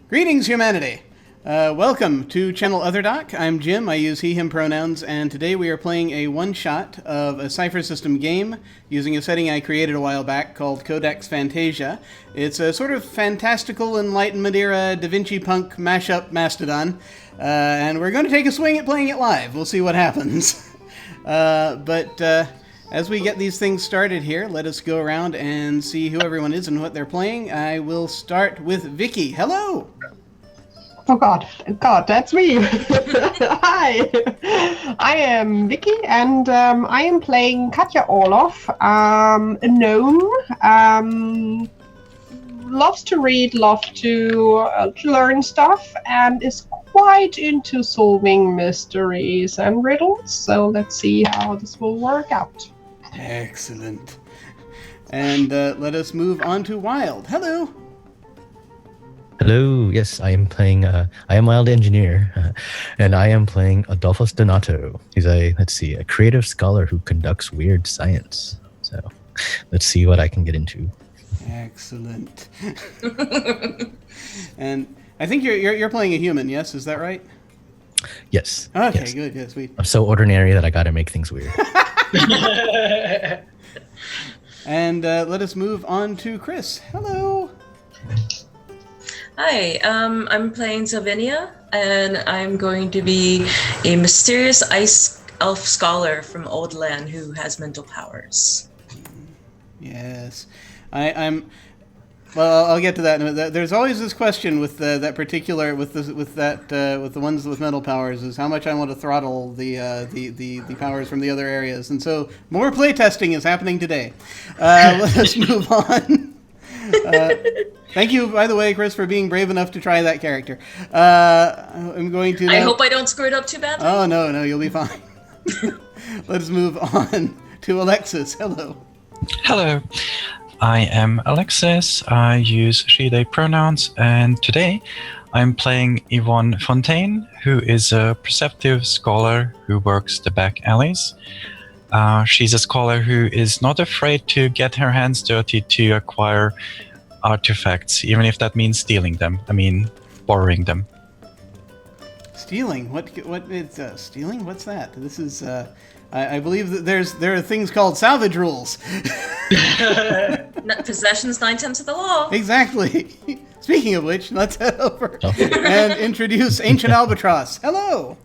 Greetings, humanity! Welcome to Channel Otherdoc. I'm Jim. I use he, him pronouns, and today we are playing a one-shot of a Cypher System game using a setting I created a while back called Codex Phantasia. It's a sort of fantastical Enlightenment era DaVincipunk mashup mastodon, and we're going to take a swing at playing it live. We'll see what happens. As we get these things started here, let us go around and see who everyone is and what they're playing. I will start with Vicky. Hello! Oh God, that's me. Hi, I am Vicky, and I am playing Katja Orloff, a gnome, loves to read, loves to learn stuff, and is quite into solving mysteries and riddles. So let's see how this will work out. Excellent. And let us move on to Wild. Hello! Hello, yes, I am playing, I am Wild Engineer, and I am playing Adolphus Donato. He's a creative scholar who conducts weird science. So, let's see what I can get into. Excellent. And I think you're playing a human, yes? Is that right? Yes. Okay, yes. good, yes. I'm so ordinary that I gotta make things weird. And let us move on to Chris. Hello! Hi, I'm playing Sylvinia, and I'm going to be a mysterious ice elf scholar from Old Land who has mental powers. Yes. Well, I'll get to that. There's always this question with that particular with the ones with mental powers is how much I want to throttle the powers from the other areas, and so more playtesting is happening today. Let us move on. Thank you, by the way, Chris, for being brave enough to try that character. I'm going to. I hope I don't screw it up too badly. Oh no, you'll be fine. Let's move on to Alexis. Hello. Hello, I am Alexis. I use she/they pronouns, and today I'm playing Yvonne Fontaine, who is a perceptive scholar who works the back alleys. She's a scholar who is not afraid to get her hands dirty to acquire artifacts, even if that means stealing them. I mean, borrowing them. Stealing? What is stealing? What's that? This is I believe that there are things called salvage rules. Possession's 9/10 of the law. Exactly. Speaking of which, let's head over and introduce Ancient Albatross. Hello.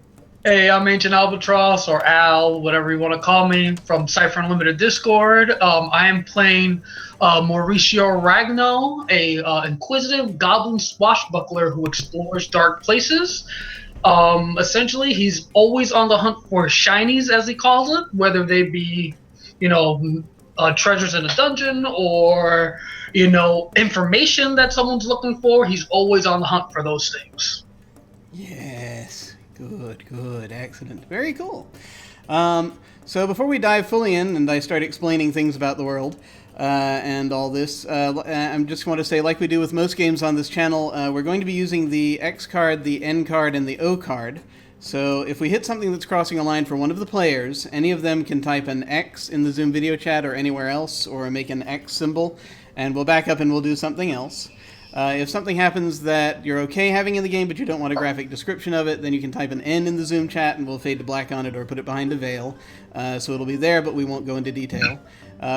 Hey, I'm Ancient Albatross, or Al, whatever you want to call me, from Cypher Unlimited Discord. I am playing Mauricio Ragno, a inquisitive goblin swashbuckler who explores dark places. Essentially, he's always on the hunt for shinies, as he calls it, whether they be, treasures in a dungeon or, information that someone's looking for. He's always on the hunt for those things. Yes. Good. Excellent. Very cool. So before we dive fully in and I start explaining things about the world and all this, I just want to say, like we do with most games on this channel, we're going to be using the X card, the N card, and the O card. So if we hit something that's crossing a line for one of the players, any of them can type an X in the Zoom video chat or anywhere else, or make an X symbol, and we'll back up and we'll do something else. If something happens that you're okay having in the game, but you don't want a graphic description of it, then you can type an N in the Zoom chat and we'll fade to black on it or put it behind a veil. So it'll be there, but we won't go into detail.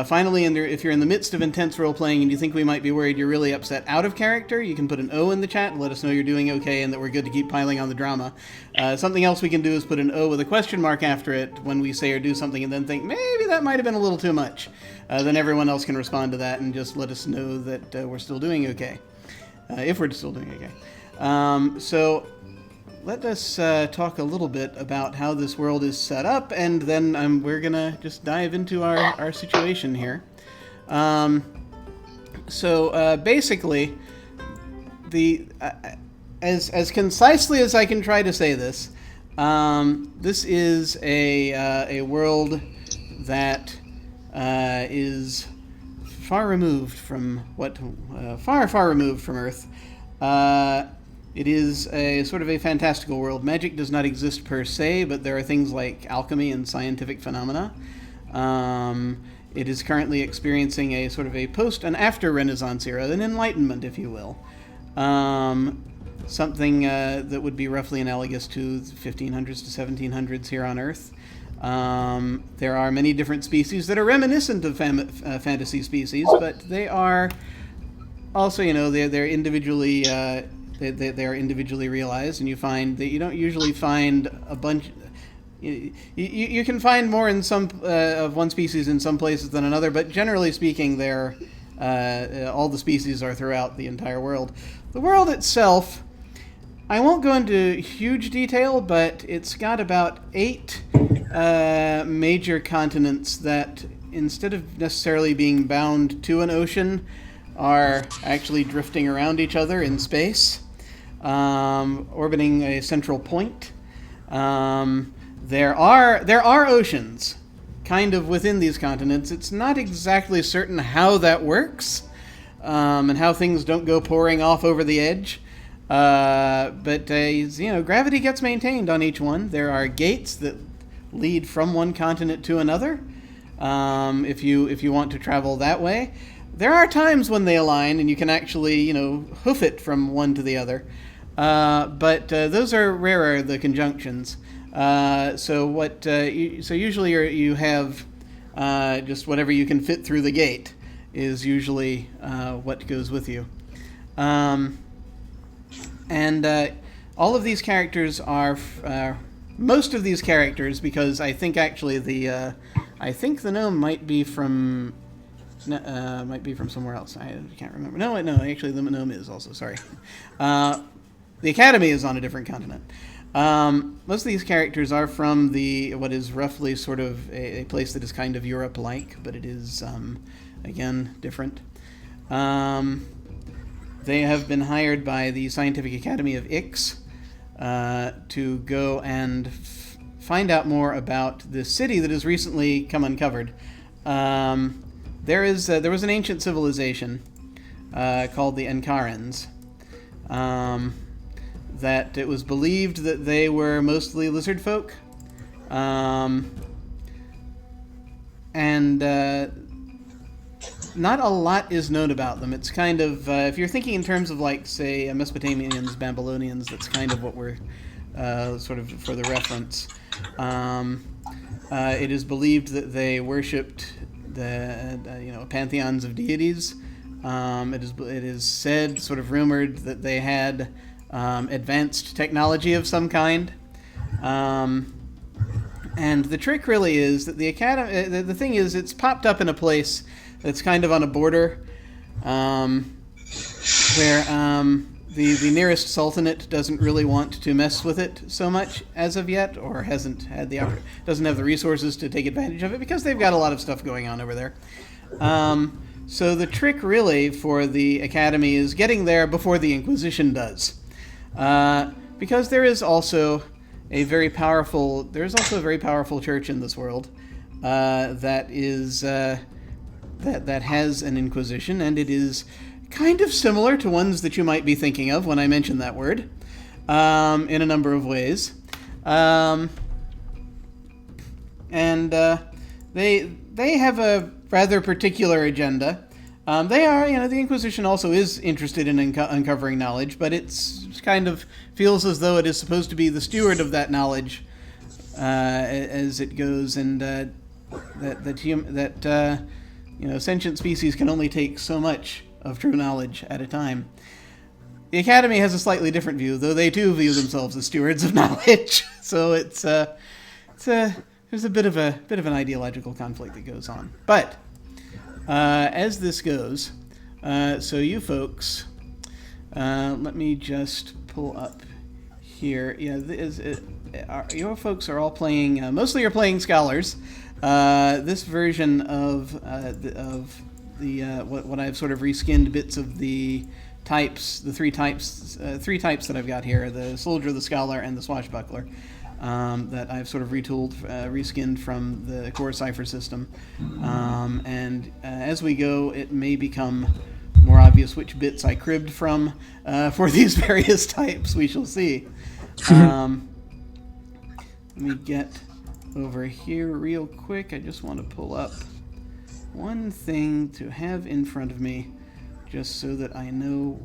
Finally, if you're in the midst of intense role-playing and you think we might be worried you're really upset out of character, you can put an O in the chat and let us know you're doing okay and that we're good to keep piling on the drama. Something else we can do is put an O with a question mark after it when we say or do something and then think, maybe that might have been a little too much. Then everyone else can respond to that and just let us know that we're still doing okay. If we're still doing okay. So let us talk a little bit about how this world is set up, and then we're going to just dive into our situation here. Basically, as concisely as I can try to say this, this is a world that is far removed from far removed from Earth. It is a sort of a fantastical world. Magic does not exist per se, but there are things like alchemy and scientific phenomena. It is currently experiencing a sort of a post and after Renaissance era, an enlightenment, if you will. something that would be roughly analogous to the 1500s to 1700s here on Earth. There are many different species that are reminiscent of fantasy species, but they are also, they're individually they are individually realized, and you find that you don't usually find a bunch. You can find more in some of one species in some places than another, but generally speaking, all the species are throughout the entire world. The world itself, I won't go into huge detail, but it's got about 8 major continents that, instead of necessarily being bound to an ocean, are actually drifting around each other in space, orbiting a central point. There are oceans kind of within these continents. It's not exactly certain how that works, and how things don't go pouring off over the edge. But gravity gets maintained on each one. There are gates that lead from one continent to another. If you want to travel that way, there are times when they align and you can actually hoof it from one to the other. But those are rarer, the conjunctions. So usually you have just whatever you can fit through the gate is usually what goes with you. And all of these characters are most of these characters, because I think actually the gnome might be from somewhere else. I can't remember. No, actually the gnome is also. Sorry. The Academy is on a different continent. Most of these characters are from what is roughly sort of a place that is kind of Europe-like, but it is, again, different. They have been hired by the Scientific Academy of Ix to go and find out more about the city that has recently come uncovered. There was an ancient civilization called the Enkarans. That it was believed that they were mostly lizard folk, and not a lot is known about them. It's kind of, if you're thinking in terms of, like, say, Mesopotamians, Babylonians, that's kind of what we're sort of for the reference. It is believed that they worshipped pantheons of deities. It is said, sort of rumored, that they had advanced technology of some kind. And the trick really is that the Academy, the thing is, it's popped up in a place that's kind of on a border, where the nearest sultanate doesn't really want to mess with it so much as of yet, or hasn't had doesn't have the resources to take advantage of it, because they've got a lot of stuff going on over there. So the trick really for the Academy is getting there before the Inquisition does. Because there is also a very powerful church in this world that has an Inquisition, and it is kind of similar to ones that you might be thinking of when I mention that word, in a number of ways. And they have a rather particular agenda. The Inquisition also is interested in uncovering knowledge, but it's kind of feels as though it is supposed to be the steward of that knowledge as it goes, and sentient species can only take so much of true knowledge at a time. The Academy has a slightly different view, though they too view themselves as stewards of knowledge. So there's a bit of an ideological conflict that goes on. But as this goes, so you folks, let me just pull up here. Yeah, your folks are all playing. Mostly you're playing scholars. This version of what I've sort of reskinned bits of the types, the three types that I've got here: the soldier, the scholar, and the swashbuckler. That I've sort of retooled, reskinned from the core Cypher System. And as we go, it may become more obvious which bits I cribbed from for these various types. We shall see. Let me get over here real quick. I just want to pull up one thing to have in front of me, just so that I know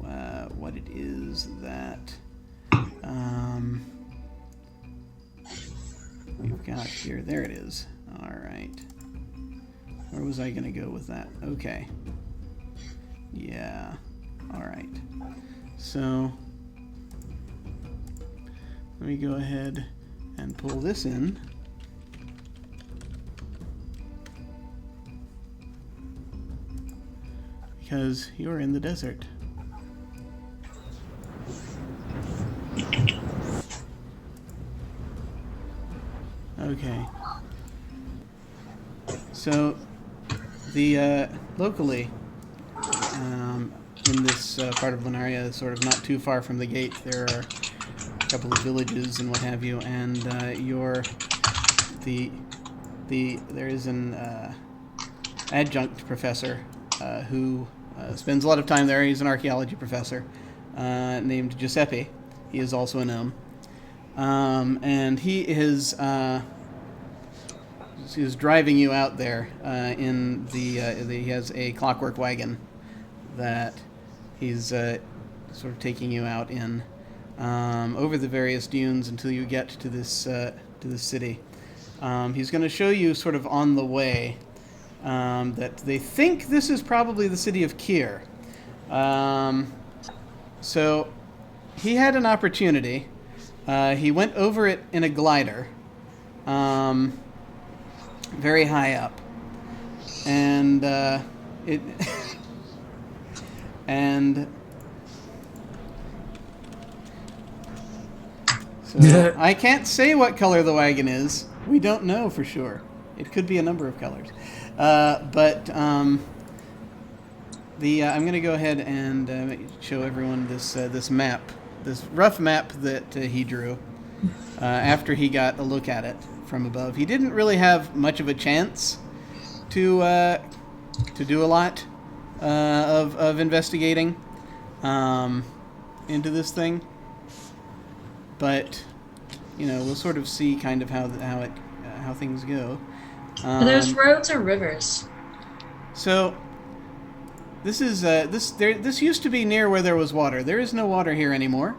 what it is that We've got here. There it is. All right. Where was I going to go with that? Okay. Yeah. All right. So let me go ahead and pull this in. Because you're in the desert. Okay. So, the locally, in this part of Lunaria, sort of not too far from the gate, there are a couple of villages and what have you, and there is an adjunct professor who spends a lot of time there. He's an archaeology professor named Giuseppe. He is also a gnome. And he is driving you out there in he has a clockwork wagon that he's sort of taking you out in over the various dunes until you get to this city. He's going to show you sort of on the way that they think this is probably the city of Kier. So he had an opportunity. He went over it in a glider, very high up, and so I can't say what color the wagon is. We don't know for sure. It could be a number of colors, but I'm going to go ahead and show everyone this map. This rough map that he drew after he got a look at it from above. He didn't really have much of a chance to do a lot of investigating into this thing, but we'll sort of see kind of how things go. Are those roads or rivers? So. This is this used to be near where there was water. There is no water here anymore.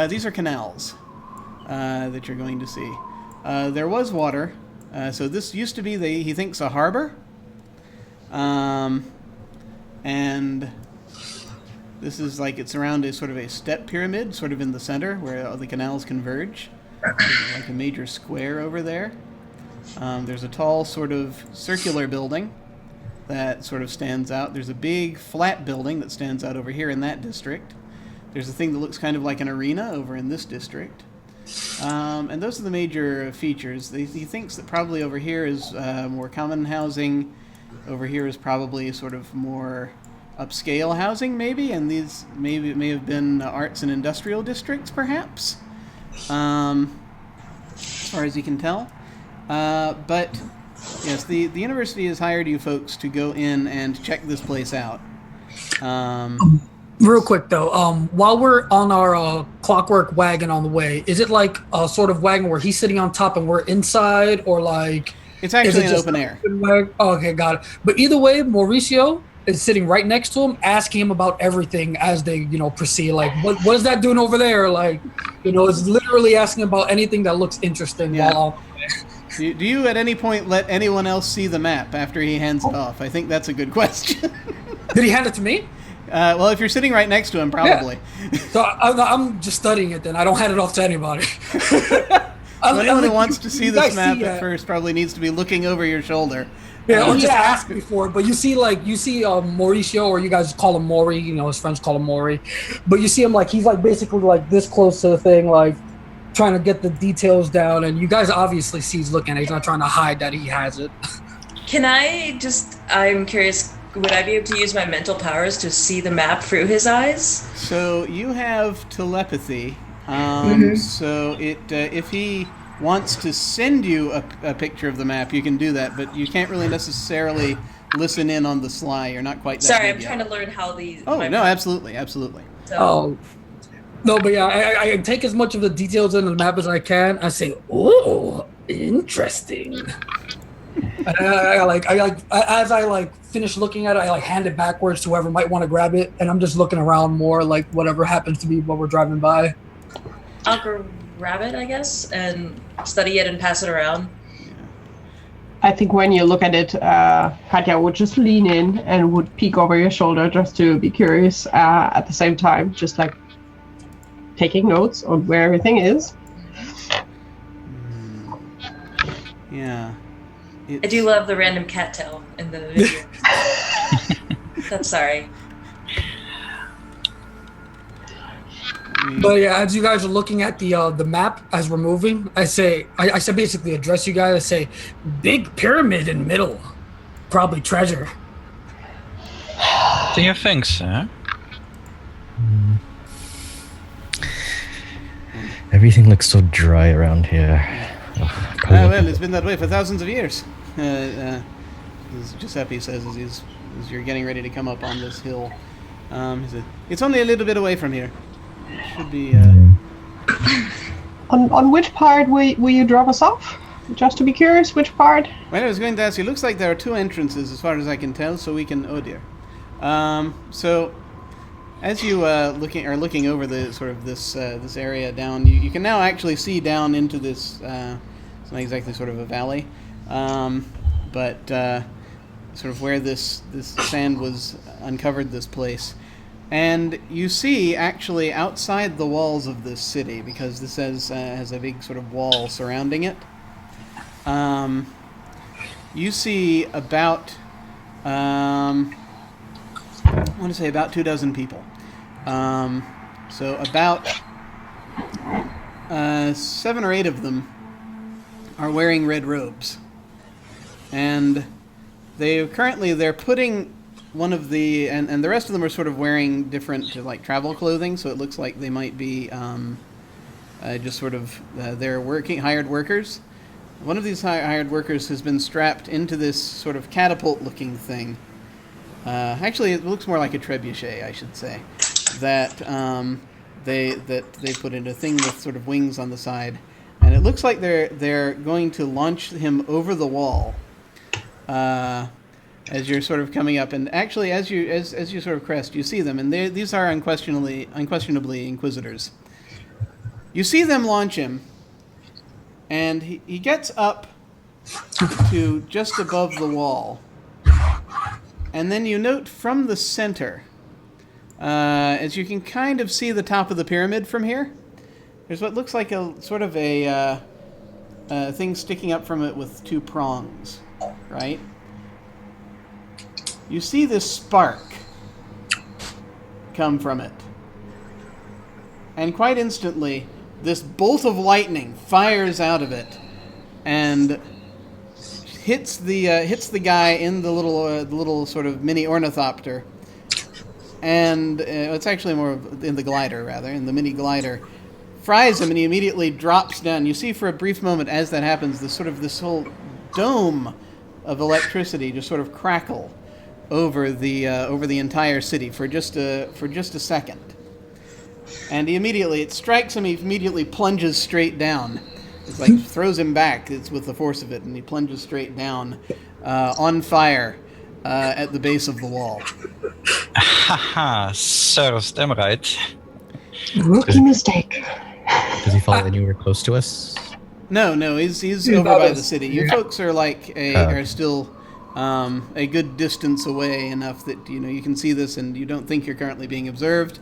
These are canals that you're going to see. There was water, so this used to be he thinks a harbor. And this is it's around a sort of a step pyramid, sort of in the center where all the canals converge. There's like a major square over there. There's a tall sort of circular building that sort of stands out. There's a big flat building that stands out over here in that district. There's a thing that looks kind of like an arena over in this district. And those are the major features. He thinks that probably over here is more common housing. Over here is probably sort of more upscale housing, maybe, and these may have been arts and industrial districts, perhaps, as far as you can tell. But yes, the university has hired you folks to go in and check this place out. Real quick though, while we're on our clockwork wagon on the way, is it like a sort of wagon where he's sitting on top and we're inside, or like? It's actually an open air. Oh, okay, got it. But either way, Mauricio is sitting right next to him, asking him about everything as they, proceed. Like, what is that doing over there? Like, it's literally asking about anything that looks interesting. Yeah. While do you at any point let anyone else see the map after he hands it off? I think that's a good question. Did he hand it to me? Well, if you're sitting right next to him, probably. Yeah. So I'm just studying it then. I don't hand it off to anybody. Anyone who wants to see this map at first probably needs to be looking over your shoulder. Yeah, or just ask before. But you see Mauricio, or you guys call him Maury. His friends call him Maury. But you see him he's basically this close to the thing, trying to get the details down. And you guys obviously see he's looking at it. He's not trying to hide that he has it. I'm curious, would I be able to use my mental powers to see the map through his eyes? So you have telepathy. So if he wants to send you a picture of the map, you can do that, but you can't really necessarily listen in on the sly. You're not quite that Sorry, good I'm yet. trying to learn how these... Oh, no, absolutely. So. No, but yeah, I take as much of the details in the map as I can. I say, "Oh, interesting." And as I finish looking at it, I hand it backwards to whoever might want to grab it, and I'm just looking around more, whatever happens to be what we're driving by. I'll grab it, I guess, and study it and pass it around. I think when you look at it, Katya would just lean in and would peek over your shoulder just to be curious at the same time, just like taking notes on where everything is. Yeah. I do love the random cattail in the video. That's sorry. But yeah, as you guys are looking at the map as we're moving, I said basically address you guys. I say, big pyramid in middle, probably treasure. Do you think so? Everything looks so dry around here. Well, it's been that way for thousands of years. As Giuseppe says as you're getting ready to come up on this hill. He said, it's only a little bit away from here. Should be. On which part will you drop us off? Just to be curious, which part? Well, I was going to ask you. Looks like there are two entrances, as far as I can tell. So we can. Oh dear. So, as you looking over the sort of this area down, you can now actually see down into this. It's not exactly sort of a valley, but sort of where this sand was uncovered. This place. And you see, actually, outside the walls of this city, because this has a big sort of wall surrounding it, you see about, I want to say about 24 people. So about 7 or 8 of them are wearing red robes. And they're putting one of the, and the rest of them are sort of wearing different, like, travel clothing, so it looks like they might be just sort of, they're hired workers. One of these hired workers has been strapped into this sort of catapult-looking thing. Actually, it looks more like a trebuchet, I should say. That they put in a thing with sort of wings on the side, and it looks like they're going to launch him over the wall. As you're sort of coming up, and actually, as you sort of crest, you see them, and these are unquestionably Inquisitors. You see them launch him, and he gets up to just above the wall, and then you note from the center, as you can kind of see the top of the pyramid from here, there's what looks like a sort of a thing sticking up from it with 2 prongs, right? You see this spark come from it. And quite instantly, this bolt of lightning fires out of it and hits the guy in the little sort of mini ornithopter. And it's actually more in the glider, rather, in the mini glider. Fries him, and he immediately drops down. You see for a brief moment as that happens, this whole dome of electricity just sort of crackle over the entire city for just a second, and it strikes him. He immediately plunges straight down. It's like throws him back. It's with the force of it, and he plunges straight down, on fire, at the base of the wall. Haha, serves them right. Rookie mistake. Does he fall anywhere close to us? No, he's over by the city. You folks are are still a good distance away, enough that you can see this, and you don't think you're currently being observed,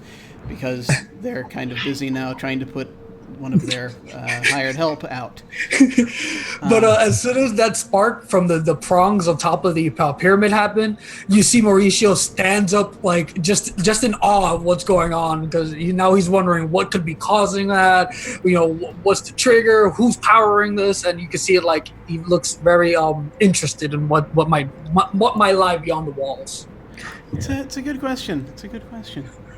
because they're kind of busy now trying to put one of their hired help out. But as soon as that spark from the prongs on top of the pyramid happened, you see Mauricio stands up, like just in awe of what's going on, because now he's wondering what could be causing that. What's the trigger? Who's powering this? And you can see it, like, he looks very interested in what might lie beyond the walls. It's a good question.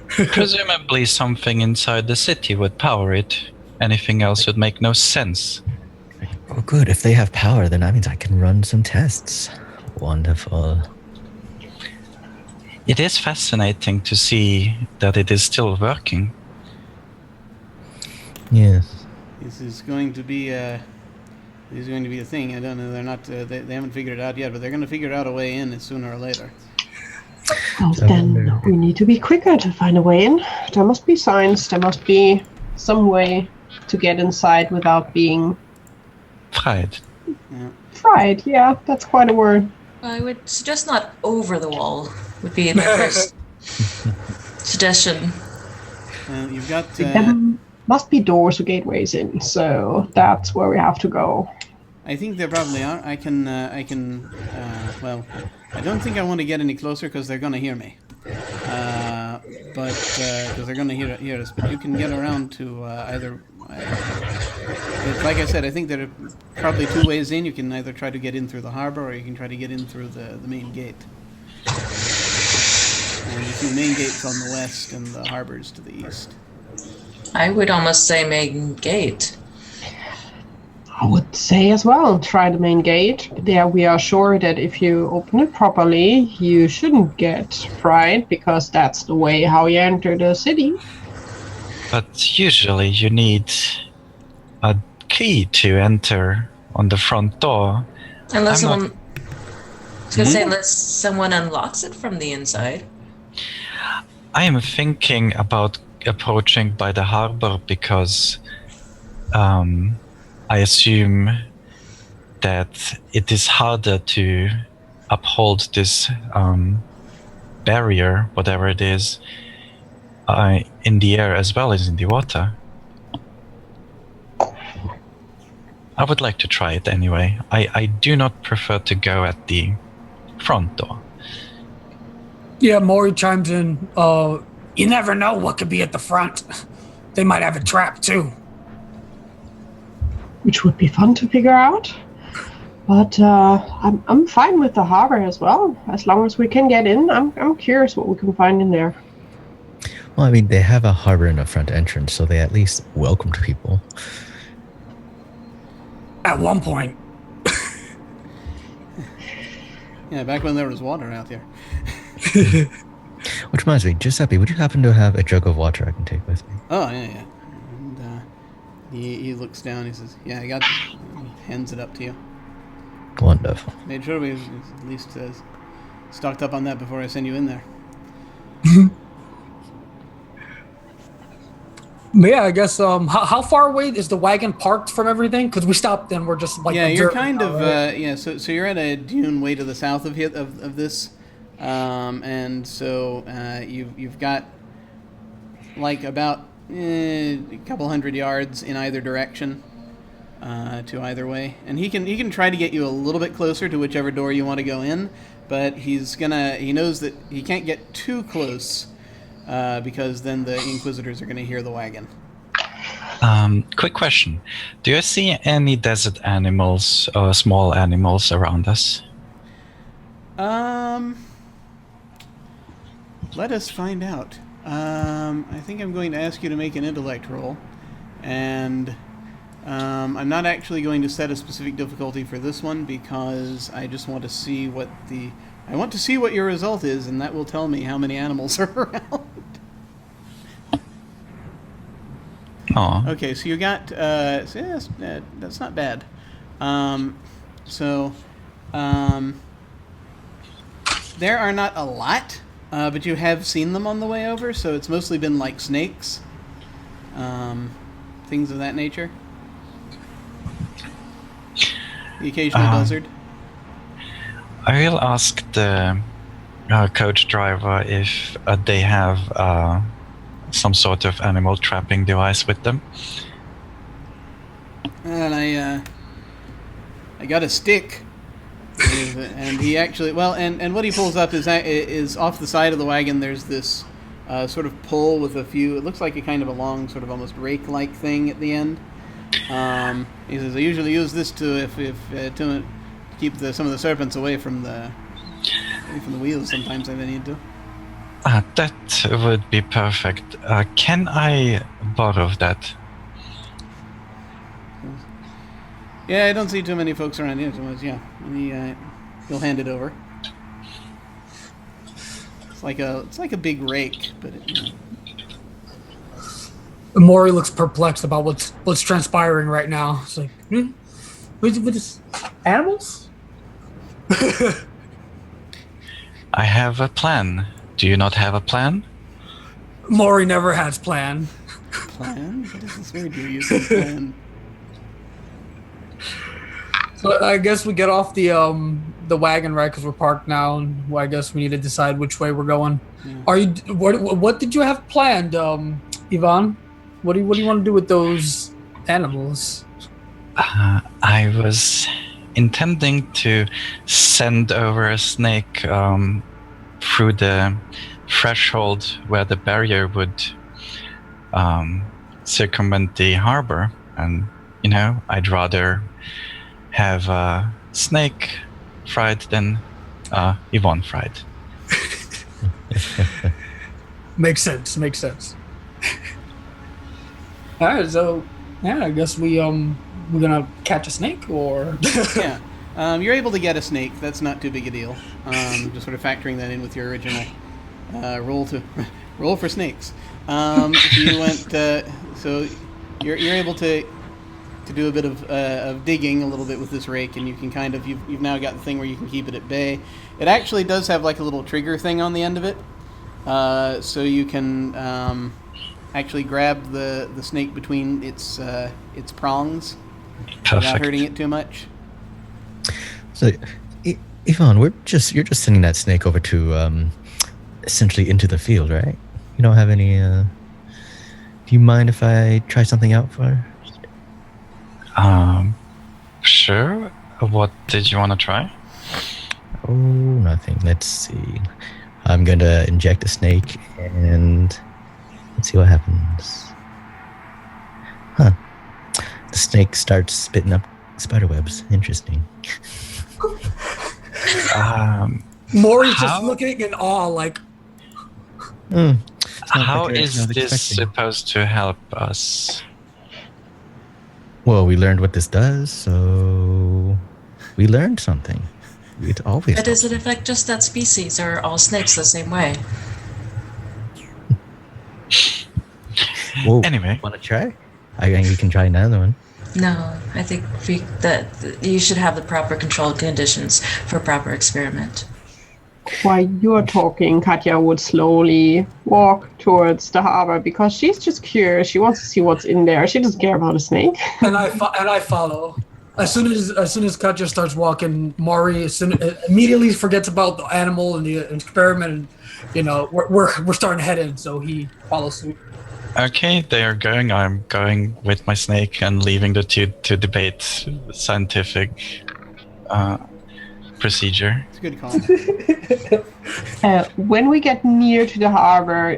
Presumably something inside the city would power it. Anything else would make no sense. Oh, good. If they have power, then that means I can run some tests. Wonderful. It is fascinating to see that it is still working. Yes. This is going to be a thing. I don't know. They're not. They haven't figured it out yet, but they're going to figure out a way in sooner or later. Well, then we need to be quicker to find a way in. There must be signs. There must be some way to get inside without being Fried. fried. Yeah, that's quite a word. I would suggest not over the wall, would be my first suggestion. You've got. There must be doors or gateways in, so that's where we have to go. I think there probably are. I can. Well, I don't think I want to get any closer because they're gonna hear me. But because they're gonna hear us. But you can get around to either. Like I said, I think there are probably two ways in. You can either try to get in through the harbor, or you can try to get in through the main gate. And the main gate's on the west, and the harbor's to the east. I would almost say main gate. I would say as well, try the main gate. There we are sure that if you open it properly, you shouldn't get fried, because that's the way how you enter the city. But usually you need a key to enter on the front door. Unless I'm someone... I was going to say, unless someone unlocks it from the inside. I am thinking about approaching by the harbor because I assume that it is harder to uphold this barrier, whatever it is, in the air as well as in the water. I would like to try it anyway. I do not prefer to go at the front door. Yeah, Maury chimes in. You never know what could be at the front. They might have a trap too. Which would be fun to figure out. But I'm fine with the harbor as well. As long as we can get in, I'm curious what we can find in there. Well, I mean, they have a harbor in the front entrance, so they at least welcomed people. At one point. Yeah, back when there was water out there. Which reminds me, Giuseppe, would you happen to have a jug of water I can take with me? Oh, yeah. And he looks down, he says, yeah, I got it. He hands it up to you. Wonderful. Made sure we at least stocked up on that before I send you in there. But yeah, I guess, how far away is the wagon parked from everything? Because we stopped and we're just like... Yeah, you're observing kind now, of, right? so you're at a dune way to the south of this. And so you've got like about a couple hundred yards in either direction to either way, and he can try to get you a little bit closer to whichever door you want to go in, but he knows that he can't get too close because then the Inquisitors are going to hear the wagon. Quick question. Do you see any desert animals or small animals around us? Let us find out. I think I'm going to ask you to make an intellect roll, and I'm not actually going to set a specific difficulty for this one because I just want to see what your result is, and that will tell me how many animals are around. Oh. Okay, so you got so yes, that's not bad. There are not a lot. But you have seen them on the way over, so it's mostly been like snakes, things of that nature. The occasional buzzard. I will ask the coach driver if they have some sort of animal trapping device with them. And I got a stick. And he actually, and what he pulls up is off the side of the wagon. There's this sort of pole with a few. It looks like a kind of a long, sort of almost rake-like thing at the end. He says, I usually use this to keep some of the serpents away from the wheels. Sometimes I need to. That would be perfect. Can I borrow that? Yeah, I don't see too many folks around here. So yeah, he'll hand it over. It's like a big rake, but Maury looks perplexed about what's transpiring right now. It's like, with this animals? I have a plan. Do you not have a plan? Maury never has plan. Plan? What is this word you're using? Plan. So I guess we get off the wagon, right? Because we're parked now, and I guess we need to decide which way we're going. Yeah. Are you? What did you have planned, Yvonne? What do you want to do with those animals? I was intending to send over a snake through the threshold where the barrier would circumvent the harbor, and I'd rather have a snake fried than Yvonne fried. Makes sense. All right, so I guess we're gonna catch a snake, or Yeah. You're able to get a snake. That's not too big a deal. Just sort of factoring that in with your original roll for snakes. So you're able to do a bit of digging a little bit with this rake, and you can you've now got the thing where you can keep it at bay. It actually does have like a little trigger thing on the end of it, so you can actually grab the snake between its prongs without Perfect. hurting it too much. So, Yvonne, you're just sending that snake over to essentially into the field, right? You don't have any. Do you mind if I try something out for her? Sure. What did you want to try? Oh, nothing. Let's see. I'm gonna inject a snake and let's see what happens. Huh. The snake starts spitting up spider webs. Interesting. Maury's just How- looking in awe, like, It's not How like I is was this expecting. supposed to help us? Well, we learned what this does, so we learned something. It always. But does it affect just that species, or are all snakes the same way? Whoa, Anyway. want to try? You can try another one. No, I think that you should have the proper controlled conditions for proper experiment. While you're talking, Katya would slowly walk towards the harbor because she's just curious. She wants to see what's in there. She doesn't care about a snake. and I follow. As soon as Katja starts walking, Maury immediately forgets about the animal and the experiment. And, we're starting to head in, so he follows suit. Okay, they are going. I'm going with my snake and leaving the two to debate scientific procedure. It's a good call. When we get near to the harbor,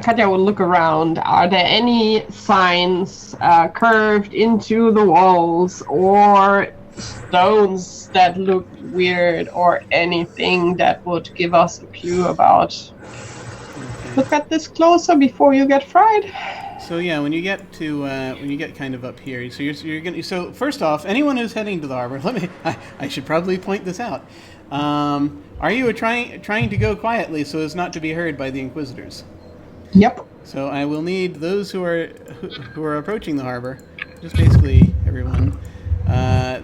Katya will look around. Are there any signs curved into the walls or stones that look weird or anything that would give us a clue about? Look at this closer before you get fried. So yeah, when you get kind of up here, so you're gonna. So first off, anyone who's heading to the harbor, I should probably point this out. Are you trying to go quietly so as not to be heard by the Inquisitors? Yep. So I will need those who are approaching the harbor, just basically everyone.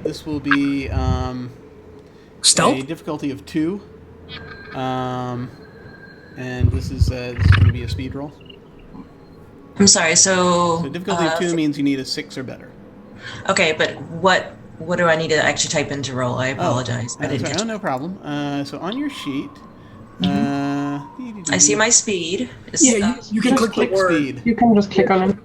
This will be a Stealth? difficulty of 2, and this is going to be a speed roll. I'm sorry. So Difficulty of 2 means you need a 6 or better. Okay, but what do I need to actually type into roll? I apologize. I didn't Sorry, catch. no problem. So on your sheet, I see my speed. Yeah, you can Just click the word. speed. You can just click on it.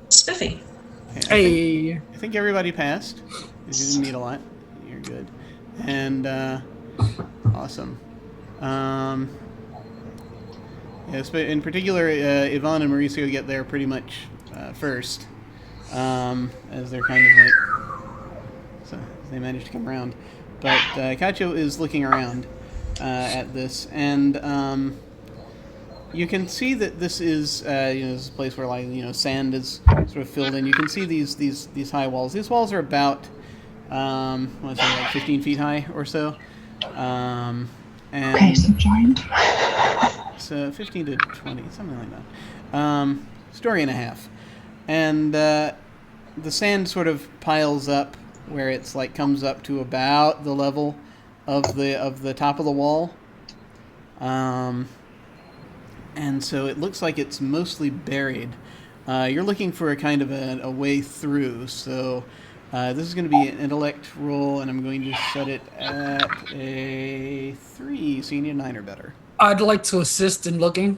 Spiffy. Okay, Hey. I think everybody passed. You didn't need a lot. You're good. And awesome. Yes, but in particular, Yvonne and Mauricio get there pretty much first, as they're kind of like, so they manage to come around. But Cacho is looking around at this, and you can see that this is this is a place where sand is sort of filled in. You can see these high walls. These walls are about like 15 feet high or so. And Okay, so giant. so 15 to 20, something like that. Story and a half. And the sand sort of piles up where it's like comes up to about the level of the top of the wall. and so it looks like it's mostly buried. You're looking for a kind of a way through, so this is going to be an intellect roll, and I'm going to set it at a 3, so you need a 9 or better. I'd like to assist in looking.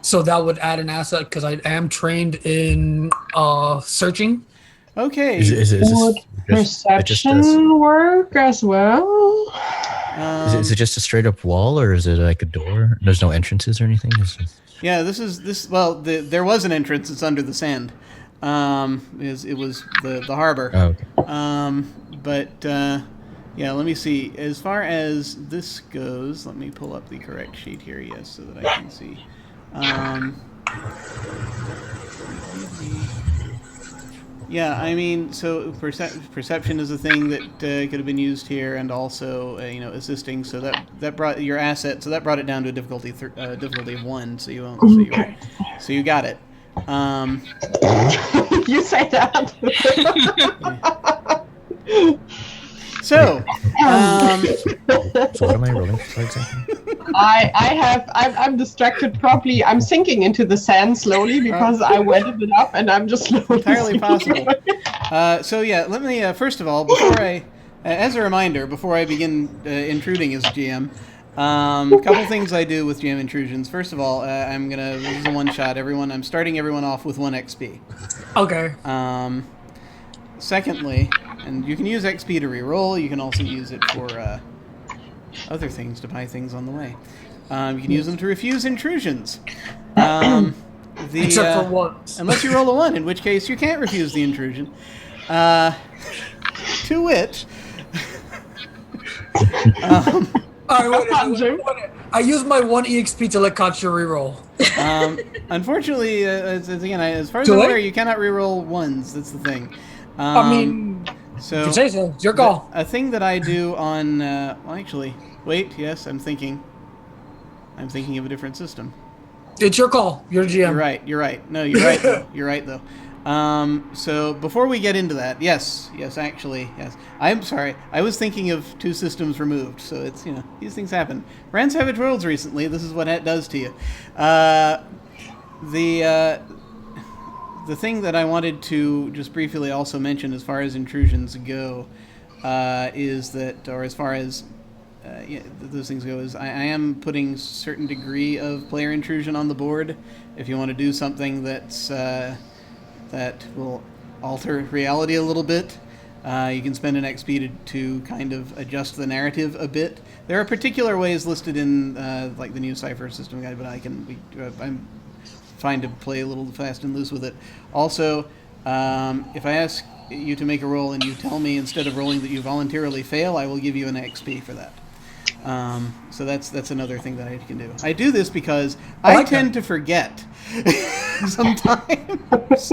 So that would add an asset because I am trained in searching. Okay. Would perception work as well? Is it just a straight up wall, or is it like a door? There's no entrances or anything? Yeah, well, there was an entrance. It's under the sand. It was the harbor. Oh, okay. Yeah, let me see. As far as this goes, let me pull up the correct sheet here, yes, so that I can see. Yeah, I mean, so perception is a thing that could have been used here, and also, assisting. So that brought your asset. So that brought it down to a difficulty of 1. So you won't. Okay. So you got it. You say that. So, So what am I rolling for exactly? I'm distracted probably. I'm sinking into the sand slowly because I wetted it up and I'm just slowly entirely sinking. possible. So yeah, let me first of all, as a reminder, before I begin intruding as GM, a couple things I do with GM intrusions. First of all, this is a one shot. I'm starting everyone off with 1 XP. Okay. Secondly, and you can use XP to reroll. You can also use it for other things, to buy things on the way. You can use them to refuse intrusions. Except for once. Unless you roll a 1, in which case you can't refuse the intrusion. To wit... Wait. I used my 1 EXP to let Katya reroll. Unfortunately, as far as I'm aware, you cannot reroll 1s. That's the thing. I mean, so you can say so. It's your call. A thing that I do on... wait, yes, I'm thinking of a different system. It's your call. You're the GM. You're right. No, you're right, though. You're right, though. So before we get into that, yes. I'm sorry. I was thinking of 2 systems removed, so it's, these things happen. Ran Savage Worlds recently. This is what it does to you. The thing that I wanted to just briefly also mention as far as intrusions go is that, or as far as those things go, is I am putting certain degree of player intrusion on the board. If you want to do something that's that will alter reality a little bit, you can spend an XP to kind of adjust the narrative a bit. There are particular ways listed in like the new Cypher System guide, but I'm fine to play a little fast and loose with it. Also, if I ask you to make a roll and you tell me instead of rolling that you voluntarily fail, I will give you an XP for that. So that's another thing that I can do. I do this because I tend to forget sometimes.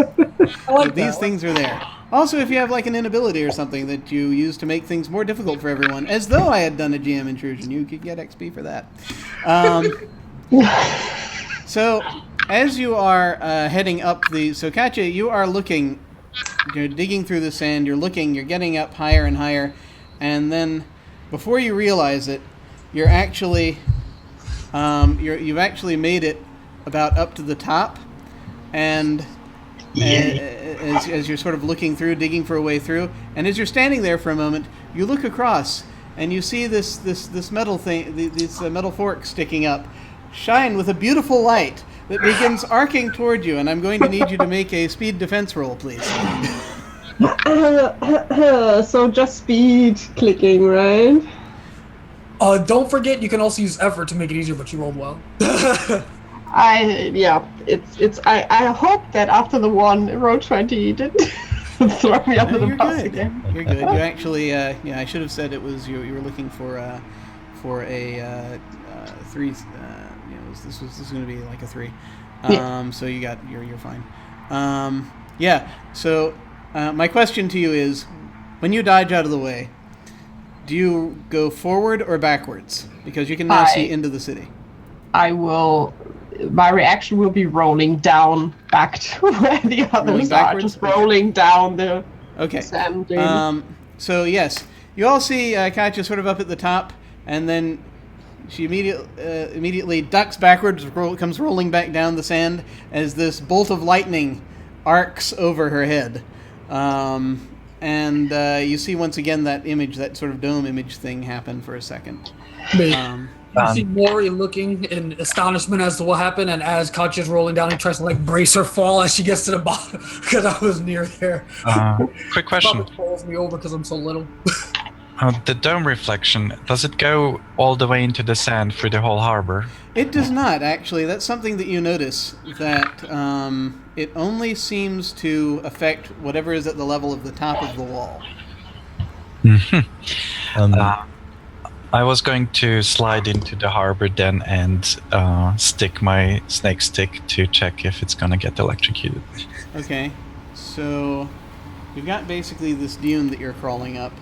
These things are there. Also, if you have like an inability or something that you use to make things more difficult for everyone, as though I had done a GM intrusion, you could get XP for that. So, as you are heading up so Katya, you are looking, you're digging through the sand, you're getting up higher and higher, and then before you realize it, you're actually, you've actually made it about up to the top, and as you're sort of looking through, digging for a way through, and as you're standing there for a moment, you look across, and you see this metal thing, these metal forks sticking up, shine with a beautiful light that begins arcing toward you, and I'm going to need you to make a speed defense roll, please. So just speed clicking, right? Don't forget, you can also use effort to make it easier, but you rolled well. I hope that after the 1 roll 20 didn't throw me under the bus again. You're good. You actually, I should have said it was you were looking for a 3. This is going to be like a 3. So you're fine. So my question to you is, when you dodge out of the way, do you go forward or backwards? Because you can now see into the city. I will. My reaction will be rolling down back to where the others are, just rolling down the sand dune. So yes, you all see Katya sort of up at the top, and then she immediately ducks backwards, comes rolling back down the sand as this bolt of lightning arcs over her head. And you see once again that image, that sort of dome image thing happen for a second. You see Mori looking in astonishment as to what happened, and as Katya's rolling down, he tries to like brace her fall as she gets to the bottom because I was near there. Quick question. Probably falls me over because I'm so little. The dome reflection, does it go all the way into the sand through the whole harbor? It does not, actually. That's something that you notice, that it only seems to affect whatever is at the level of the top of the wall. I was going to slide into the harbor then and stick my snake stick to check if it's going to get electrocuted. Okay, so you've got basically this dune that you're crawling up.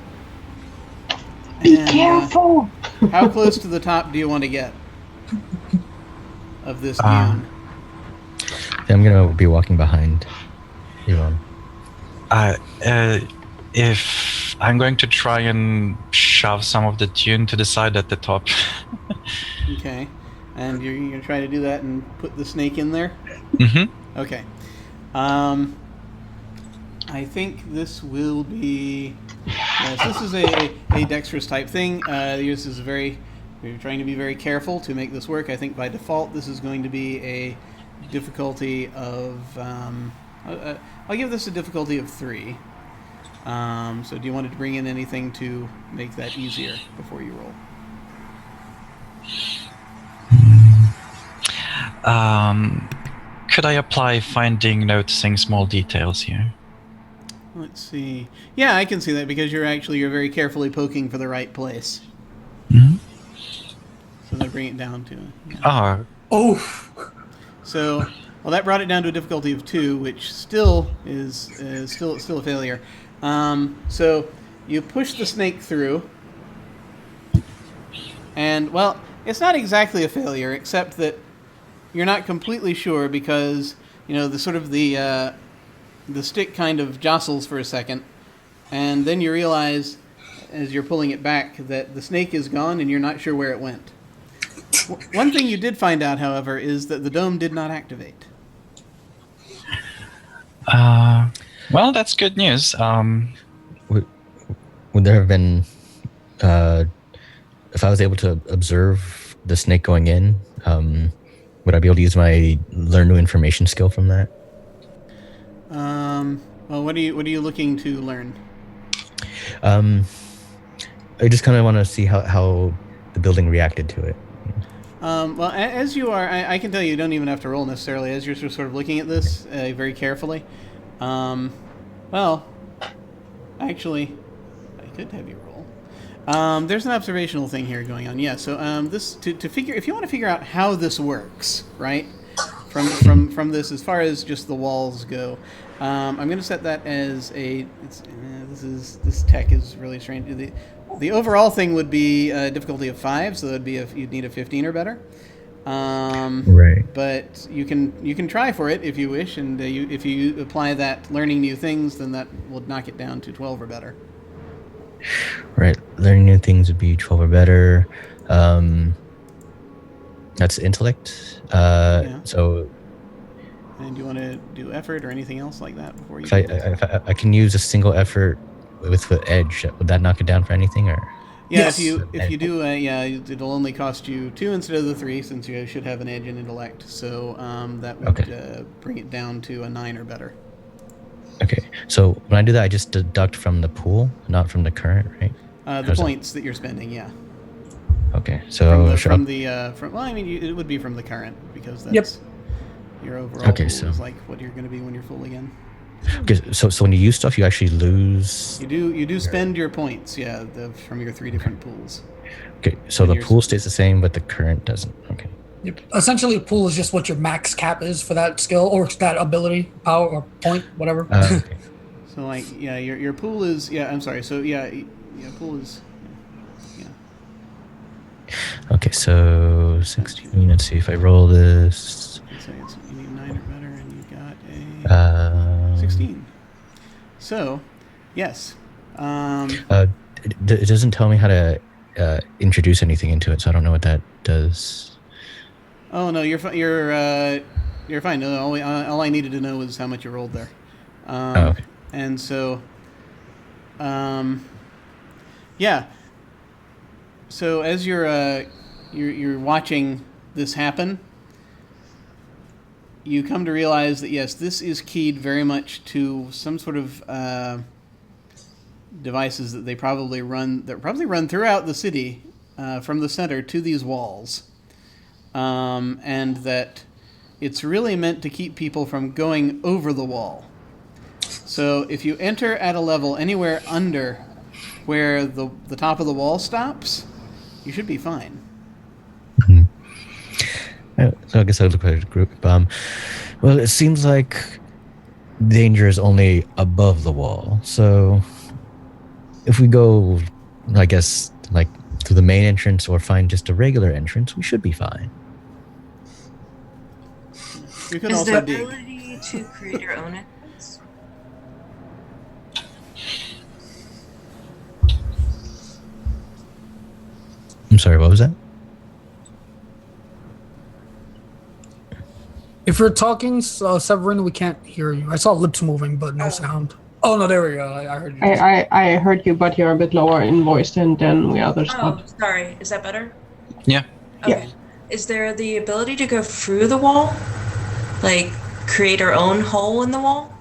Be careful! How close to the top do you want to get of this dune? I'm going to be walking behind Yvonne. If I'm going to try and shove some of the dune to the side at the top. Okay, and you're going to try to do that and put the snake in there? Mm-hmm. Okay. I think this will be... Yes, this is a dexterous type thing. This is we're trying to be very careful to make this work. I think by default this is going to be a difficulty of... I'll give this a difficulty of 3. So do you want to bring in anything to make that easier before you roll? Could I apply finding, noticing small details here? Let's see. Yeah, I can see that because you're very carefully poking for the right place. Mm-hmm. So then bring it down to... Yeah. Oh! So, well, that brought it down to a difficulty of 2, which still is still a failure. So you push the snake through, and well, it's not exactly a failure, except that you're not completely sure because the stick kind of jostles for a second, and then you realize as you're pulling it back that the snake is gone and you're not sure where it went. One thing you did find out, however, is that the dome did not activate. Well, that's good news. Would there have been, if I was able to observe the snake going in, would I be able to use my learn new information skill from that? Well, what are you looking to learn? I just kind of want to see how the building reacted to it. Well, as you are, I can tell you don't even have to roll necessarily. As you're sort of looking at this very carefully. Well, actually, I could have you roll. There's an observational thing here going on. Yeah. So this to figure, if you want to figure out how this works, right? From this, as far as just the walls go, I'm going to set that as a. This tech is really strange. The overall thing would be a difficulty of 5, so that'd be you'd need a 15 or better. Right. But you can try for it if you wish, and if you apply that learning new things, then that will knock it down to 12 or better. Right. Learning new things would be 12 or better. That's intellect. Yeah. So. And do you want to do effort or anything else like that before you? If I can use a single effort with the edge, would that knock it down for anything, or? Yeah, Yes. if you do, it'll only cost you 2 instead of the 3, since you should have an edge in intellect. So that would bring it down to a 9 or better. Okay, so when I do that, I just deduct from the pool, not from the current, right? The points that you're spending, yeah. Okay, so it would be from the current because that's your overall pool is like what you're going to be when you're full again. Okay, so when you use stuff, you actually lose. You do spend your points, yeah, from your 3 different pools. Okay, so the pool stays the same, but the current doesn't. Okay. Yep. Essentially, pool is just what your max cap is for that skill or that ability, power or point, whatever. Okay. So like your pool is I'm sorry. So pool is Okay, so 16. Let's see if I roll this. So you need 9 or better, and you got a 16. So, yes. It doesn't tell me how to introduce anything into it, so I don't know what that does. Oh no, you're fine. No, all I needed to know was how much you rolled there. Okay. And so, yeah. So as you're watching this happen, you come to realize that yes, this is keyed very much to some sort of devices that they probably run throughout the city from the center to these walls, and that it's really meant to keep people from going over the wall. So if you enter at a level anywhere under where the top of the wall stops, you should be fine. So I guess I'll look at the group. Well, it seems like danger is only above the wall. So if we go, I guess, like to the main entrance or find just a regular entrance, we should be fine. You can Is also the dig. ability to create your own entrance? I'm sorry, what was that? If you're talking, Severin, we can't hear you. I saw lips moving, but no sound. Oh no, there we go. I heard you. I heard you, but you're a bit lower in voice than we others. Oh, sorry. Is that better? Yeah. Okay. Is there the ability to go through the wall? Like, create our own hole in the wall?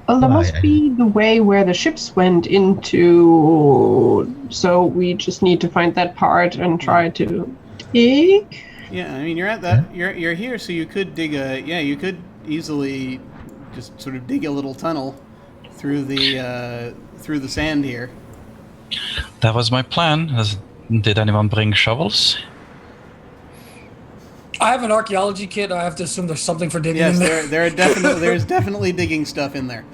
Well, there must be the way where the ships went into. So we just need to find that part and try to dig. Yeah, I mean you're at that. You're here, so you could dig you could easily just sort of dig a little tunnel through the sand here. That was my plan. Did anyone bring shovels? I have an archaeology kit. I have to assume there's something for digging in there. There's definitely digging stuff in there.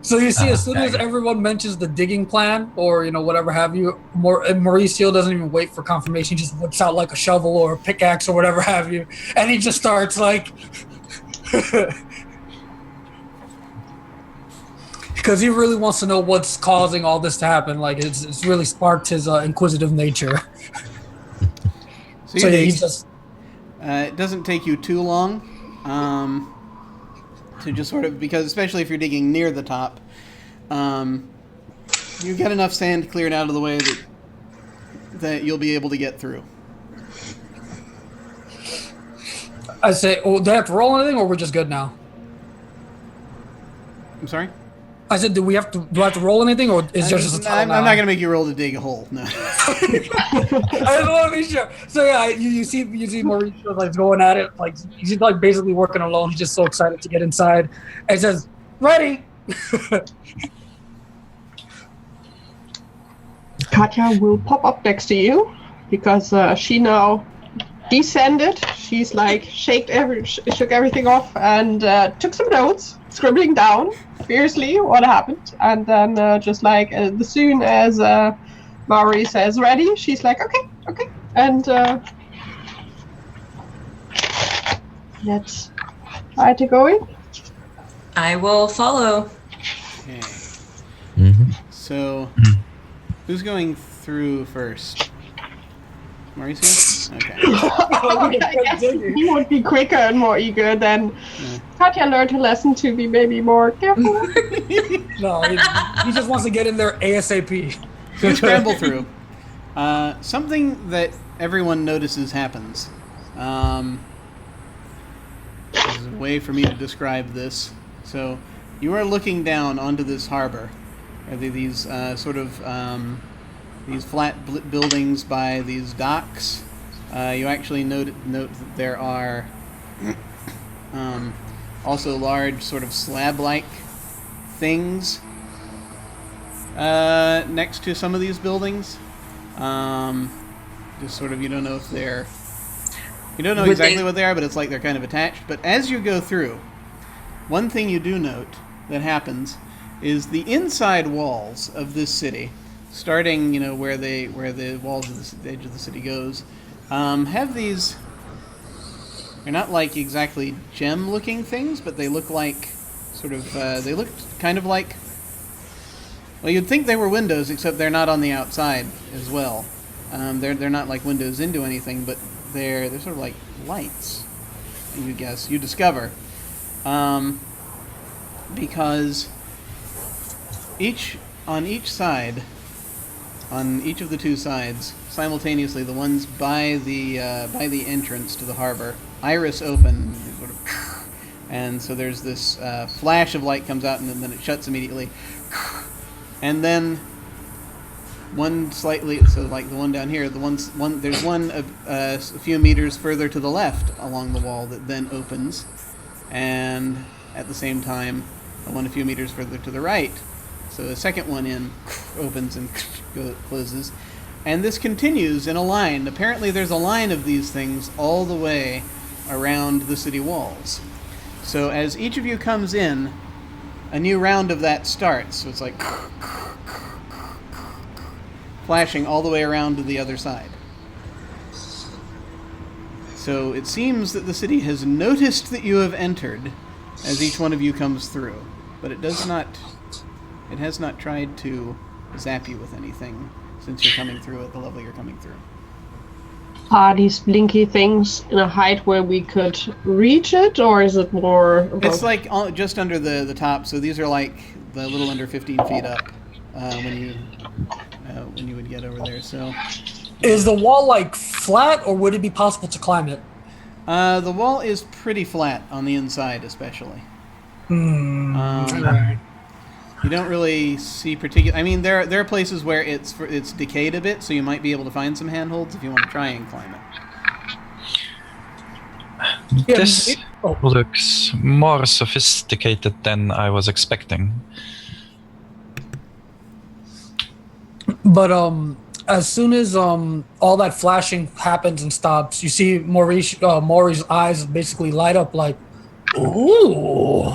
So you see, as soon as everyone mentions the digging plan, or whatever have you, Mauricio doesn't even wait for confirmation. He just whips out like a shovel or a pickaxe or whatever have you, and he just starts like, because he really wants to know what's causing all this to happen. Like it's really sparked his inquisitive nature. So yeah, he's just. It doesn't take you too long. To just sort of, because especially if you're digging near the top, you get enough sand cleared out of the way that you'll be able to get through. I say, do they have to roll anything, or we're just good now? I'm sorry? I said, do I have to roll anything, or is there just a tunnel I'm not going to make you roll to dig a hole, no. I just want to be sure. So yeah, you see Mauricio like going at it, like he's like basically working alone. He's just so excited to get inside. And he says, "Ready." Katya will pop up next to you because she now descended. She's like shook everything off and took some notes, scribbling down fiercely what happened, and then just like as soon as Mari says ready, she's like okay, and let's try to go in. I will follow. Okay. Mm-hmm. So, who's going through first? Mauricio? Okay. I guess he would be quicker and more eager than Katya learned her lesson to be maybe more careful. No, he just wants to get in there ASAP. So you scramble through. Something that everyone notices happens. There's a way for me to describe this. So you are looking down onto this harbor. These sort of these flat buildings by these docks. You actually note that there are also large sort of slab-like things next to some of these buildings. Just sort of, you don't know if they're... You don't know exactly what they are, but it's like they're kind of attached. But as you go through, one thing you do note that happens is the inside walls of this city, starting, where the walls of the edge of the city goes, have these... They're not like exactly gem-looking things, but they look like sort of... they look kind of like Well, you'd think they were windows, except they're not on the outside as well. They're not like windows into anything, but they're sort of like lights. You guess you discover, because on each of the two sides, simultaneously, the ones by the entrance to the harbor, iris open, sort of, and so there's this flash of light comes out, and then it shuts immediately, and then one slightly, so like the one down here, there's one a few meters further to the left along the wall that then opens, and at the same time, the one a few meters further to the right. So the second one in opens and closes. And this continues in a line. Apparently there's a line of these things all the way around the city walls. So as each of you comes in, a new round of that starts. So it's like flashing all the way around to the other side. So it seems that the city has noticed that you have entered as each one of you comes through. But it has not tried to zap you with anything since you're coming through at the level you're coming through. Are these blinky things in a height where we could reach it, or is it more above? It's like just under the top, so these are like a little under 15 feet up when you would get over there. So, Is the wall like flat, or would it be possible to climb it? the wall is pretty flat on the inside, especially. Alright. You don't really see particular. I mean, there are places where it's decayed a bit, so you might be able to find some handholds if you want to try and climb it. This looks more sophisticated than I was expecting. But as soon as all that flashing happens and stops, you see Maury's eyes basically light up like, ooh,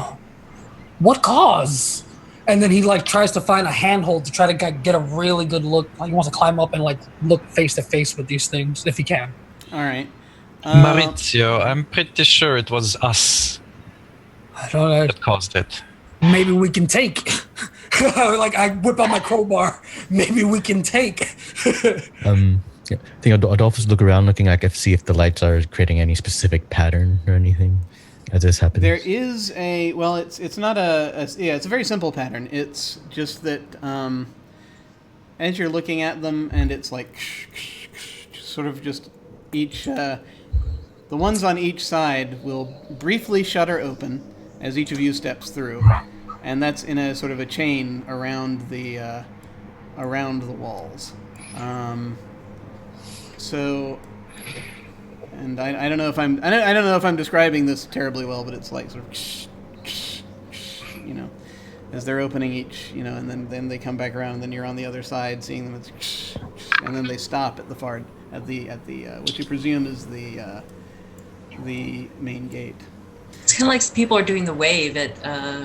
what cause? And then he like tries to find a handhold to try to get a really good look. Like he wants to climb up and like look face to face with these things if he can. All right. Maurizio, I'm pretty sure it was us I don't know. that caused it. Maybe we can take. Like I whip out my crowbar. Maybe we can take. Yeah, I think Adolphus look around, looking like see if the lights are creating any specific pattern or anything as this happens. There is it's not it's a very simple pattern. It's just that as you're looking at them, and it's like sort of just each the ones on each side will briefly shutter open as each of you steps through, and that's in a sort of a chain around the walls. And I don't know if I don't know if I'm describing this terribly well, but it's like sort of, as they're opening each, and then they come back around, and then you're on the other side seeing them, and then they stop at the what you presume is the main gate. It's kind of like people are doing the wave at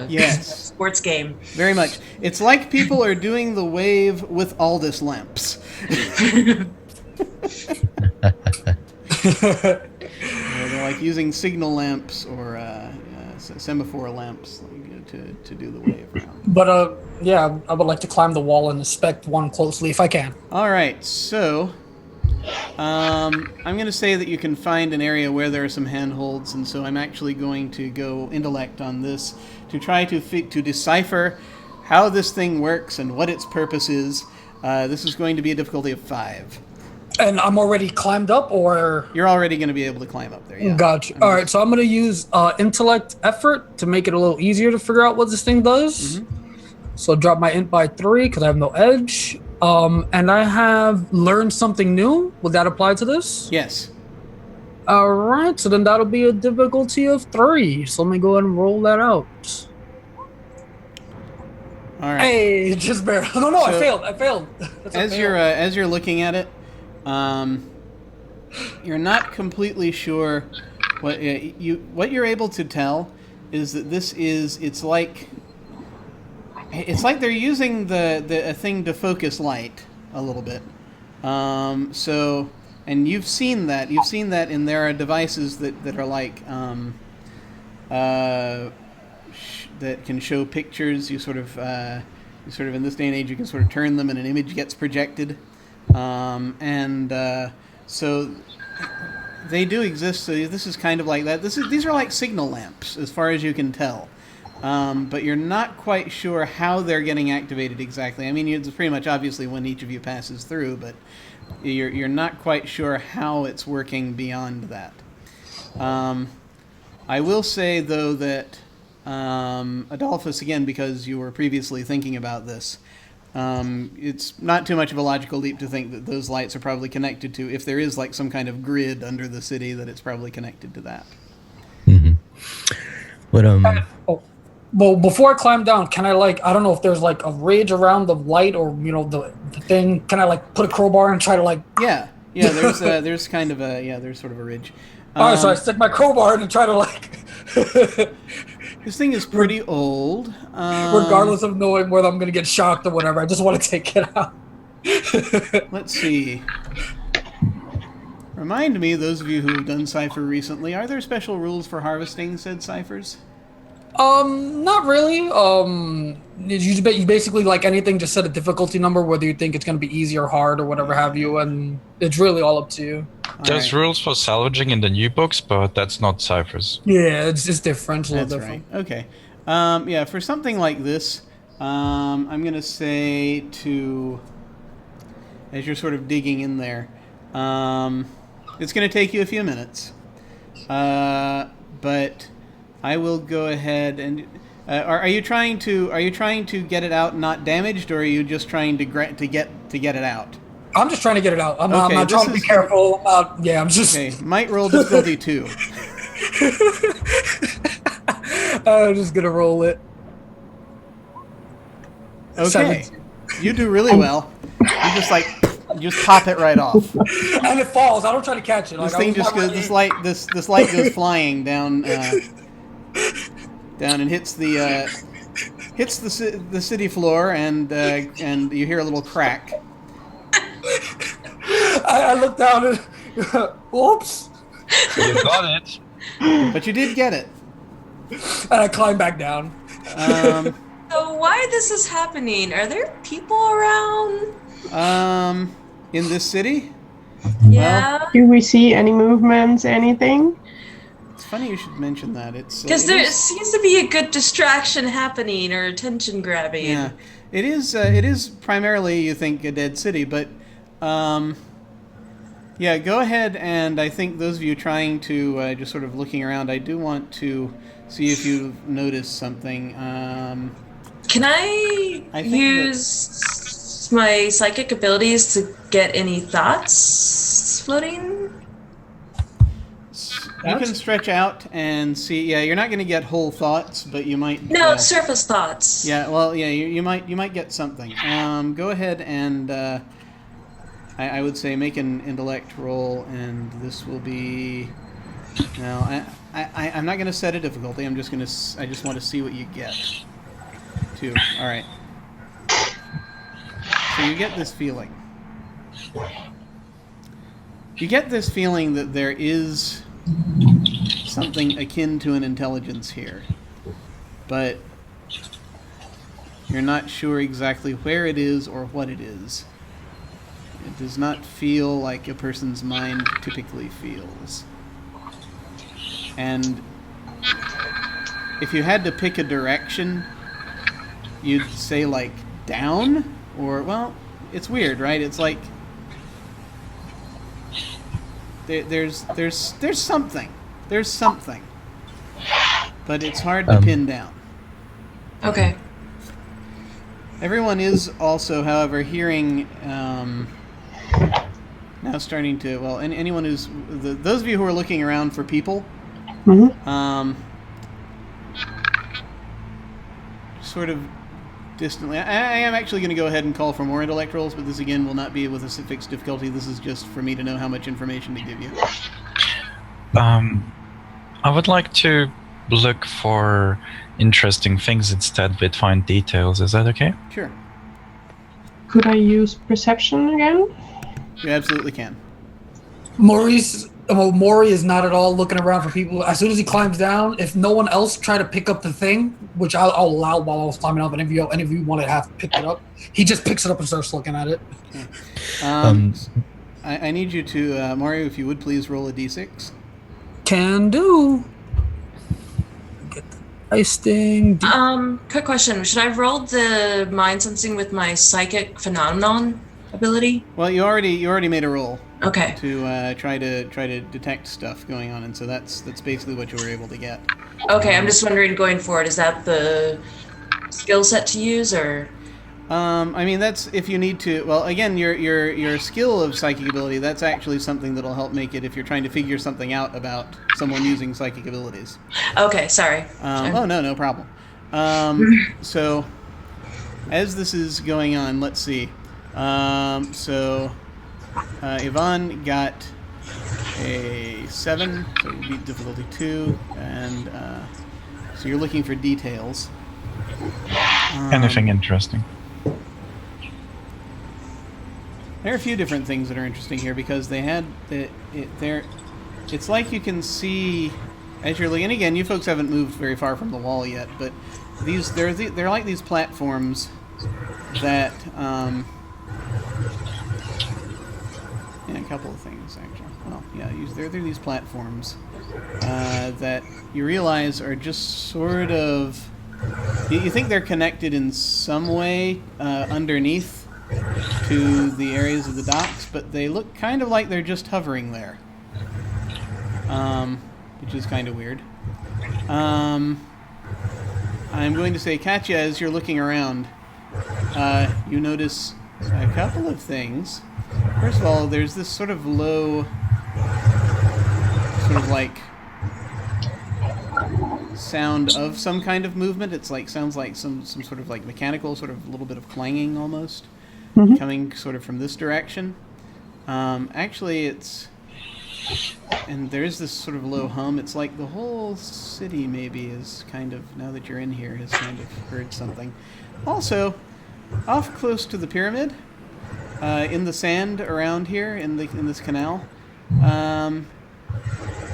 Yes. a sports game. Very much. It's like people are doing the wave with Aldous lamps. They're like using signal lamps or semaphore lamps to do the wave around. But yeah, I would like to climb the wall and inspect one closely if I can. All right, so I'm going to say that you can find an area where there are some handholds, and so I'm actually going to go intellect on this to try to decipher how this thing works and what its purpose is. This is going to be a difficulty of 5. And I'm already climbed up, or You're already going to be able to climb up there. Yeah. Gotcha. All right, so I'm going to use intellect effort to make it a little easier to figure out what this thing does. So drop my int by 3 because I have no edge. And I have learned something new. Would that apply to this? Yes. All right, so then that'll be a difficulty of 3. So let me go ahead and roll that out. All right. Hey, just barely. No, So, I failed. That's a As fail. as you're looking at it, you're not completely sure what you're able to tell is that it's like they're using a thing to focus light a little bit. So, and you've seen that and there are devices that are like that can show pictures. You sort of sort of in this day and age, you can sort of turn them and an image gets projected. So they do exist. So this is kind of like that. These are like signal lamps, as far as you can tell. But you're not quite sure how they're getting activated exactly. I mean, it's pretty much obviously when each of you passes through, but you're not quite sure how it's working beyond that. I will say, though, that Adolphus, again, because you were previously thinking about this, it's not too much of a logical leap to think that those lights are probably connected to, if there is like some kind of grid under the city, that it's probably connected to that. Mm-hmm. But Well, before I climb down, can I I don't know if there's like a ridge around the light or the thing. Can I like put a crowbar and try to Yeah. There's kind of there's sort of a ridge. All right, so I stick my crowbar in and try to This thing is pretty old. regardless of knowing whether I'm gonna get shocked or whatever. I just want to take it out. Let's see. Remind me, those of you who have done Cypher recently, are there special rules for harvesting said ciphers? Not really. You basically, like anything, just set a difficulty number, whether you think it's going to be easy or hard or whatever have you, and it's really all up to you. There's rules for salvaging in the new books, but that's not ciphers. Yeah, it's just different. It's a little That's different. right. Okay. For something like this, I'm going to say to, as you're sort of digging in there, it's going to take you a few minutes. But I will go ahead and are you trying to get it out not damaged, or are you just trying to get it out? I'm just trying to get it out. I'm not trying to be careful. I'm just okay. Might roll difficulty 2. I'm just gonna roll it. Okay, 17. You do really well. You just pop it right off, and it falls. I don't try to catch it. This thing just goes. This light goes flying down. Down and hits the city floor, and you hear a little crack. I look down and whoops. You got it. But you did get it. And I climb back down. So why this is happening? Are there people around? In this city? Yeah. Do we see any movements, anything? It's funny you should mention that. It's Because there seems to be a good distraction happening or attention grabbing. Yeah, it is. It is primarily, you think, a dead city, but yeah. Go ahead, and I think those of you trying to just sort of looking around, I do want to see if you've noticed something. Can I use my psychic abilities to get any thoughts floating? You can stretch out and see. Yeah, you're not going to get whole thoughts, but you might. No, surface thoughts. Yeah, well, yeah, you might get something. Go ahead and I would say make an intellect roll, and this will be. No, I'm not going to set a difficulty. I just want to see what you get. 2. All right. So you get this feeling. You get this feeling that there is something akin to an intelligence here, but you're not sure exactly where it is or what it is. It does not feel like a person's mind typically feels. And if you had to pick a direction, you'd say like down, or well, it's weird, right? It's like there's something. There's something. But it's hard to pin down. Okay. Everyone is also, however, hearing now starting to, well, anyone who's, those of you who are looking around for people, sort of distantly, I am actually going to go ahead and call for more intellect rolls, but this again will not be with a fixed difficulty. This is just for me to know how much information to give you. I would like to look for interesting things instead with fine details. Is that okay? Sure. Could I use perception again? You absolutely can. Maurice Mori is not at all looking around for people. As soon as he climbs down, if no one else try to pick up the thing, which I'll allow while I was climbing up, and if any of you want to have picked it up, he just picks it up and starts looking at it. I need you to, Mario, if you would please roll a d6. Can do. Get the ice thing. Quick question. Should I have rolled the mind sensing with my psychic phenomenon ability? Well, you already made a roll. Okay. To try to detect stuff going on, and so that's basically what you were able to get. Okay, I'm just wondering going forward, is that the skill set to use, or? I mean, that's if you need to. Well, again, your skill of psychic ability, that's actually something that'll help make it if you're trying to figure something out about someone using psychic abilities. Okay, sorry. Oh, no problem. So, as this is going on, let's see. Yvonne got a 7, so you beat difficulty 2, and so you're looking for details. Anything interesting? There are a few different things that are interesting here because they had it's like you can see as you're looking. And again, you folks haven't moved very far from the wall yet, but they're like these platforms that. Yeah, a couple of things actually. Well, yeah, they're these platforms that you realize are just sort of. You think they're connected in some way underneath to the areas of the docks, but they look kind of like they're just hovering there, which is kind of weird. I'm going to say, Katya, as you're looking around, you notice a couple of things. First of all, there's this sort of low, sort of like sound of some kind of movement. It's like sounds like some sort of like mechanical, sort of a little bit of clanging almost, coming sort of from this direction. Actually, it's and there is this sort of low hum. It's like the whole city maybe is kind of, now that you're in here, has kind of heard something. Also, off close to the pyramid, in the sand around here in this canal,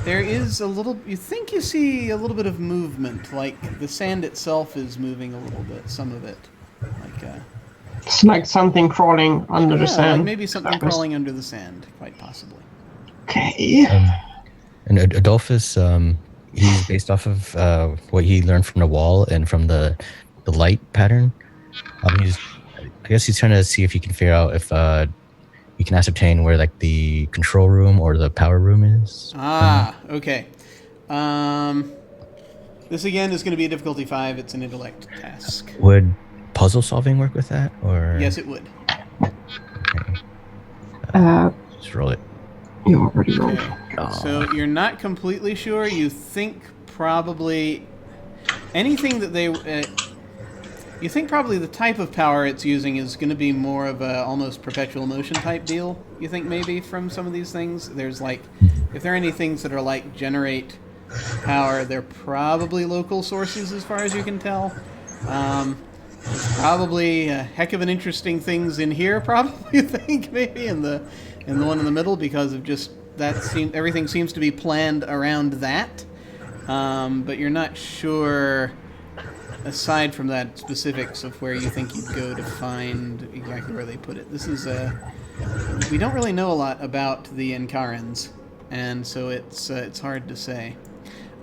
there is a little. You think you see a little bit of movement, like the sand itself is moving a little bit. Some of it, like it's like something crawling under the sand. Like maybe something crawling under the sand, quite possibly. Okay. And Adolphus, he's based off of what he learned from the wall and from the light pattern. I guess he's trying to see if he can figure out if you can ascertain where like the control room or the power room is. Okay. This again is going to be a difficulty 5. It's an intellect task. Would puzzle solving work with that, or? Yes, it would. Okay. Just roll it. You already rolled. Okay. So you're not completely sure. You think probably anything that they. You think probably the type of power it's using is going to be more of a almost perpetual motion type deal. You think maybe from some of these things, there's like, if there are any things that are like generate power, they're probably local sources as far as you can tell. There's probably a heck of an interesting things in here. Probably you think maybe in the one in the middle because of just that. Everything seems to be planned around that, but you're not sure. Aside from that, specifics of where you think you'd go to find exactly where they put it. This is we don't really know a lot about the Enkarans, and so it's hard to say.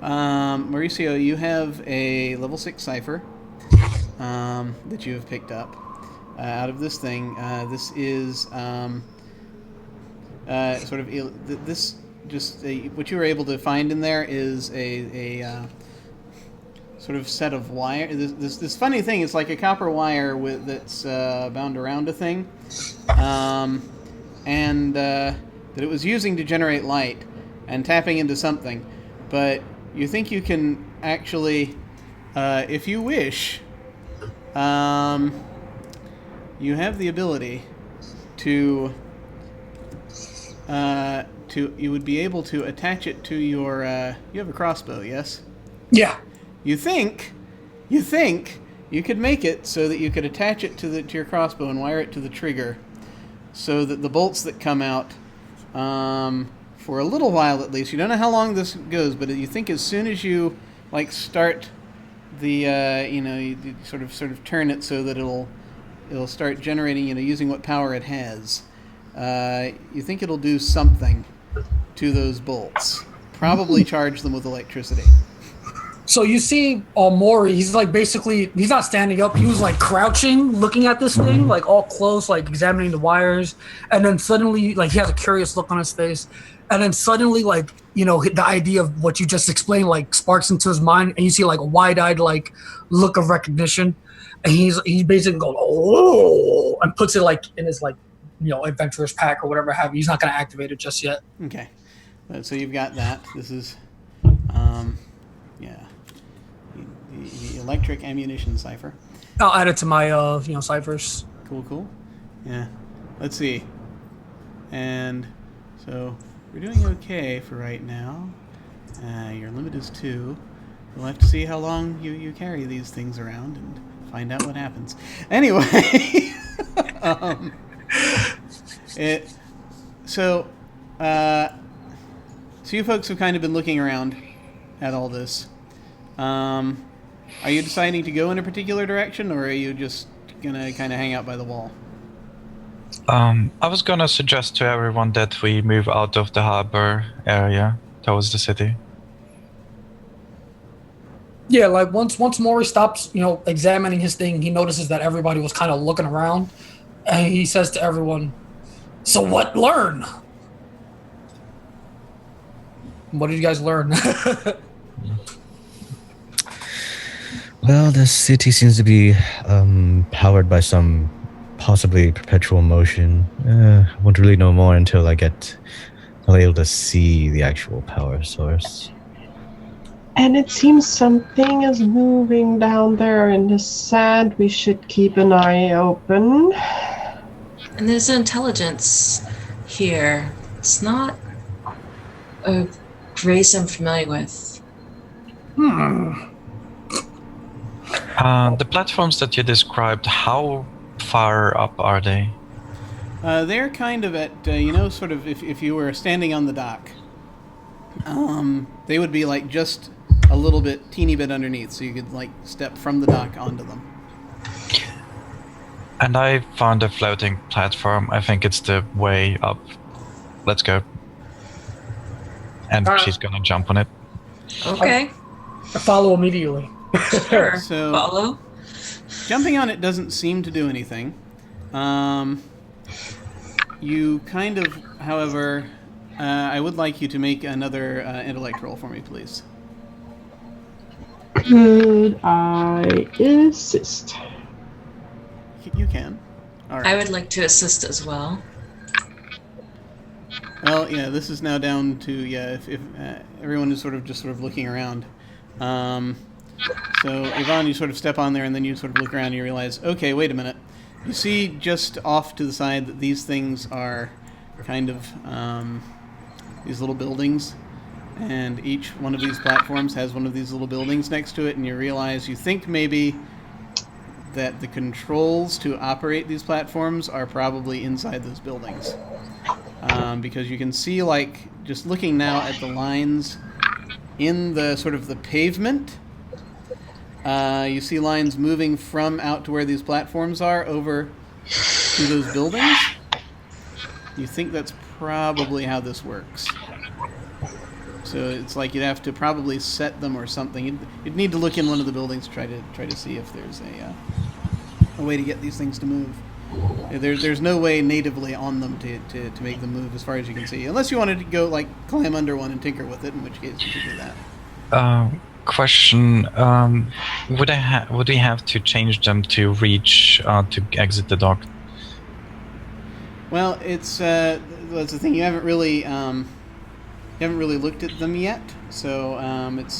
Mauricio, you have a level 6 Cypher that you have picked up out of this thing. This is sort of this just what you were able to find in there is a sort of set of wire. This funny thing is like a copper wire that's bound around a thing, and that it was using to generate light and tapping into something. But you think you can actually, if you wish, you have the ability to you would be able to attach it to your. You have a crossbow, yes? Yeah. You think you could make it so that you could attach it to your crossbow and wire it to the trigger, so that the bolts that come out for a little while at least. You don't know how long this goes, but you think as soon as you like start the you sort of turn it so that it'll start generating, using what power it has. You think it'll do something to those bolts. Probably charge them with electricity. So you see Maury, he's like basically, he's not standing up, he was like crouching, looking at this thing, like all close, like examining the wires, and then suddenly, like he has a curious look on his face, and then suddenly, like, the idea of what you just explained, like sparks into his mind, and you see like a wide-eyed, like, look of recognition, and he basically goes, oh, and puts it like in his, like, adventurer's pack or whatever have you. He's not going to activate it just yet. Okay. So you've got that. This is, the electric ammunition cipher. I'll add it to my, ciphers. Cool. Yeah. Let's see. And so we're doing okay for right now. Your limit is 2. We'll have to see how long you carry these things around and find out what happens. Anyway, so you folks have kind of been looking around at all this. Are you deciding to go in a particular direction, or are you just gonna kind of hang out by the wall? I was gonna suggest to everyone that we move out of the harbor area towards the city. Yeah, like once Maury stops, examining his thing, he notices that everybody was kind of looking around, and he says to everyone, "So what? Learn. What did you guys learn?" Well, the city seems to be powered by some possibly perpetual motion. I won't really know more until I'm able to see the actual power source. And it seems something is moving down there in the sand. We should keep an eye open. And there's intelligence here. It's not a race I'm familiar with. The platforms that you described, how far up are they? They're kind of at, sort of if you were standing on the dock, they would be like just a little bit, teeny bit underneath, so you could like step from the dock onto them. And I found a floating platform. I think it's the way up. Let's go. And she's gonna jump on it. Okay. I follow immediately. Sure. So follow. jumping on it doesn't seem to do anything. You kind of, however, I would like you to make another intellect roll for me, please. Could I assist? You can. All right. I would like to assist as well. Well, yeah, this is now down to, if everyone is sort of looking around. So, Yvonne, you sort of step on there, and then you sort of look around and you realize, okay, wait a minute. You see just off to the side that these things are kind of these little buildings, and each one of these platforms has one of these little buildings next to it, and you think maybe that the controls to operate these platforms are probably inside those buildings. Because you can see, like, just looking now at the lines in the sort of the pavement, you see lines moving from out to where these platforms are over to those buildings. You think that's probably how this works. So it's like you'd have to probably set them or something. You'd need to look in one of the buildings to try to see if there's a way to get these things to move. There's no way natively on them to make them move as far as you can see, unless you wanted to go like climb under one and tinker with it, in which case you could do that. Question: would we have to change them to reach to exit the dock? Well, that's the thing. You haven't really looked at them yet, so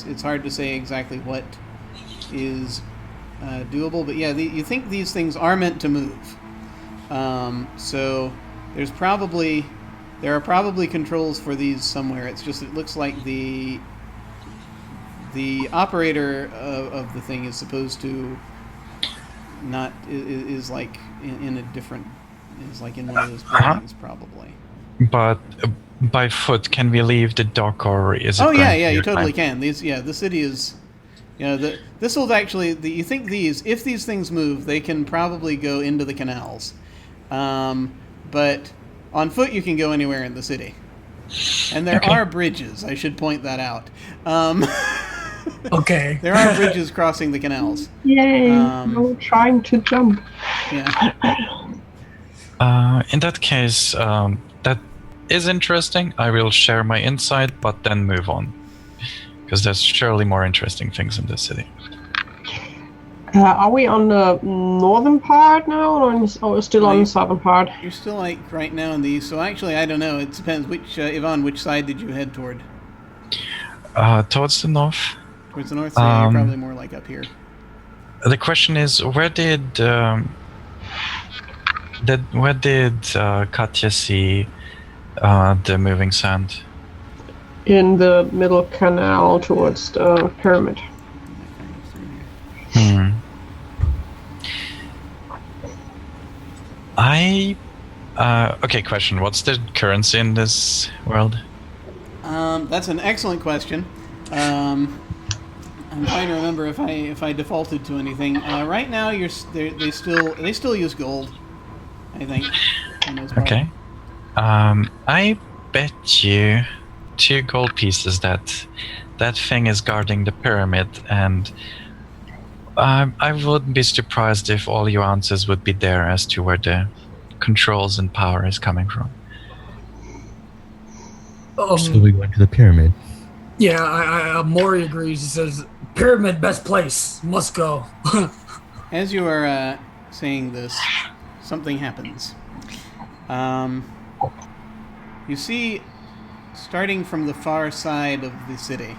it's hard to say exactly what is doable. But yeah, you think these things are meant to move. So there are probably controls for these somewhere. It's just it looks like the operator of the thing is supposed to is like in a different, is like in one of those buildings probably. But by foot, can we leave the dock, or is it? Oh going yeah, to yeah, be you a totally climb? can. The city is, this will actually. You think if these things move, they can probably go into the canals, but on foot you can go anywhere in the city, and there Okay. are bridges. I should point that out. Okay. There are bridges crossing the canals. Yay! No trying to jump. Yeah. In that case, that is interesting. I will share my insight, but then move on, because there's surely more interesting things in this city. Are we on the northern part now, or still on the southern part? You're still like right now in the east. So actually, I don't know. It depends. Yvonne, which side did you head toward? Towards the north. Towards the north. So yeah, you're probably more like up here. The question is, where did Katya see the moving sand? In the middle canal towards the pyramid. Okay, question. What's the currency in this world? That's an excellent question. I'm trying to remember if I defaulted to anything. Right now, they still use gold, I think. For the most part. Okay. I bet you 2 gold pieces that thing is guarding the pyramid, and I wouldn't be surprised if all your answers would be there as to where the controls and power is coming from. So we went to the pyramid. Yeah, Mori agrees. He says, pyramid, best place. Must go. As you are saying this, something happens. You see, starting from the far side of the city,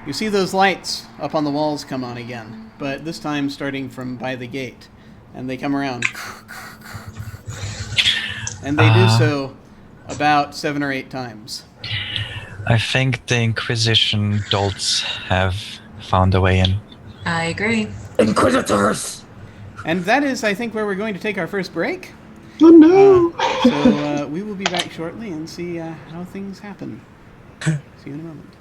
you see those lights up on the walls come on again, but this time starting from by the gate, and they come around. And they do so about 7 or 8 times. I think the Inquisition dolts have found a way in. I agree. Inquisitors! And that is, I think, where we're going to take our first break. Oh no! So we will be back shortly and see how things happen. See you in a moment.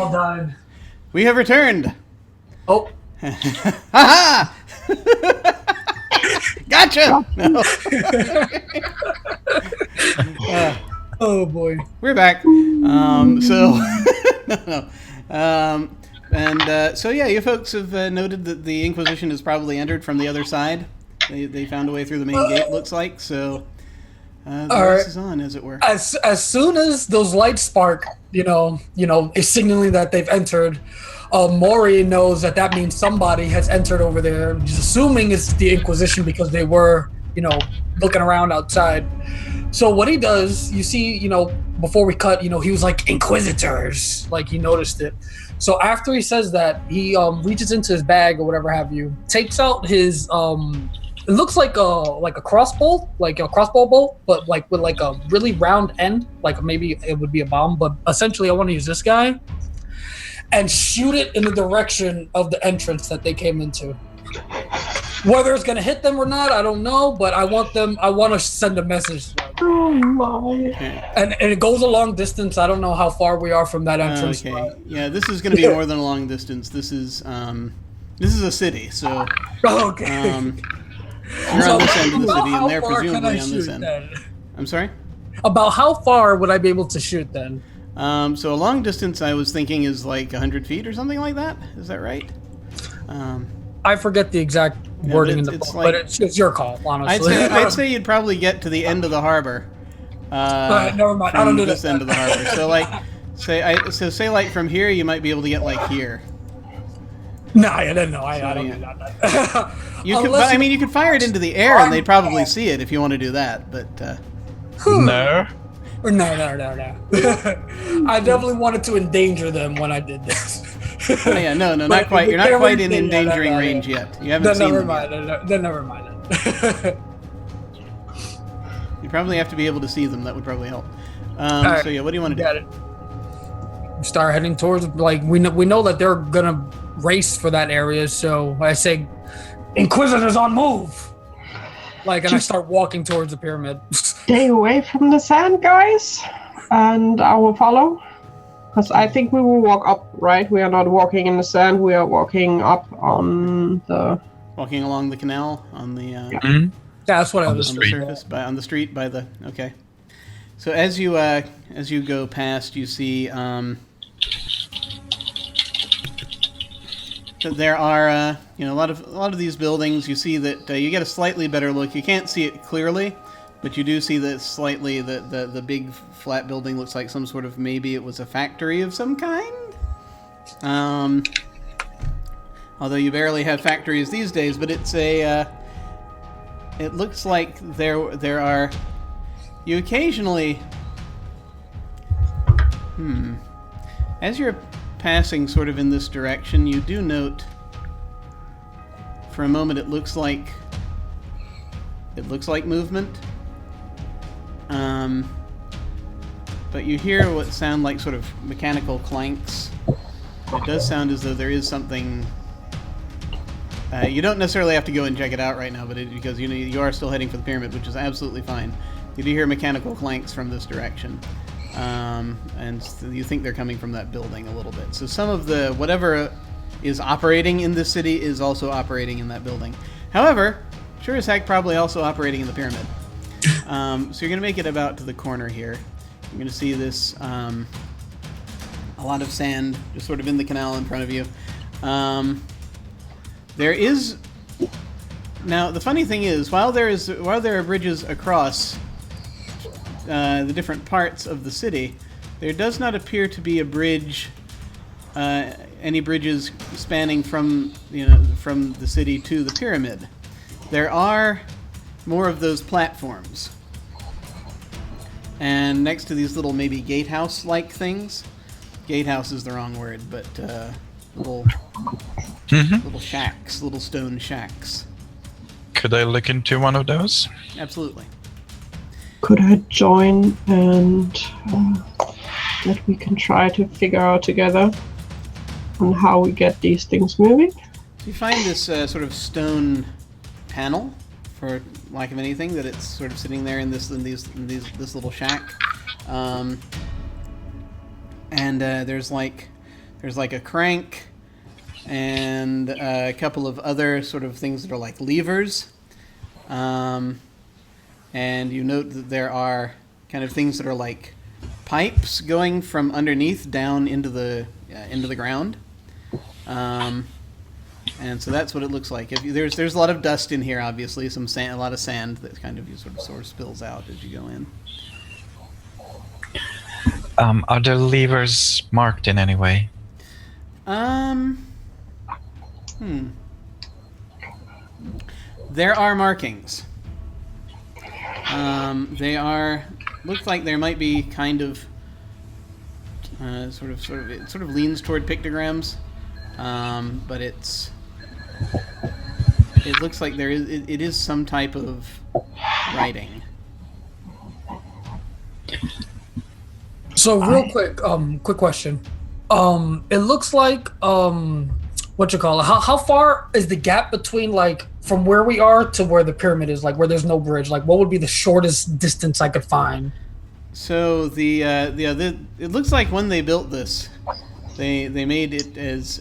all died. We have returned. Oh, Ha Gotcha. No. oh boy. We're back. So no. So yeah, you folks have noted that the Inquisition has probably entered from the other side. They found a way through the main gate, looks like. So the race is on, as it were. As soon as those lights spark, is signaling that they've entered. Mori knows that means somebody has entered over there. He's assuming it's the Inquisition because they were, looking around outside. So what he does, you see, before we cut, he was like, Inquisitors, like he noticed it. So after he says that, he reaches into his bag or whatever have you, takes out his, it looks like a crossbow, like a crossbow bolt, but like with like a really round end, like maybe it would be a bomb. But essentially, I want to use this guy and shoot it in the direction of the entrance that they came into. Whether it's gonna hit them or not, I don't know, but I want to send a message. Oh my. And it goes a long distance. I don't know how far we are from that entrance. Okay. Yeah, this is going to be more than a long distance. This is a city, so Okay. you're on this end of the city, and they're presumably on this end. Then? I'm sorry? About how far would I be able to shoot then? So a long distance, I was thinking, is like 100 feet or something like that. Is that right? I forget the exact wording in the book, but it's your call, honestly. I'd say you'd probably get to the end of the harbor. Never mind. I don't do this end of the harbor. So say like from here, you might be able to get like here. No, I don't know. I don't do that. You could fire it into the air, and they'd probably see it if you want to do that. But No. No. I definitely wanted to endanger them when I did this. Oh, yeah, no, not quite. You're not quite in endangering range yet. You haven't seen them yet. Then never mind. You probably have to be able to see them. That would probably help. Right. So yeah, what do you want to do? Start heading towards, like, we know that they're gonna race for that area. So I say, Inquisitors on move. Like, and I start walking towards the pyramid. Stay away from the sand, guys, and I will follow. Because I think we will walk up, right? We are not walking in the sand. We are walking up on the... Walking along the canal on the... Yeah, that's what I was... On the surface, on the street, by the... Okay. So as you go past, you see that there are a lot of these buildings. You see that you get a slightly better look. You can't see it clearly, but you do see that slightly the big flat building looks like some sort of, maybe it was a factory of some kind. Although you barely have factories these days, but it's a. It looks like there are. You occasionally. As you're passing sort of in this direction, you do note. For a moment, it looks like movement. But you hear what sound like sort of mechanical clanks. It does sound as though there is something. You don't necessarily have to go and check it out right now, but because you are still heading for the pyramid, which is absolutely fine. You do hear mechanical clanks from this direction, and you think they're coming from that building a little bit. So some of the whatever is operating in this city is also operating in that building. However, sure as heck probably also operating in the pyramid. So you're going to make it about to the corner here. You're going to see this, a lot of sand just sort of in the canal in front of you. There is... Now, the funny thing is, while there are bridges across the different parts of the city, there does not appear to be a bridge, any bridges spanning from the city to the pyramid. There are more of those platforms. And next to these little maybe gatehouse-like things, gatehouse is the wrong word, but little shacks, little stone shacks. Could I look into one of those? Absolutely. Could I join and that we can try to figure out together on how we get these things moving? You find this sort of stone panel, for lack of anything, that it's sort of sitting there in this little shack, and there's like there's like a crank and a couple of other sort of things that are like levers. And you note that there are kind of things that are like pipes going from underneath down into the ground. And so that's what it looks like. There's a lot of dust in here, obviously, some sand, a lot of sand that kind of sort of spills out as you go in. Are the levers marked in any way? There are markings. They are. Looks like there might be kind of. It sort of leans toward pictograms, but it looks like it is some type of writing. So real quick question. It looks like what you call it? How far is the gap between like from where we are to where the pyramid is? Like where there's no bridge? Like what would be the shortest distance I could find? So it looks like when they built this, they made it as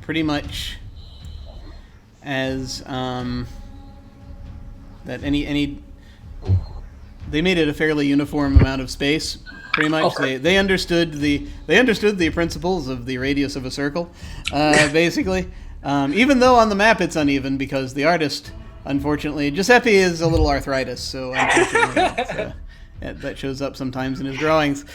pretty much as that any they made it a fairly uniform amount of space. Pretty much, okay. They understood the principles of the radius of a circle, basically. Even though on the map it's uneven because the artist, unfortunately, Giuseppe is a little arthritis, so unfortunately that shows up sometimes in his drawings.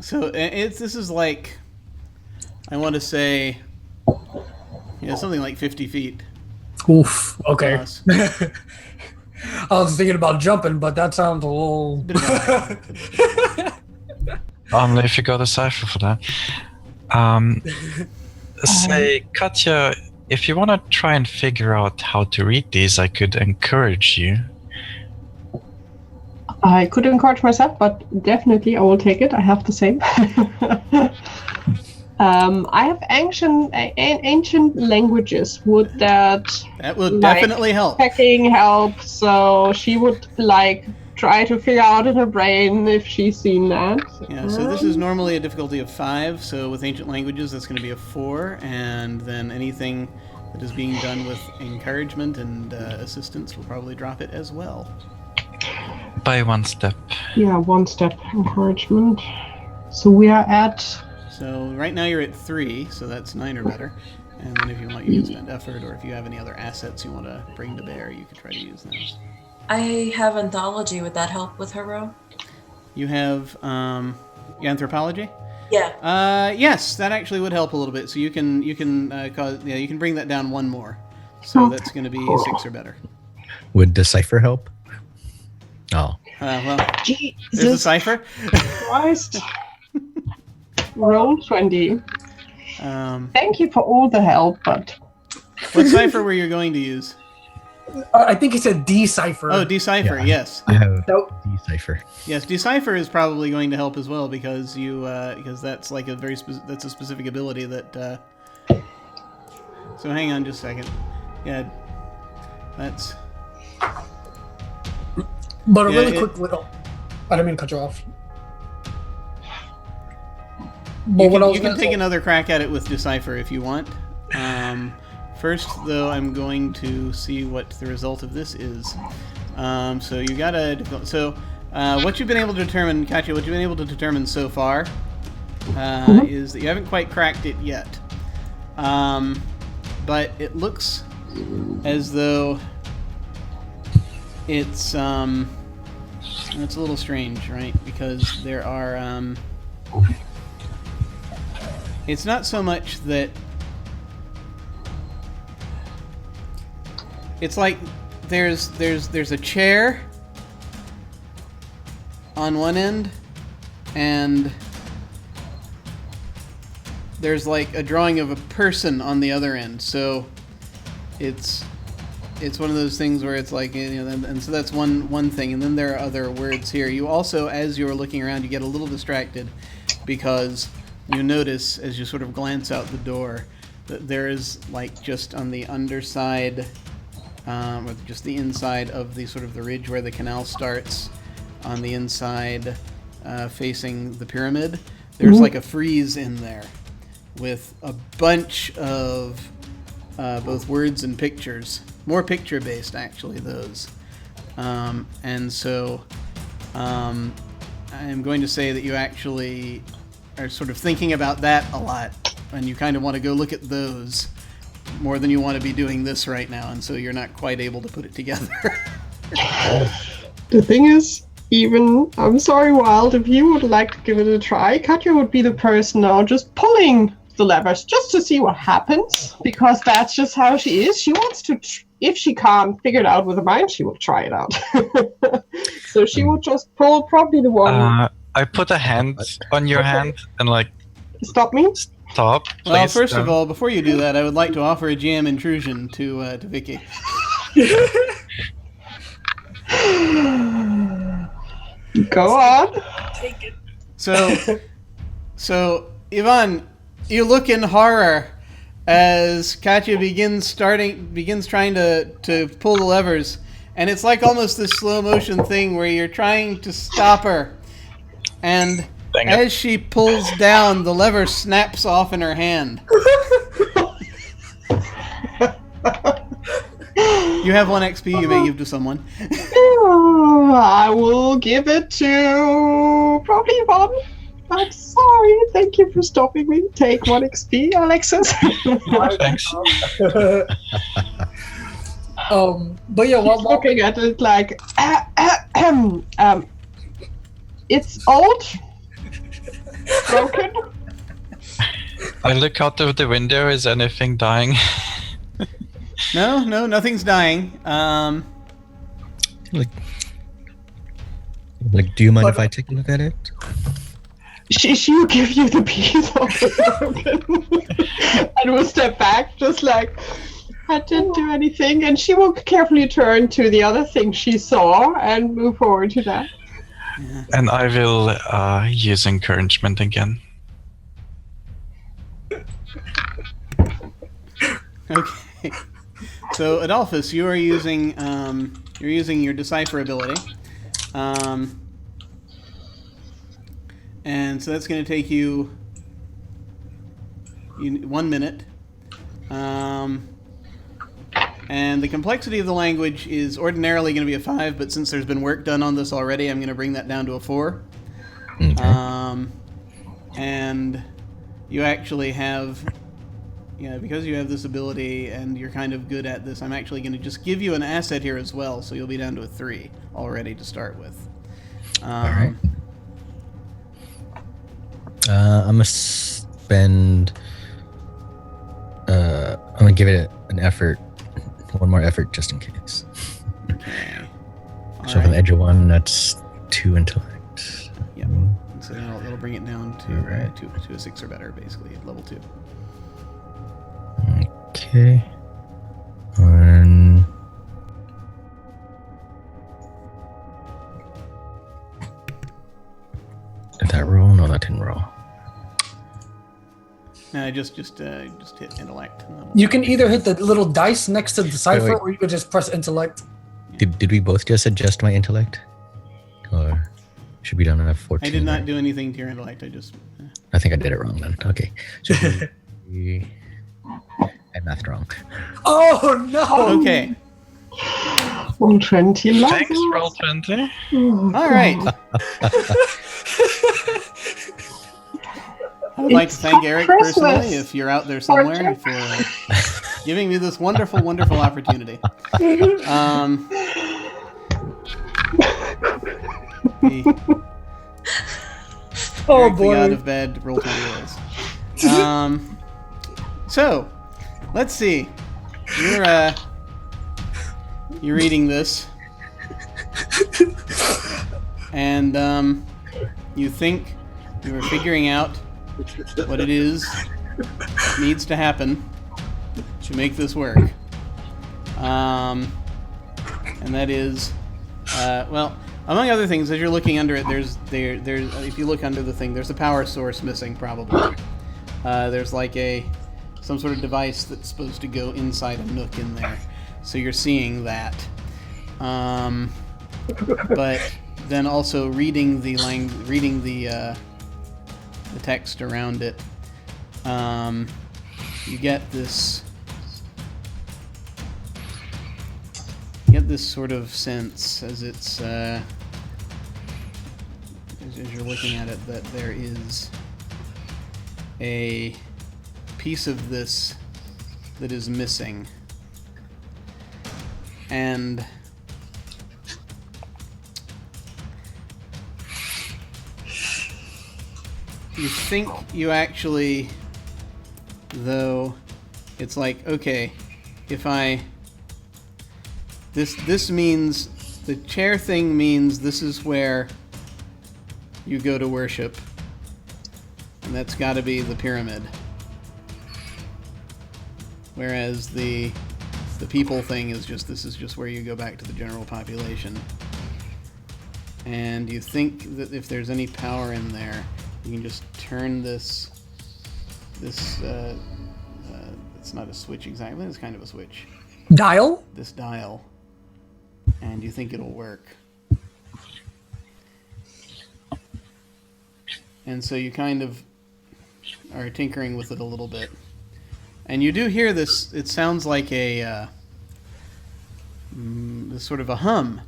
This is like, I want to say, something like 50 feet. Oof. Okay. I was thinking about jumping, but that sounds a little. Only if you got a cipher for that. Say, Katya, if you want to try and figure out how to read these, I could encourage you. I could encourage myself, but definitely I will take it. I have the same. I have ancient languages. Would that would definitely help? Checking help. So she would try to figure out in her brain if she's seen that. Yeah. So this is normally a difficulty of 5. So with ancient languages, that's going to be a 4, and then anything that is being done with encouragement and assistance will probably drop it as well. By 1 step. Yeah, 1 step encouragement. So we are at. So right now you're at 3, so that's 9 or better. And then if you want, you can spend effort, or if you have any other assets you want to bring to bear, you could try to use those. I have anthology. Would that help with her row? You have anthropology? Yeah. Yes, that actually would help a little bit. So you can you can bring that down 1 more. So that's going to be 6 or better. Would Decipher help? Oh. Well, Jesus there's a cipher. Christ. Roll 20. Thank you for all the help, but... What cipher were you going to use? I think he said decipher. Oh, decipher, Yeah, yes. I have Decipher. Yes, decipher is probably going to help as well because because that's like that's a specific ability that. So hang on just a second. Yeah, that's. But a really quick little. I didn't mean to cut you off. But you can take another crack at it with decipher if you want. First, though, I'm going to see what the result of this is. So you gotta. So what you've been able to determine, Katya, what you've been able to determine so far is that you haven't quite cracked it yet. But it looks as though it's a little strange, right? Because there are. It's not so much that. It's like there's a chair on one end, and there's like a drawing of a person on the other end. So it's one of those things where it's like, and so that's one thing. And then there are other words here. You also, as you're looking around, you get a little distracted because you notice as you sort of glance out the door that there is like just on the underside. Or just the inside of the sort of the ridge where the canal starts, on the inside facing the pyramid. There's like a frieze in there with a bunch of both words and pictures. More picture-based, actually, those. And so I'm going to say that you actually are sort of thinking about that a lot, and you kind of want to go look at those more than you want to be doing this right now, and so you're not quite able to put it together. The thing is, even, I'm sorry, Wild, if you would like to give it a try, Katya would be the person now just pulling the levers just to see what happens, because that's just how she is. She wants to, if she can't figure it out with her mind, she will try it out. So she will just pull probably the one. I put a hand on your hand and like Stop me? stop. Well, Please. first of all, before you do that, I would like to offer a GM intrusion to Vicky. Go on. So Yvonne, you look in horror as Katya begins trying to pull the levers, and it's like almost this slow motion thing where you're trying to stop her, and as she pulls down, the lever snaps off in her hand. You have 1 XP you may give to someone. I will give it to probably Yvonne. I'm sorry. Thank you for stopping me. Take 1 XP, Alexis. Thanks. But yeah, She's looking at it like, it's old, broken. I look out of the window. Is anything dying? No, nothing's dying. Like, do you mind if I take a look at it? She will give you the piece of it and will step back, just like, I didn't do anything. And she will carefully turn to the other thing she saw and move forward to that. And I will use encouragement again. Okay. So Adolphus, you are using your decipher ability, and so that's going to take you 1 minute. And the complexity of the language is ordinarily going to be a 5, but since there's been work done on this already, I'm going to bring that down to a 4. Okay. And you actually have, because you have this ability and you're kind of good at this, I'm actually going to just give you an asset here as well, so you'll be down to a 3 already to start with. All right. I'm gonna spend. I'm gonna give it an effort, one more effort, just in case. Okay. So from the edge of 1, that's 2 intellect. Yeah. So that'll bring it down to a 6 or better, basically, at level 2. Okay. And did that roll? No, that didn't roll. No, just hit intellect. you can either hit the little dice next to the cipher, wait. or you could just press intellect. Did we both just adjust my intellect? Or should be done at 14? I did not right? do anything to your intellect. I think I did it wrong then. Okay. So I mathed wrong. Oh no! Okay. 120 levels. Thanks, Roll20. All right. I would like to thank Eric personally, if you're out there somewhere, for giving me this wonderful, wonderful opportunity. Oh Eric, the boy! god of bad roll-20 rolls. So, let's see. You're reading this, and you think you are figuring out what it is that needs to happen to make this work. And that is, well, among other things, as you're looking under it, there's if you look under the thing, there's a power source missing, probably. There's like some sort of device that's supposed to go inside a nook in there. So you're seeing that. But then also reading the text around it, you get this sort of sense as it's as you're looking at it that there is a piece of this that is missing, and you think you actually, though, it's like, okay, if I this means the chair thing means this is where you go to worship, and that's got to be the pyramid. Whereas the people thing is just, this is just where you go back to the general population. And you think that if there's any power in there, you can just turn this it's not a switch exactly, it's kind of a switch. Dial? This dial. And you think it'll work. And so you kind of are tinkering with it a little bit. And you do hear this, it sounds like a this sort of a hum,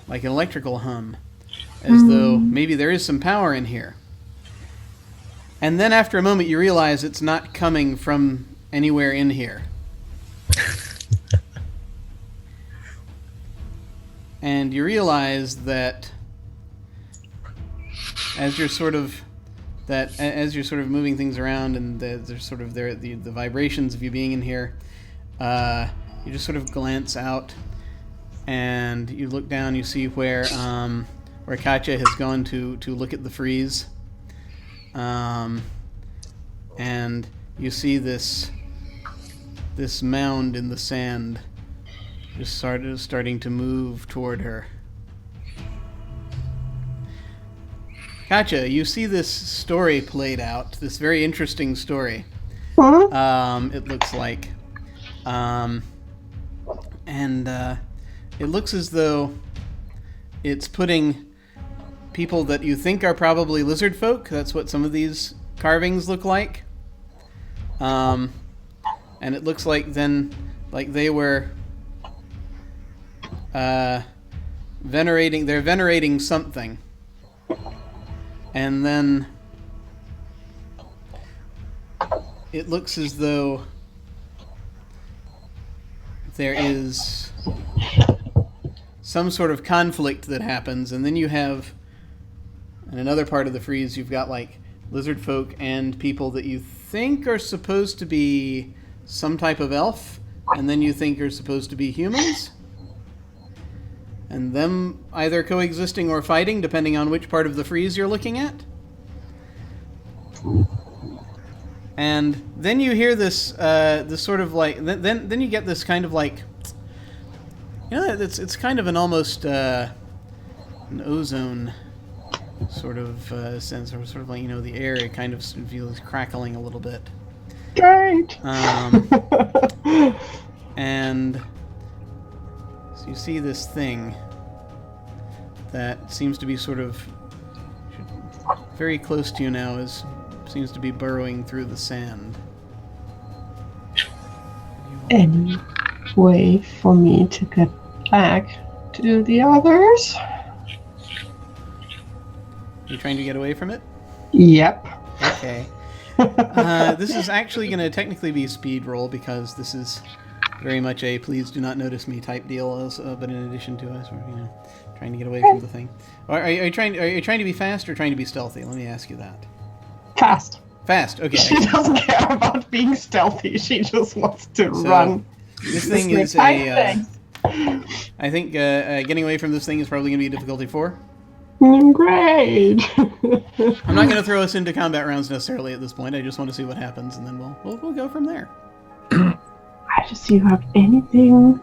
like an electrical hum, as though maybe there is some power in here. And then after a moment you realize it's not coming from anywhere in here. And you realize that as you're sort of moving things around, and there's sort of the vibrations of you being in here, you just sort of glance out, and you look down. You see where Katya has gone to look at the frieze, and you see this mound in the sand just starting to move toward her. Katya, you see this story played out, this very interesting story. It looks like. And it looks as though it's putting people that you think are probably lizard folk. That's what some of these carvings look like. And it looks like then, like they were venerating something. And then it looks as though there is some sort of conflict that happens, and then you have, in another part of the frieze, you've got like lizard folk and people that you think are supposed to be some type of elf, and then you think are supposed to be humans. And them either coexisting or fighting, depending on which part of the frieze you're looking at. And then you hear this sort of like, then you get this kind of like, you know, it's kind of an almost an ozone sort of sense, or sort of like, you know, the air, it kind of feels crackling a little bit. Great. And so you see this thing that seems to be sort of very close to you now, seems to be burrowing through the sand. Any way for me to get back to the others? You're trying to get away from it? Yep. Okay. This is actually going to technically be a speed roll, because this is very much a please do not notice me type deal, but in addition to us, you know, trying to get away from the thing. Are you trying to be fast or trying to be stealthy? Let me ask you that. Fast. Fast, okay. She doesn't care about being stealthy. She just wants to run. This thing is I think getting away from this thing is probably going to be a difficulty 4. Great. I'm not going to throw us into combat rounds necessarily at this point. I just want to see what happens, and then we'll go from there. Do you have anything?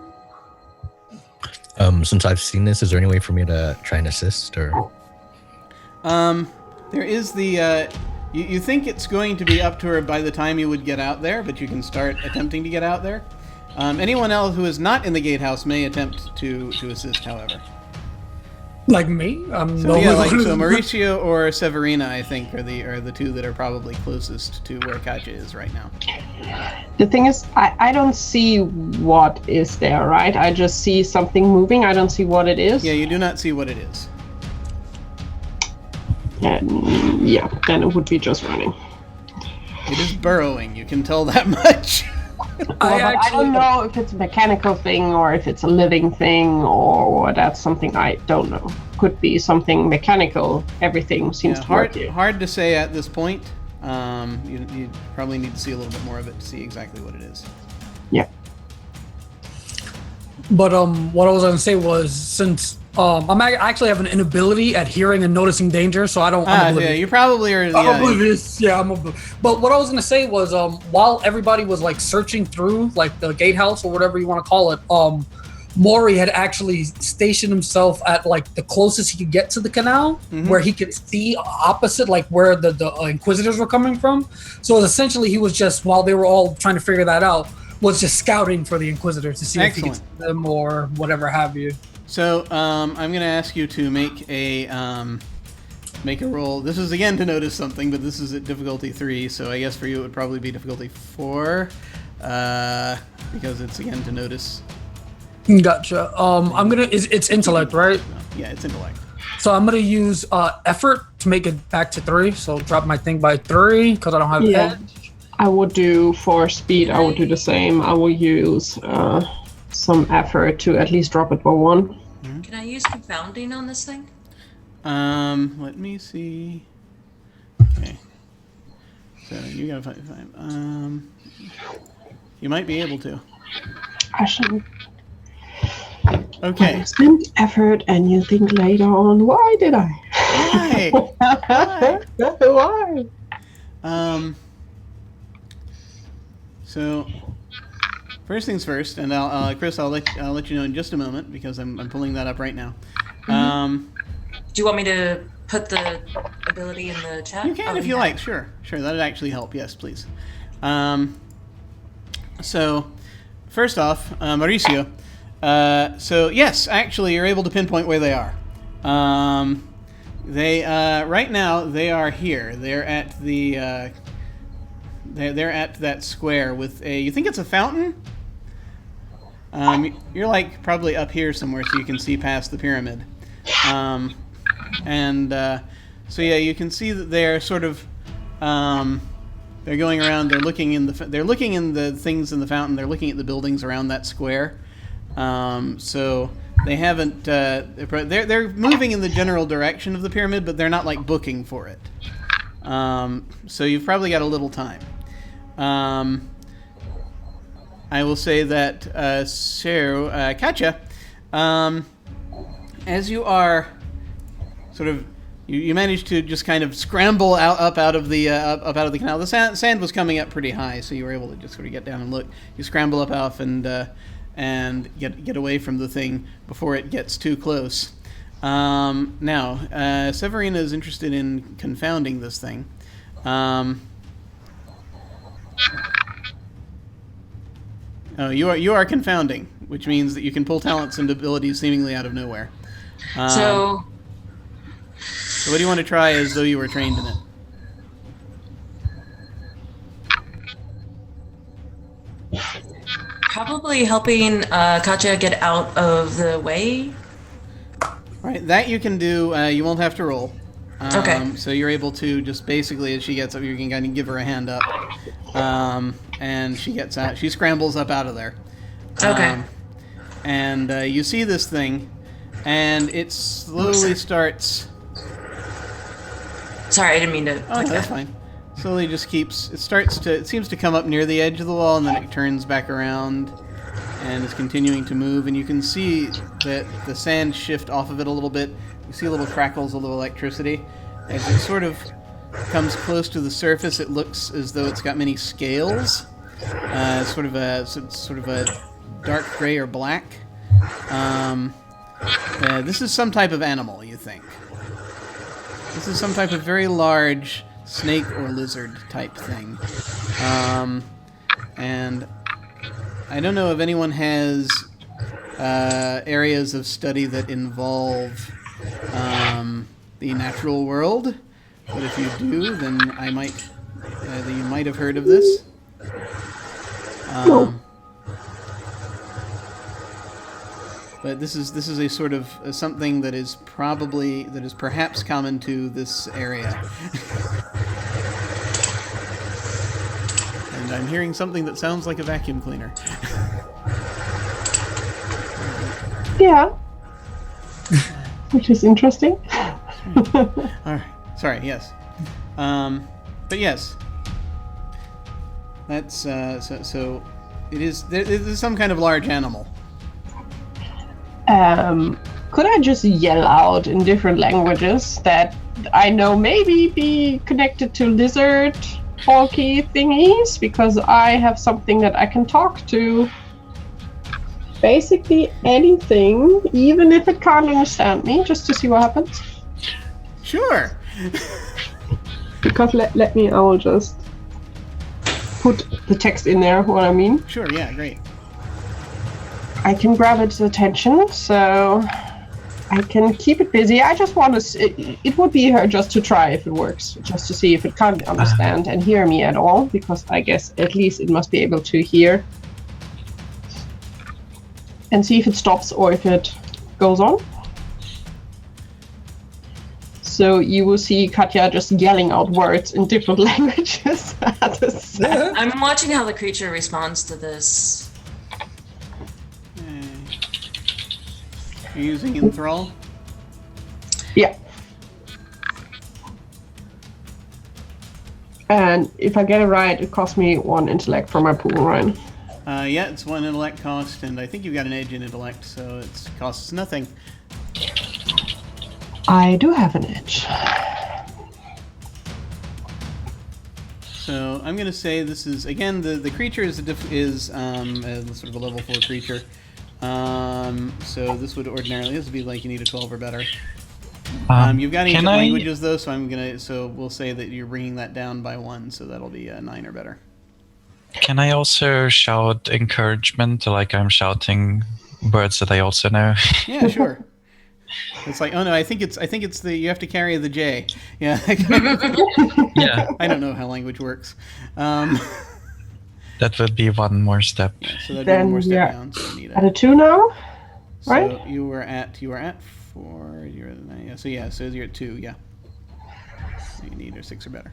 Since I've seen this, is there any way for me to try and assist, or? There is the. You think it's going to be up to her by the time you would get out there, but you can start attempting to get out there. Anyone else who is not in the gatehouse may attempt to assist, however. Like me? I'm So no yeah, like so Mauricio or Severina, I think, are the two that are probably closest to where Katya is right now. The thing is, I don't see what is there, right? I just see something moving. I don't see what it is. Yeah, you do not see what it is. And yeah, then it would be just running. It is burrowing. You can tell that much. I don't know if it's a mechanical thing or if it's a living thing or that's something I don't know. Could be something mechanical. Everything seems to work here. Hard to say at this point. You probably need to see a little bit more of it to see exactly what it is. Yeah. But what I was gonna say was since I actually have an inability at hearing and noticing danger, so I don't. I'm Yeah, you probably are. I'm oblivious. Yeah, I'm oblivious. But what I was gonna say was, while everybody was like searching through like the gatehouse or whatever you want to call it, Maury had actually stationed himself at like the closest he could get to the canal, where he could see opposite, like where the Inquisitors were coming from. So essentially, he was just while they were all trying to figure that out, was just scouting for the Inquisitors to see if he could see them or whatever have you. So I'm going to ask you to make a roll. This is again to notice something, but this is at difficulty 3. So I guess for you it would probably be difficulty 4, because it's again to notice. Gotcha. I'm gonna. It's intellect, right? Yeah, it's intellect. So I'm gonna use effort to make it back to 3. So drop my thing by 3 because I don't have edge. I would do for speed. I would do the same. I will use some effort to at least drop it by 1. Can I use confounding on this thing? Let me see. Okay. So you gotta find. You might be able to. I should. Okay. I spent effort, and you think later on, why did I? Why? Why? So, first things first, and Chris, I'll let you know in just a moment because I'm pulling that up right now. Do you want me to put the ability in the chat? You can if you like. Sure. That'd actually help. Yes, please. So, first off, Mauricio. So yes, actually, you're able to pinpoint where they are. They right now they are here. They're at the they're at that square with a. You think it's a fountain? You're like probably up here somewhere, so you can see past the pyramid. So yeah, you can see that they're sort of. They're going around. They're looking in the things in the fountain. They're looking at the buildings around that square. So they haven't. They're moving in the general direction of the pyramid, but they're not like booking for it. So you've probably got a little time. I will say that Katya, as you are sort of. You managed to just kind of scramble up out of the canal. The sand was coming up pretty high, so you were able to just sort of get down and look. You scramble up off and get away from the thing before it gets too close. Now, Severina is interested in confounding this thing. You are confounding, which means that you can pull talents and abilities seemingly out of nowhere. So what do you want to try as though you were trained in it? Probably helping Katya get out of the way. Right, that you can do. You won't have to roll. Okay. So you're able to just basically, as she gets up, you can kind of give her a hand up. And she gets out. She scrambles up out of there. Okay. And you see this thing, and it slowly starts... Sorry, I didn't mean to Oh, no, that's fine. Slowly just keeps... It seems to come up near the edge of the wall, and then it turns back around and is continuing to move. And you can see that the sand shift off of it a little bit. You see little crackles of electricity. As it sort of comes close to the surface, it looks as though it's got many scales. Sort of a dark gray or black. This is some type of animal, you think. This is some type of very large snake or lizard type thing. And I don't know if anyone has areas of study that involve the natural world. But if you do, then you might have heard of this. But this is a sort of something that is perhaps common to this area. And I'm hearing something that sounds like a vacuum cleaner. Yeah. Which is interesting. All right. Sorry. Yes. But yes. That's so. It is. There is some kind of large animal. Could I just yell out in different languages that I know maybe be connected to lizard talky thingies? Because I have something that I can talk to. Basically anything, even if it can't understand me, just to see what happens. Sure. Because let me, I will just put the text in there, what I mean. Sure, yeah, great. I can grab its attention, so I can keep it busy. I just want to, it would be her just to try if it works, just to see if it can't understand and hear me at all, because I guess at least it must be able to hear. And see if it stops or if it goes on. So you will see Katya just yelling out words in different languages. I'm watching how the creature responds to this. You're using enthrall? Yeah. And if I get it right, it costs me 1 intellect for my pool, right? Yeah, it's 1 intellect cost, and I think you've got an edge in intellect, so it costs nothing. I do have an edge. So I'm going to say this is, again, the creature is sort of a level 4 creature. So this would be like you need a 12 or better. You've got ancient languages though, so we'll say that you're bringing that down by 1, so that'll be a 9 or better. Can I also shout encouragement, like I'm shouting words that I also know? Yeah, sure. It's like, oh no, I think it's you have to carry the J. Yeah. Yeah. I don't know how language works. That would be 1 more step. Yeah, so that'd be 1 more step down. So you need at a 2 now, right? So you were at 4. You're at 9. So you're at 2. Yeah. So you need a 6 or better.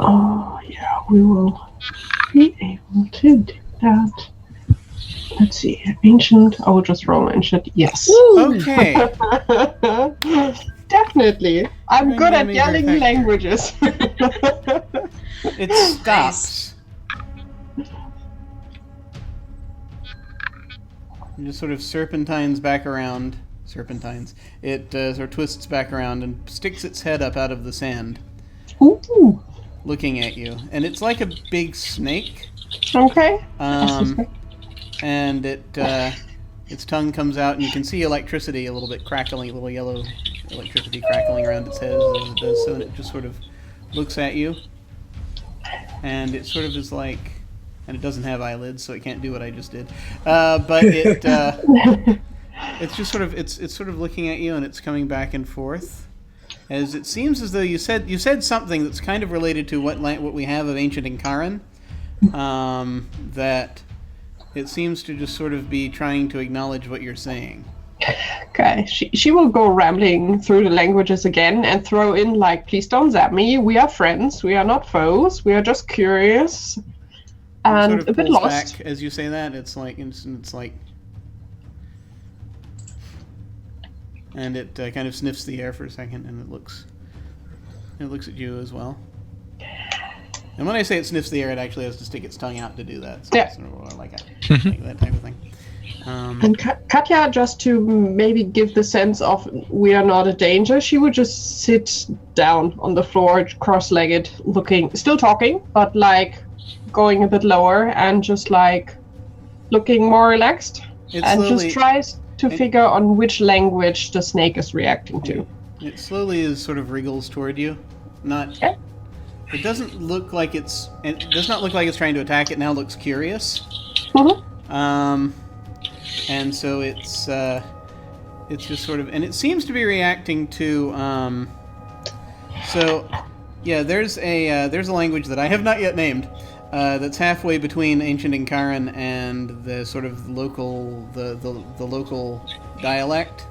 Oh yeah, we will be able to do that. Let's see, ancient. I will just roll ancient. Yes. Okay. Definitely. I'm good at yelling languages. It stops. It just sort of serpentines back around. It sort of twists back around and sticks its head up out of the sand. Ooh. Looking at you. And it's like a big snake. Okay. And its tongue comes out, and you can see electricity a little bit crackling, a little yellow electricity crackling around its head as it does so, and it just sort of looks at you. And it sort of is like, and it doesn't have eyelids, so it can't do what I just did. But it's just sort of it's sort of looking at you, and it's coming back and forth, as it seems as though you said something that's kind of related to what we have of ancient Inkaran, that it seems to just sort of be trying to acknowledge what you're saying. Okay, she will go rambling through the languages again and throw in like, please don't zap me. We are friends. We are not foes. We are just curious and sort of a bit pulls lost. back as you say that. It's like, and it kind of sniffs the air for a second, and it looks at you as well. And when I say it sniffs the air, it actually has to stick its tongue out to do that. So yeah. It's sort of like that type of thing. And Katya, just to maybe give the sense of we are not a danger, she would just sit down on the floor, cross-legged, looking, still talking, but like going a bit lower and just like looking more relaxed. Just tries to figure on which language the snake is reacting to. It slowly is sort of wriggles toward you. Okay. It doesn't look like it does not look like it's trying to attack. It now looks curious. Mm-hmm. And so it's it's just sort of, and it seems to be reacting to. So, yeah, there's a language that I have not yet named. That's halfway between ancient Inkaran and the sort of local the local dialect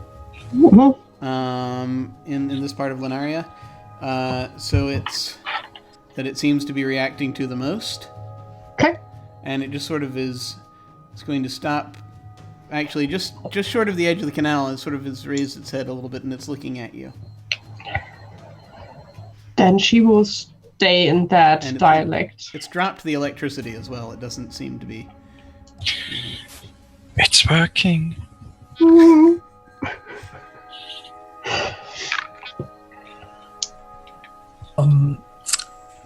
in this part of Lunaria. So it's that it seems to be reacting to the most. Okay. And it just sort of is. It's going to stop. Actually, just short of the edge of the canal, it sort of has raised its head a little bit, and it's looking at you. Then she will stay in that And dialect. It's dropped the electricity as well. It doesn't seem to be. It's working.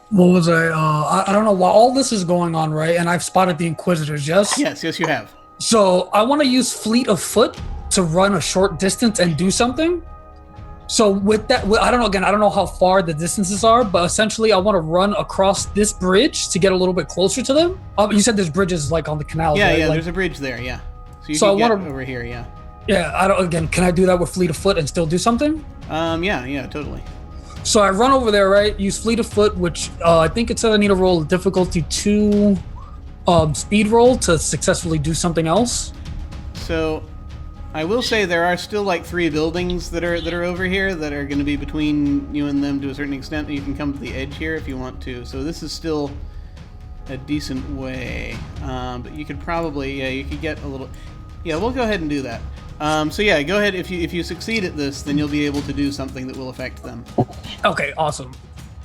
What was I don't know, while all this is going on, right, and I've spotted the Inquisitors, yes? Yes, you have. So I want to use Fleet of Foot to run a short distance and do something. So with that, I don't know how far the distances are, but essentially I want to run across this bridge to get a little bit closer to them. You said there's bridges like on the canals, Yeah, right? yeah. Like, There's a bridge there. Yeah. So you So can I get wanna- over here. Yeah. yeah, can I do that with Fleet of Foot and still do something? Yeah, totally. So I run over there, right? Use Fleet of Foot, which I think it said I need to roll a difficulty 2 speed roll to successfully do something else. So, I will say there are still like 3 buildings that are over here that are going to be between you and them to a certain extent. You can come to the edge here if you want to. So this is still a decent way, but you could probably you could get a little. Yeah, we'll go ahead and do that. So yeah, go ahead. If you succeed at this, then you'll be able to do something that will affect them. Okay, awesome.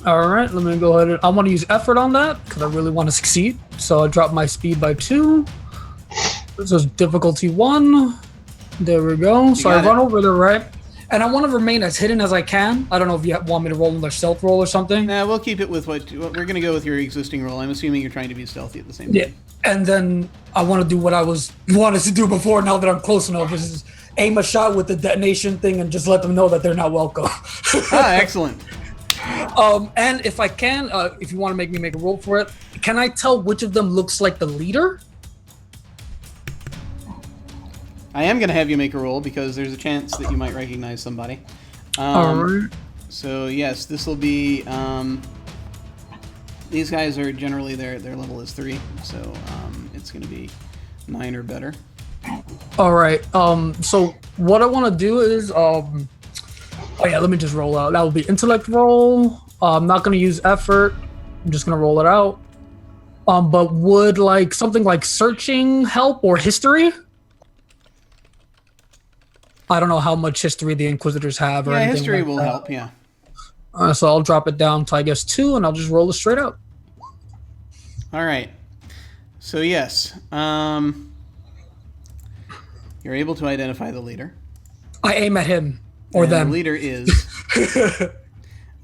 All right, let me go ahead. I want to use effort on that because I really want to succeed. So I drop my speed by 2. This is difficulty 1. There we go. So I run over there, right? And I want to remain as hidden as I can. I don't know if you want me to roll another stealth roll or something. Nah, we'll keep it with what we're going to go with your existing roll. I'm assuming you're trying to be stealthy at the same time. Yeah. And then I want to do what I wanted to do before. Now that I'm close enough, is aim a shot with the detonation thing and just let them know that they're not welcome. Excellent. And if I can, if you want to make me make a roll for it, can I tell which of them looks like the leader? I am going to have you make a roll because there's a chance that you might recognize somebody. All right. So yes, this will be. These guys are generally their level is 3, so it's going to be 9 or better. All right. So what I want to do is, oh yeah, let me just roll out. That will be intellect roll. I'm not going to use effort. I'm just going to roll it out. But would like something like searching help or history? I don't know how much history the Inquisitors have or Yeah, anything history like will that. help. Yeah. So I'll drop it down to, I guess, 2, and I'll just roll it straight up. All right. So yes, you're able to identify the leader. I aim at him or And them. The leader is.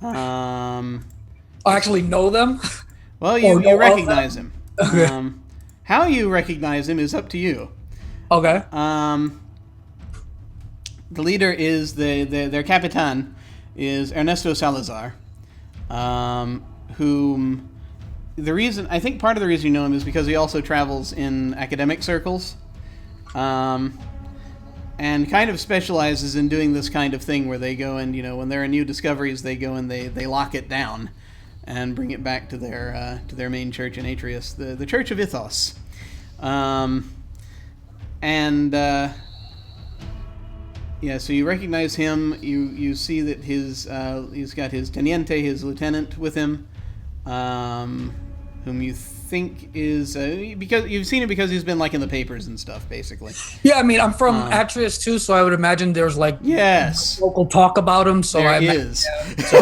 I actually know them. Well, Or you know of recognize him. Okay. How you recognize him is up to you. Okay. The leader is their capitan is Ernesto Salazar, whom I think part of the reason you know him is because he also travels in academic circles, and kind of specializes in doing this kind of thing where they go and when there are new discoveries, they go and they lock it down and bring it back to their main church in Atreus, the Church of Ithos, Yeah, so you recognize him. You see that he's got his teniente, his lieutenant, with him, whom you think is because you've seen him because he's been like in the papers and stuff, basically. Yeah, I mean, I'm from Atreus too, so I would imagine there's like Yes, local talk about him. So there I is. so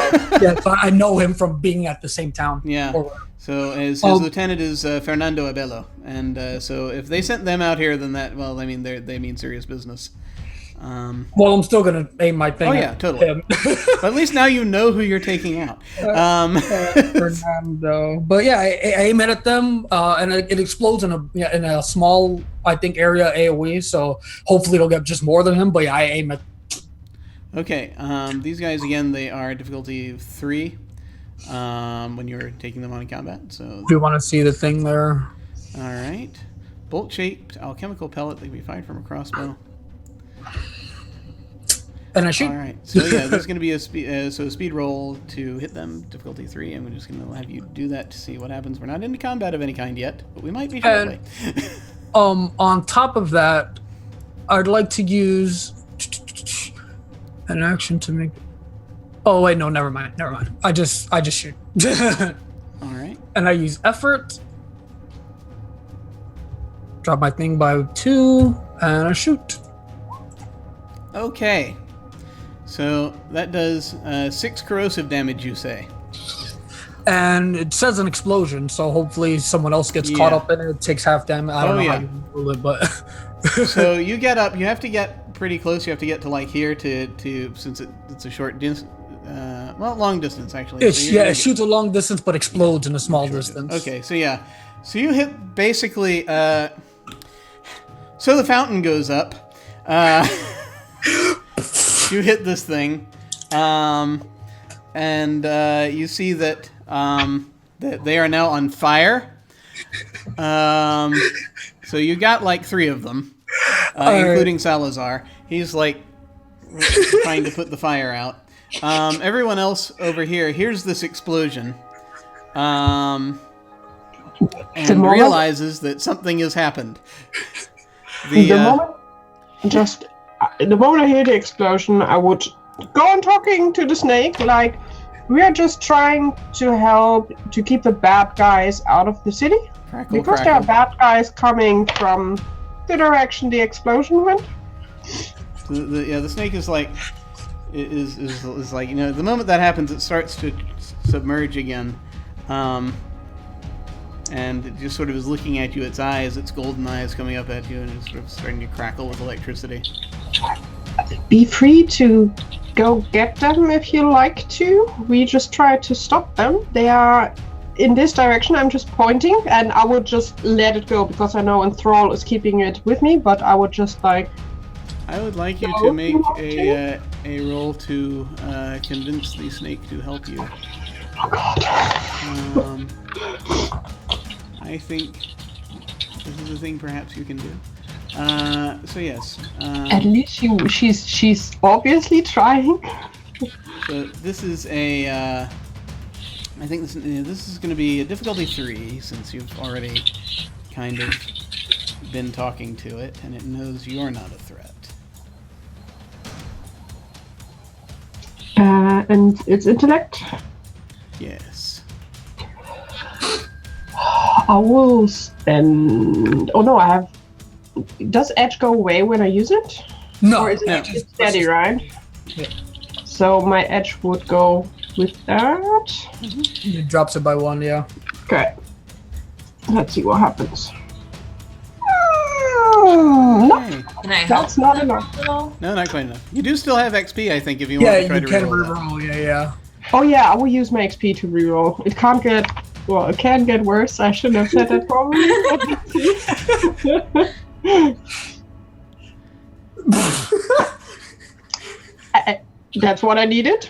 I know him from being at the same town. Yeah. Or- So his lieutenant is Fernando Abello, and so if they sent them out here, then they mean serious business. Well, I'm still gonna aim my thing. Oh yeah, at totally. him. But at least now you know who you're taking out. Fernando. But yeah, I aim it at them, and it explodes in a small, I think, area AOE. So hopefully it'll get just more than him. But yeah, I aim it. Okay, these guys again, they are difficulty 3 when you're taking them on in combat. So Do you want to see the thing there? all right, bolt-shaped alchemical pellet that can be fired from a crossbow. And I shoot. All right. So yeah, there's going to be a speed roll to hit them, difficulty 3, and we're just going to have you do that to see what happens. We're not into combat of any kind yet, but we might be shortly. On top of that, I'd like to use an action to make. Oh wait, no, never mind. I just shoot. All right. And I use effort. Drop my thing by 2, and I shoot. Okay. So that does 6 corrosive damage, you say? And it says an explosion, so hopefully someone else gets caught up in it. It takes half damage. I don't know how you roll it, but... So you get up. You have to get pretty close. You have to get to like here to since it's a short distance. Long distance actually. It shoots a long distance, but explodes in a small distance. Okay, so yeah. So you hit basically... so the fountain goes up. You hit this thing, and you see that that they are now on fire. So you got like 3 of them, including Salazar. He's like trying to put the fire out. Everyone else over here hears this explosion, and realizes that something has happened. The moment I hear the explosion, I would go on talking to the snake, like, we are just trying to help to keep the bad guys out of the city. Crackle. There are bad guys coming from the direction the explosion went. The snake is like, is like, the moment that happens, it starts to submerge again. And it just sort of is looking at you, its eyes, its golden eyes coming up at you, and it's sort of starting to crackle with electricity. Be free to go get them if you like to. We just try to stop them. They are in this direction. I'm just pointing, and I would just let it go because I know Enthrall is keeping it with me, but I would just like... I would like you to make a roll to convince the snake to help you. Oh god. I think this is a thing perhaps you can do. So yes. At least she's obviously trying. So this is a. I think this is going to be a difficulty 3 since you've already kind of been talking to it and it knows you're not a threat. And it's intellect. Yes. I will spend... Oh no, I have... Does edge go away when I use it? No. Or is No. it just steady, right? Yeah. So my edge would go with that. It drops it by 1, yeah. Okay. Let's see what happens. No, Hey. Can I help that's not them enough. at all? No, not quite enough. You do still have XP, I think, if you Yeah, want to try you to can reroll that. reroll, yeah. Oh yeah, I will use my XP to reroll. It can't get... Well, it can get worse. I shouldn't have said that probably. That's what I needed.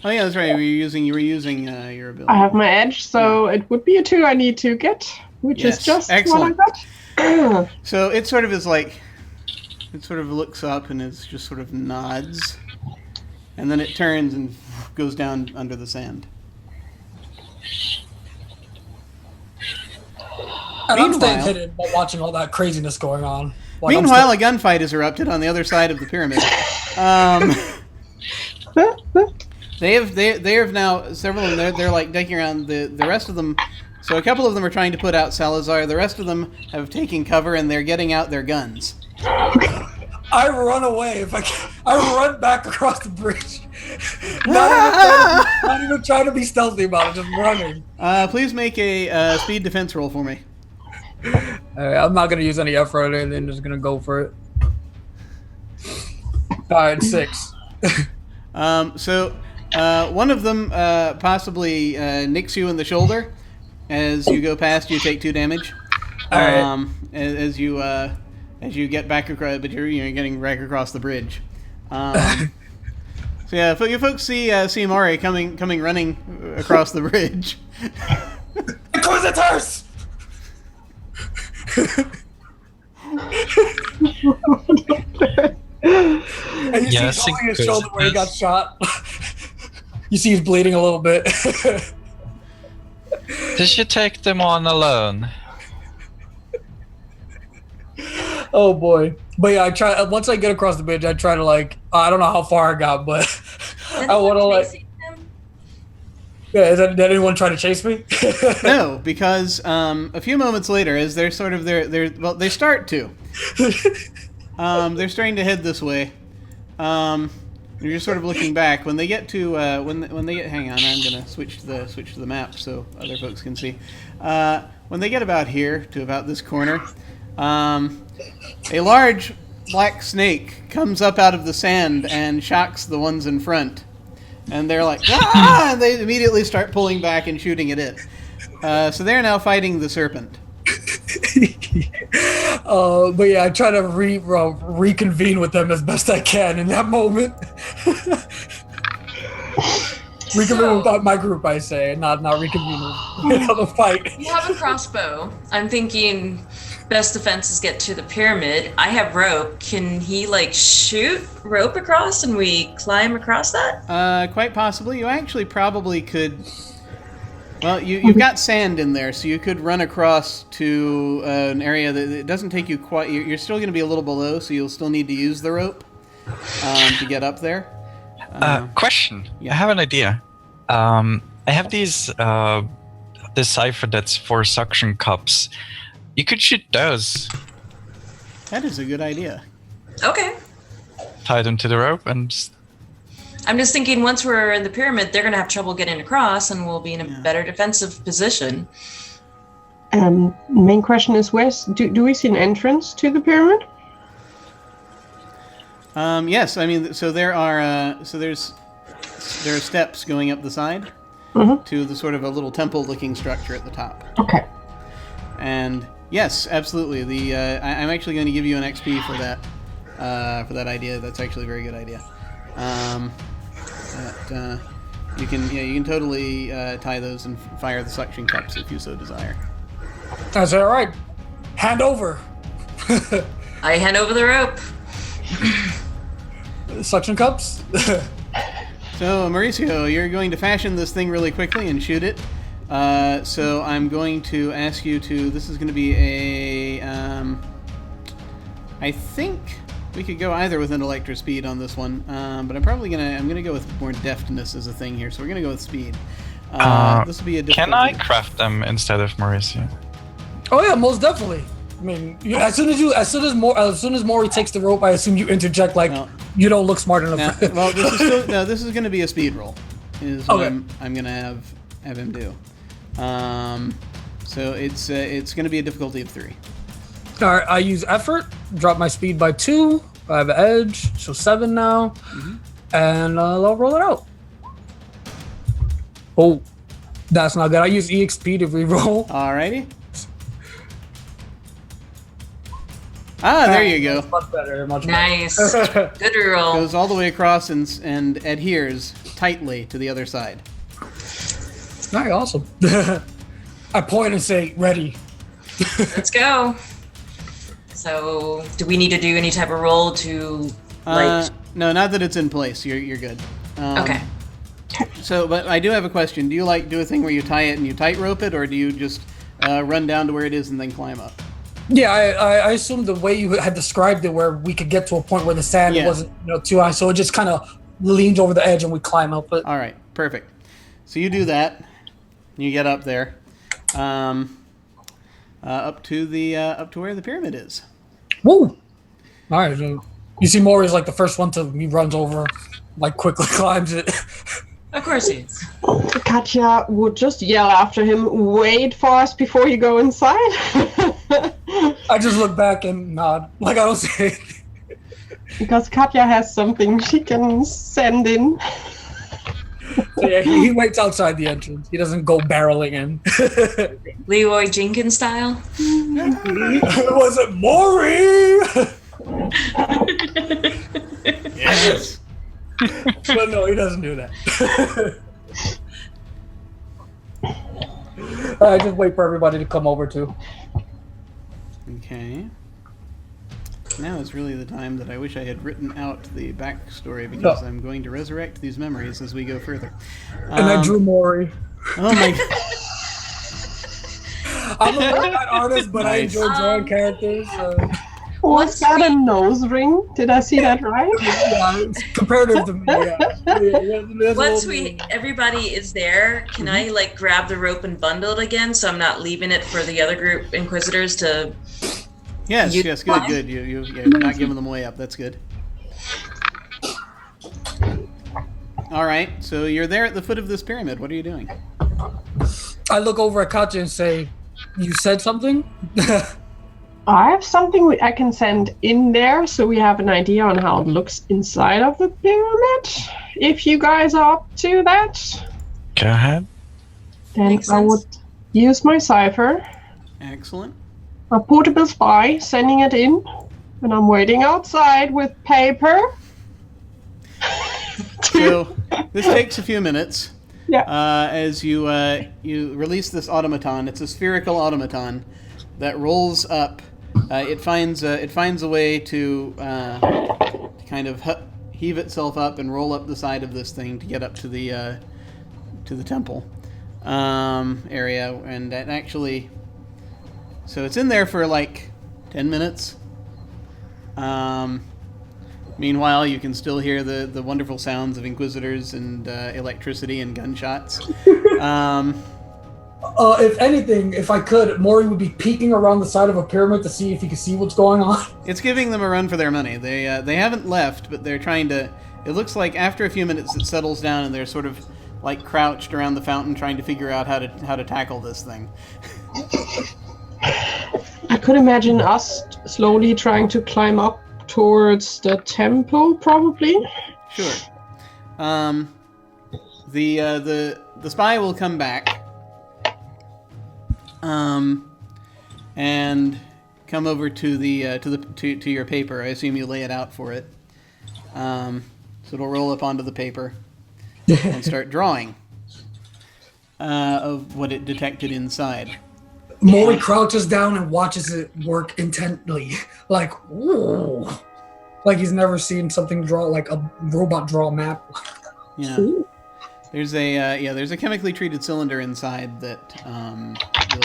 Oh yeah, that's right. You were using your ability. I have my edge, so it would be a 2 I need to get, which Yes, is just excellent. what I got. So it sort of is like, it sort of looks up and is just sort of nods, and then it turns and goes down under the sand. And I'm staying Meanwhile- hidden while watching all that craziness going on. Like, I'm Meanwhile, a gunfight has erupted on the other side of the pyramid. They have now several of them. They're like decking around the rest of them. So a couple of them are trying to put out Salazar. The rest of them have taken cover and they're getting out their guns. I run away if I can. I run back across the bridge. Not even trying to be stealthy about it, just running. Please make a speed defense roll for me. I'm not gonna use any effort or anything. Just gonna go for it. Alright, 6. So one of them possibly nicks you in the shoulder. As you go past, you take 2 damage. All right. As you get back across, but you're getting back across the bridge. So yeah, you folks see Maury coming running across the bridge. Inquisitors! And And you Yes, see his shoulder where he got shot. You see he's bleeding a little bit. Did you take them on alone? Oh boy. But yeah, I try once I get across the bridge, I try to like I don't know how far I got, but I want to like. Yeah, did anyone try to chase me? No, because a few moments later, as they're sort of well, they start to. They're starting to head this way. You're just sort of looking back when they get to when they get. Hang on, I'm gonna switch to the map so other folks can see. When they get about here to about this corner, a large black snake comes up out of the sand and shocks the ones in front. And they're like, ah! And they immediately start pulling back and shooting at it. So they're now fighting the serpent. But yeah, I try to reconvene with them as best I can in that moment. Reconvene with my group, I say, not reconvene with the fight. You have a crossbow. I'm thinking best defense is get to the pyramid. I have rope. Can he like shoot rope across and we climb across that? Quite possibly. You actually probably could. Well, you've got sand in there, so you could run across to an area that it doesn't take you quite. You're still going to be a little below, so you'll still need to use the rope to get up there. Question. Yeah. I have an idea. I have this cipher that's for suction cups. You could shoot those. That is a good idea. Okay. Tie them to the rope and... I'm just thinking once we're in the pyramid, they're going to have trouble getting across and we'll be in a better defensive position. Main question is, do we see an entrance to the pyramid? Yes, I mean, so there are steps going up the side to the sort of a little temple-looking structure at the top. Okay. And yes, absolutely. I'm actually going to give you an XP for that idea. That's actually a very good idea. You can totally tie those and fire the suction cups if you so desire. That's all right. Hand over. I hand over the rope. Suction cups. So, Mauricio, you're going to fashion this thing really quickly and shoot it. So I'm going to ask you to. This is going to be a. I think we could go either with an electro speed on this one, but I'm gonna go with more deftness as a thing here. So we're gonna go with speed. This will be a. Can I craft them instead of Mauricio? Oh yeah, most definitely. I mean, as soon as Maury takes the rope, I assume you interject like you don't look smart enough. Well, this is going to be a speed roll. Is what I'm going to have him do. So it's going to be a difficulty of 3. All right, I use effort, drop my speed by 2. I have an edge, so 7 now, and I'll roll it out. Oh, that's not good. I use EXP to reroll. Alrighty. There you go. Much better. Much Nice. better. Good roll. Goes all the way across and adheres tightly to the other side. All right, awesome. I point and say, ready. Let's go. So, do we need to do any type of roll to like? No, not that it's in place. You're good. Okay. So, but I do have a question. Do you do a thing where you tie it and you tightrope it, or do you just run down to where it is and then climb up? Yeah, I assumed the way you had described it, where we could get to a point where the sand wasn't too high, so it just kind of leans over the edge and we climb up it. All right, perfect. So you do that. You get up there, up to where the pyramid is. Woo! All right, so you see Maury is like the first one he runs over, like quickly climbs it. Of course he is. Katya would just yell after him, "Wait for us before you go inside." I just look back and nod, like I don't say anything. Because Katya has something she can send in. So yeah, he waits outside the entrance. He doesn't go barreling in. Leroy Jenkins style. Was it Maury? Yes. But no, he doesn't do that. I just wait for everybody to come over too. Okay. Now is really the time that I wish I had written out the backstory because I'm going to resurrect these memories as we go further. And I drew Mori. Oh my god. I'm a very bad artist, but I Nice. enjoy drawing characters. Was that a nose ring? Did I see that right? Yeah, it's comparative to me. Yeah. Once everybody is there, can I like grab the rope and bundle it again so I'm not leaving it for the other group Inquisitors to... Yes, good. You're not giving them way up. That's good. All right, so you're there at the foot of this pyramid. What are you doing? I look over at Katya and say, "You said something." I have something I can send in there so we have an idea on how it looks inside of the pyramid. If you guys are up to that, Go ahead. then Makes I sense. would use my Cypher, Excellent. a portable spy, sending it in, and I'm waiting outside with paper. So this takes a few minutes. Yeah. As you release this automaton, it's a spherical automaton that rolls up. It finds a way to kind of heave itself up and roll up the side of this thing to get up to the temple area, and that actually. So it's in there for like 10 minutes. Meanwhile, you can still hear the wonderful sounds of Inquisitors and electricity and gunshots. If anything, if I could, Mori would be peeking around the side of a pyramid to see if he could see what's going on. It's giving them a run for their money. They haven't left, but they're trying to. It looks like after a few minutes it settles down and they're sort of like crouched around the fountain trying to figure out how to tackle this thing. I could imagine us slowly trying to climb up towards the temple, probably. Sure. The spy will come back. And come over to your paper. I assume you lay it out for it. So it'll roll up onto the paper and start drawing of what it detected inside. Mori crouches down and watches it work intently, like, ooh, like he's never seen something draw, like a robot draw a map. Yeah. There's a chemically treated cylinder inside that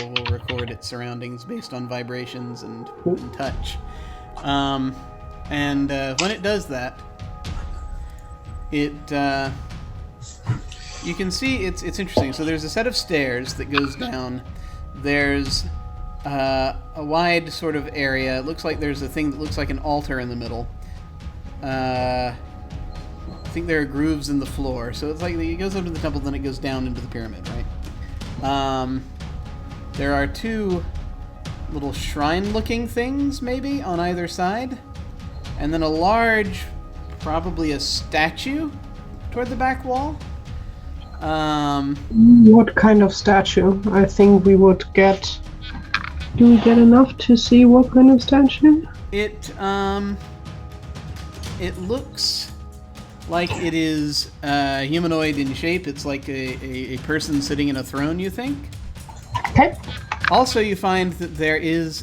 will record its surroundings based on vibrations and touch. And when it does that, you can see it's interesting. So there's a set of stairs that goes down. There's a wide sort of area. It looks like there's a thing that looks like an altar in the middle. I think there are grooves in the floor. So it's like it goes up to the temple, then it goes down into the pyramid, right? There are two little shrine-looking things, maybe, on either side. And then a large, probably a statue toward the back wall. What kind of statue? I think we would get... Do we get enough to see what kind of statue? It looks like it is humanoid in shape. It's like a person sitting in a throne, you think? Okay. Also, you find that there is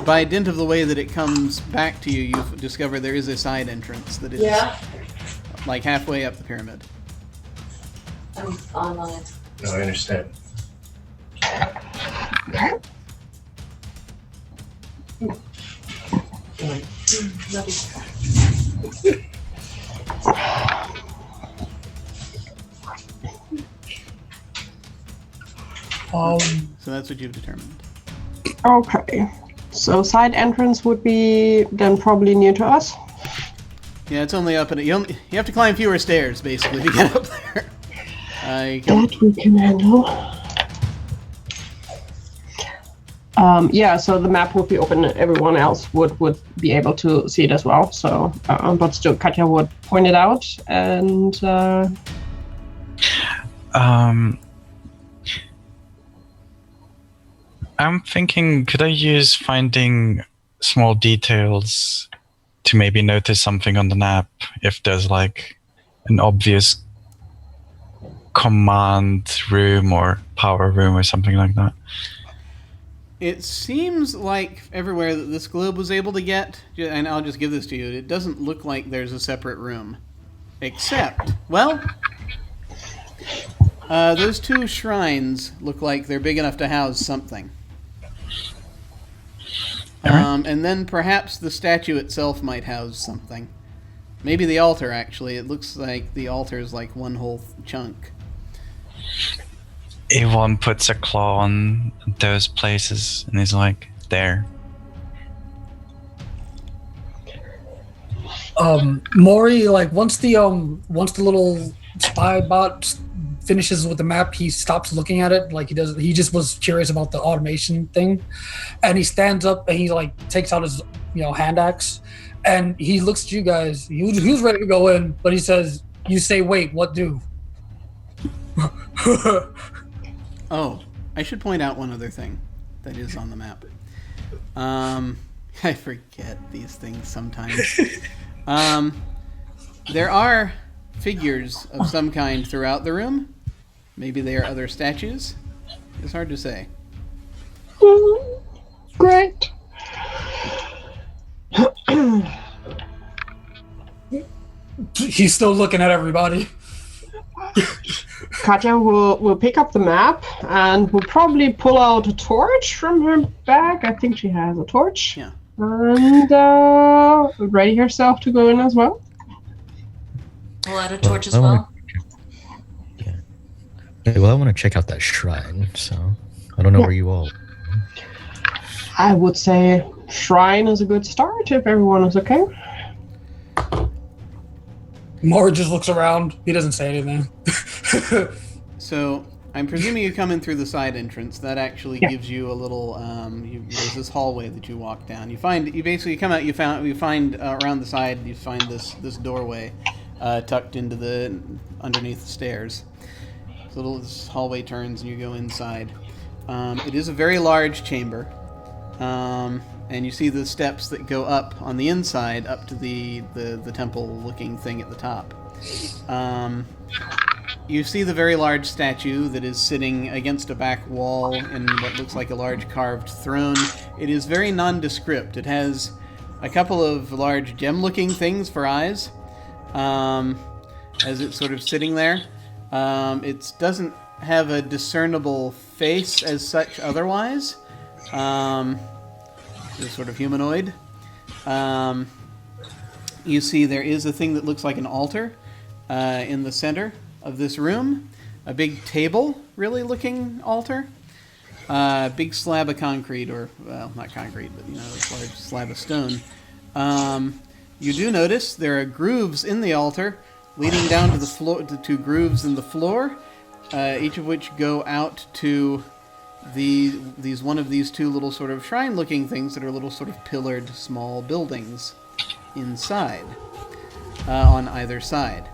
by dint of the way that it comes back to you, you've discovered there is a side entrance that is like halfway up the pyramid. I'm online. No, I understand. So that's what you've determined. Okay. So side entrance would be then probably near to us. Yeah, it's only up, and you have to climb fewer stairs basically to get up there. That we can handle. Yeah, so the map would be open. Everyone else would be able to see it as well. So, but still, Katya would point it out, and I'm thinking, could I use finding small details to maybe notice something on the map if there's like an obvious command room or power room or something like that? It seems like everywhere that this globe was able to get, and I'll just give this to you, it doesn't look like there's a separate room. Except, well, those 2 shrines look like they're big enough to house something. And then perhaps the statue itself might house something. Maybe the altar, actually. It looks like the altar is like one whole chunk. Yvonne puts a claw on those places and is like, there. Maury, like once the little spy bot finishes with the map, he stops looking at it. Like he just was curious about the automation thing, and he stands up and he like takes out his hand axe, and he looks at you guys. He was ready to go in, but he says, "You say wait, what do?" Oh, I should point out one other thing that is on the map. I forget these things sometimes. There are figures of some kind throughout the room. Maybe they are other statues. It's hard to say. Great. He's still looking at everybody. Katya will pick up the map and will probably pull out a torch from her bag. I think she has a torch. Yeah. And ready herself to go in as well. Pull out a torch as well. Well, I want to check out that shrine, so I don't know where you all. I would say shrine is a good start if everyone is okay. Maury just looks around. He doesn't say anything. So I'm presuming you come in through the side entrance. That actually gives you a little. There's this hallway that you walk down. You basically come out. You find around the side. You find this doorway tucked into the underneath the stairs. So this hallway turns and you go inside. It is a very large chamber, and you see the steps that go up on the inside up to the temple-looking thing at the top. You see the very large statue that is sitting against a back wall in what looks like a large carved throne. It is very nondescript. It has a couple of large gem-looking things for eyes as it's sort of sitting there. It doesn't have a discernible face as such otherwise. It's sort of humanoid. You see there is a thing that looks like an altar in the center of this room. A big table, really looking altar. Big slab of concrete, or, well, not concrete, but, a large slab of stone. You do notice there are grooves in the altar leading down to the floor, to 2 grooves in the floor, each of which go out to one of these 2 little sort of shrine-looking things that are little sort of pillared small buildings inside, on either side.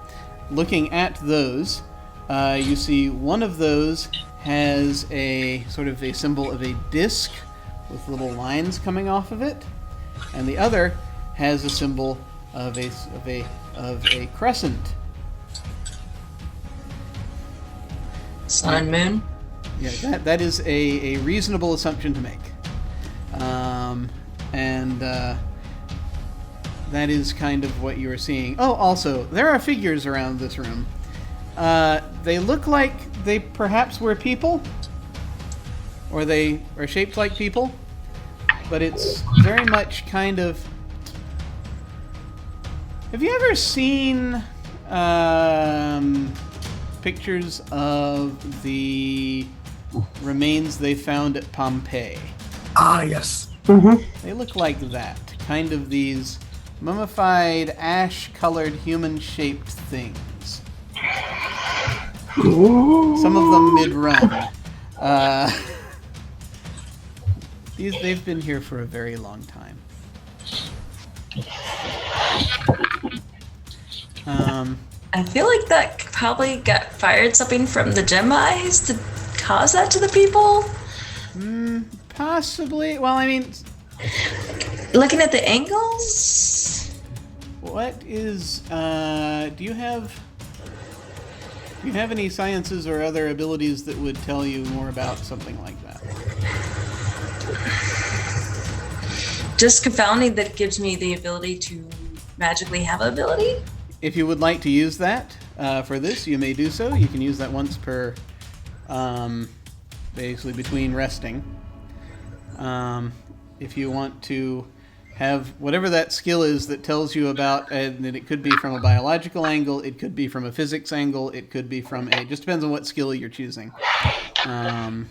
Looking at those, you see one of those has a sort of a symbol of a disc with little lines coming off of it, and the other has a symbol of a crescent. Sun and moon. Yeah, that is a reasonable assumption to make, and that is kind of what you are seeing. Oh, also, there are figures around this room. They look like they perhaps were people, or they are shaped like people, but it's very much kind of... Have you ever seen pictures of the remains they found at Pompeii? Ah, yes. Mm-hmm. They look like that. Kind of these mummified, ash-colored, human-shaped things. Some of them mid-run. They've been here for a very long time. I feel like that probably got fired something from the gem eyes to cause that to the people. Possibly. Well, I mean... Looking at the angles? What is... Do you have any sciences or other abilities that would tell you more about something like that? Just confounding that it gives me the ability to magically have an ability? If you would like to use that for this, you may do so. You can use that once per, basically between resting. If you want to have whatever that skill is that tells you about, and it could be from a biological angle, it could be from a physics angle, it could be from a, just depends on what skill you're choosing. And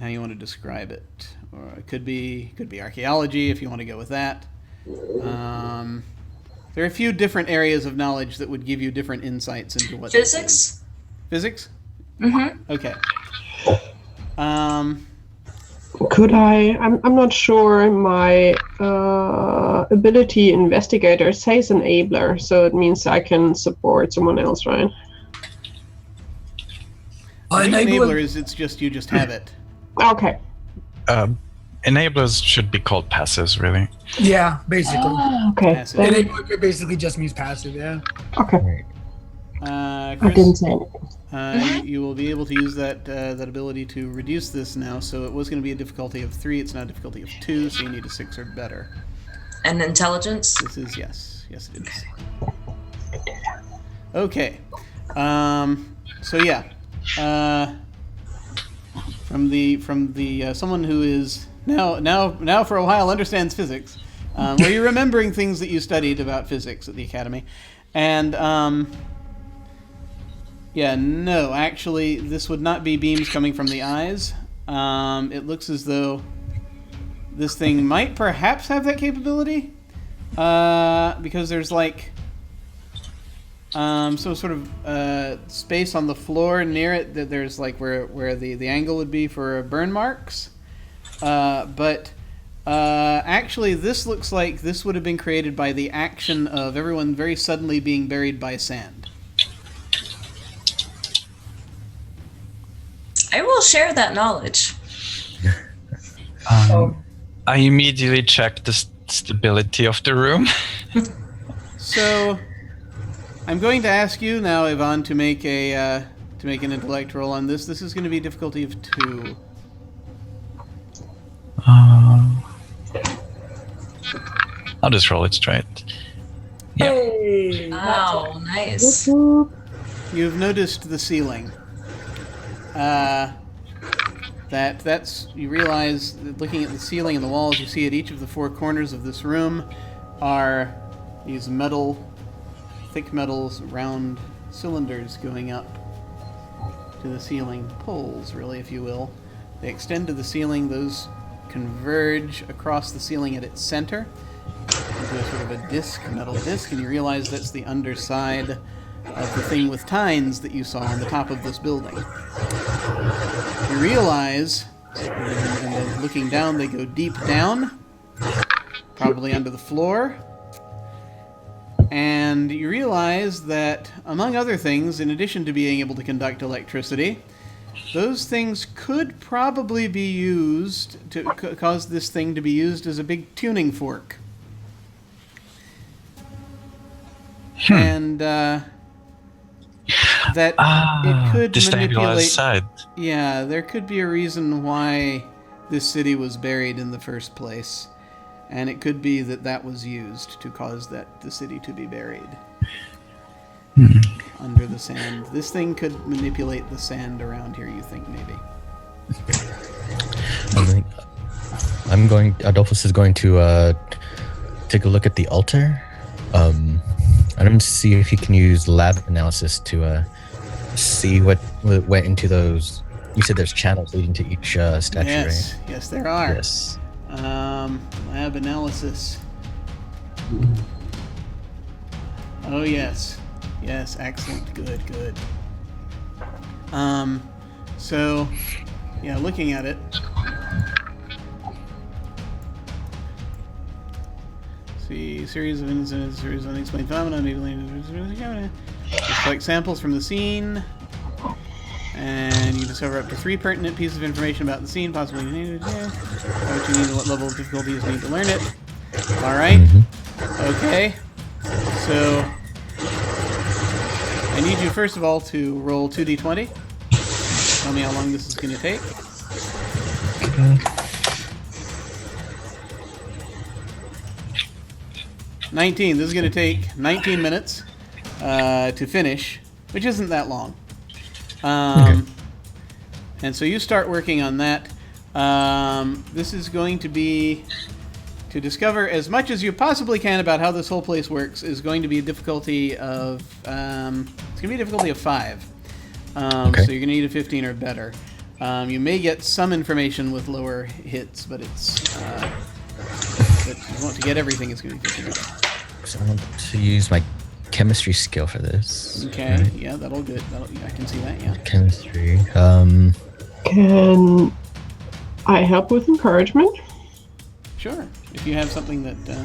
how you want to describe it. Or it could be archaeology if you want to go with that. There are a few different areas of knowledge that would give you different insights into what Physics? Physics? Mm-hmm. Okay. Could I? I'm not sure. My ability investigator says enabler, so it means I can support someone else, right? I think enabler is it's just you just have it. Okay. Enablers should be called passes, really. Yeah, basically. Oh, okay. Passive. Then- It basically just means passive, yeah. okay. Chris, I didn't say anything. you will be able to use that ability to reduce this now. So it was going to be a difficulty of 3. It's now a difficulty of 2. So you need a 6 or better. And intelligence? This is yes, it is. Okay. So yeah. From the someone who is now for a while understands physics, where you're remembering things that you studied about physics at the academy, and yeah, no, actually, this would not be beams coming from the eyes. It looks as though this thing might perhaps have that capability, because there's like some sort of space on the floor near it that there's like where the angle would be for burn marks. But actually, this looks like this would have been created by the action of everyone very suddenly being buried by sand. I will share that knowledge. I immediately checked the stability of the room. So, I'm going to ask you now, Yvonne, to make an intellect roll on this. This is going to be a difficulty of 2. I'll just roll it straight. Yeah. Hey! Wow, nice. You've noticed the ceiling. You realize that looking at the ceiling and the walls, you see at each of the 4 corners of this room are these thick metals, round cylinders going up to the ceiling, poles really, if you will. They extend to the ceiling, those converge across the ceiling at its center into a sort of a metal disc, and you realize that's the underside of the thing with tines that you saw on the top of this building. You realize, and then looking down, they go deep down, probably under the floor, and you realize that, among other things, in addition to being able to conduct electricity, those things could probably be used to cause this thing to be used as a big tuning fork. And that it could manipulate. Side. Yeah, there could be a reason why this city was buried in the first place, and it could be that was used to cause the city to be buried under the sand. This thing could manipulate the sand around here. You think maybe? Adolphus is going to take a look at the altar. I'm going to see if he can use lab analysis to see what went into those. You said there's channels leading to each statue, Yes, right? yes, there are. Yes. Lab analysis. Oh yes, yes, excellent, good. So, yeah, looking at it. See, series of incidents, series of unexplained phenomena, just collect samples from the scene, and you discover up to 3 pertinent pieces of information about the scene, possibly what you need and what level of difficulty you need to learn it. Alright, okay, so I need you first of all to roll 2d20. Tell me how long this is going to take. 19. This is going to take 19 minutes to finish, which isn't that long. Okay. And so you start working on that. This is going to be to discover as much as you possibly can about how this whole place works. Is going to be a difficulty of it's going to be a difficulty of 5. Okay. So you're going to need a 15 or better. You may get some information with lower hits, but it's but you want to get everything. It's going to be 15 or better. So I want to use my chemistry skill for this. Okay, right? yeah, that'll good. I can see that. Yeah. Chemistry. Can I help with encouragement? Sure. If you have something that. Yeah.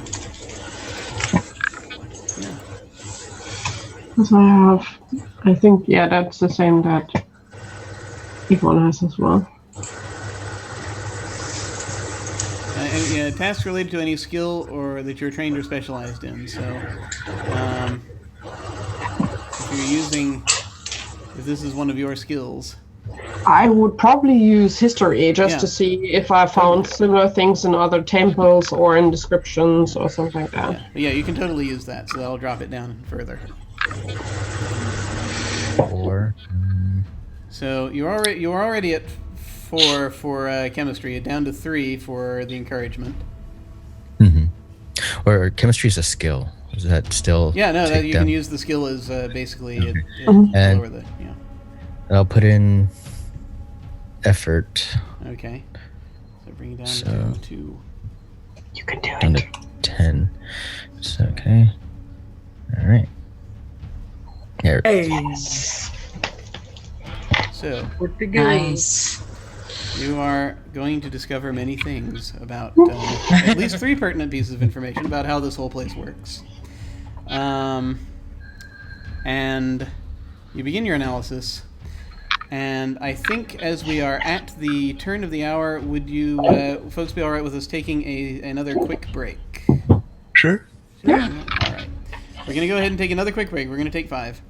Because I think, yeah, that's the same that Yvonne has as well. Yeah, tasks related to any skill or that you're trained or specialized in. So, if you're using, if this is one of your skills, I would probably use history just Yeah. to see if I found similar things in other temples or in descriptions or something like that. yeah, you can totally use that. So that'll drop it down further. 4. So you're already at 4 for chemistry, down to 3 for the encouragement. Or chemistry is a skill. Is that still? Yeah, no, that take you down? can use the skill as basically it And- lower the yeah. I'll put in effort Okay. So bring it down So- to You can do down it. to 10. So, okay. All right. Here. Hey, so what to go? Nice. you are going to discover many things about at least 3 pertinent pieces of information about how this whole place works. And you begin your analysis. And I think as we are at the turn of the hour, would you folks be all right with us taking another quick break? Sure. Yeah. All right. We're going to go ahead and take another quick break. We're going to take 5.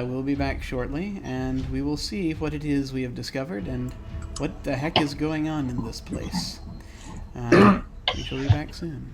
We'll be back shortly, and we will see what it is we have discovered and what the heck is going on in this place. We shall be back soon.